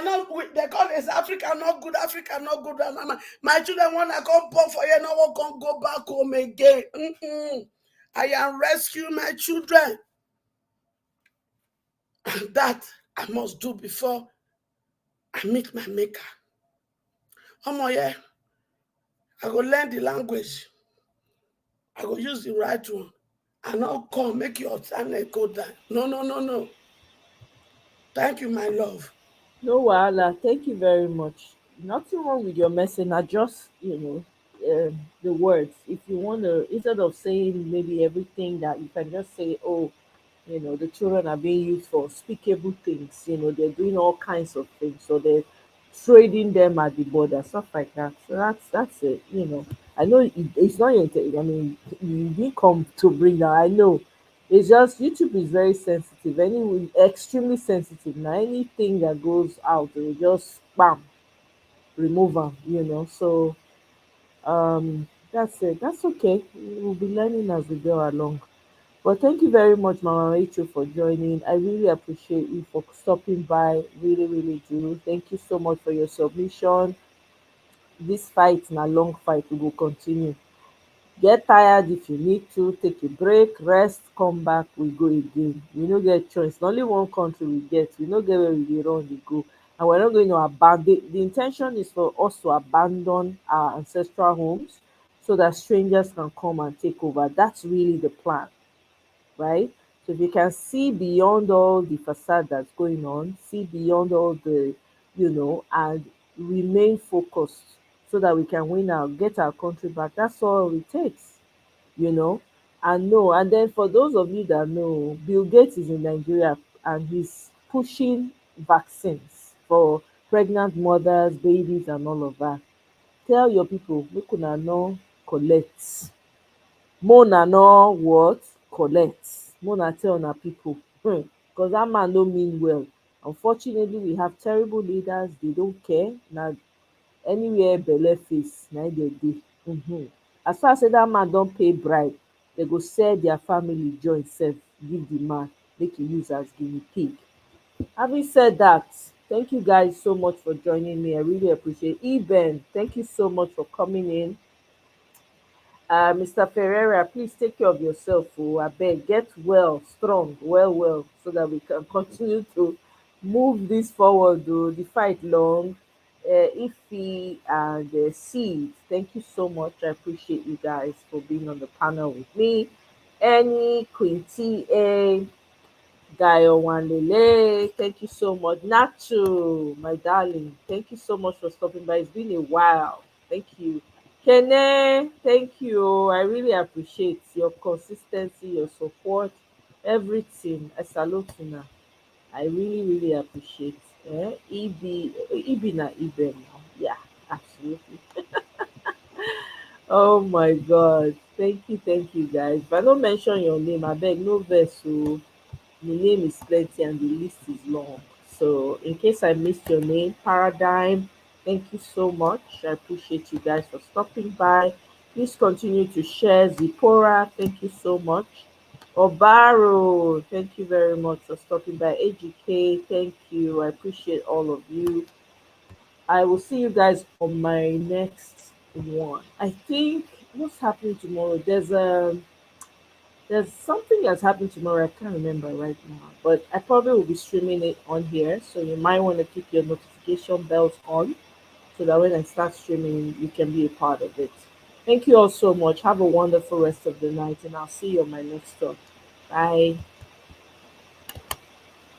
call it Africa not good, Africa not good. My children want to come born for you, no one can go back home again. I am rescuing my children. And that I must do before I meet my maker. Yeah, I go learn the language. I go use the right one. I not come make your channel go down. No. Thank you, my love. No wahala. Thank you very much. Nothing wrong with your message. Not just the words. If you want to, instead of saying maybe everything, that you can just say, oh, the children are being used for unspeakable things. They're doing all kinds of things. So they're trading them at the border, stuff like that. So that's it. I know it's not your. I mean, you didn't come to bring that. I know. It's just YouTube is very sensitive. Anyway, extremely sensitive. Now anything that goes out, they will just bam, remove them. So that's it. That's okay. We'll be learning as we go along. But thank you very much, Mama Rachel, for joining. I really appreciate you for stopping by. Really, really do. Thank you so much for your submission. This fight, a long fight, we will continue. Get tired if you need to, take a break, rest, come back, we go again. We no get choice. Na only one country we get. We no get where we dey run dey go. And we're not going to abandon. The intention is for us to abandon our ancestral homes so that strangers can come and take over. That's really the plan, right? So if you can see beyond all the facade that's going on, see beyond all the, and remain focused so that we can win out, get our country back. That's all it takes, you know. And no, and then for those of you that know, Bill Gates is in Nigeria and he's pushing vaccines for pregnant mothers, babies, and all of that. Tell your people, make una no collect. Mona no what collect. Mona tell una people, because that man don't mean well. Unfortunately, we have terrible leaders. They don't care. Now anywhere belle face, na im dem dey. As far as say that man don pay bribe, they go sell their family join sef give the man make he use as guinea pig. Having said that, thank you guys so much for joining me. I really appreciate it. Eben, thank you so much for coming in. Mr. Ferreira, please take care of yourself. Oh, I beg, get well, strong, well, so that we can continue to move this forward. Oh, the fight long. Ify and Seed, thank you so much. I appreciate you guys for being on the panel with me. Annie, Quinty, Gayo Wanlele, thank you so much. Nacho, my darling, thank you so much for stopping by. It's been a while. Thank you. Kene, thank you. I really appreciate your consistency, your support, everything. I salute you now. I really appreciate. Ibi na Ibe now. Yeah, absolutely. Oh my God. Thank you guys. If I don't mention your name, I beg no verse. So the name is plenty and the list is long. So in case I missed your name, Paradigm, thank you so much. I appreciate you guys for stopping by. Please continue to share. Zipporah, thank you so much. Obaro, thank you very much for stopping by. AGK, thank you. I appreciate all of you. I will see you guys on my next one. I think what's happening tomorrow? There's something that's happening tomorrow. I can't remember right now, but I probably will be streaming it on here. So you might want to keep your notification bells on so that when I start streaming, you can be a part of it. Thank you all so much. Have a wonderful rest of the night, and I'll see you on my next talk. Bye.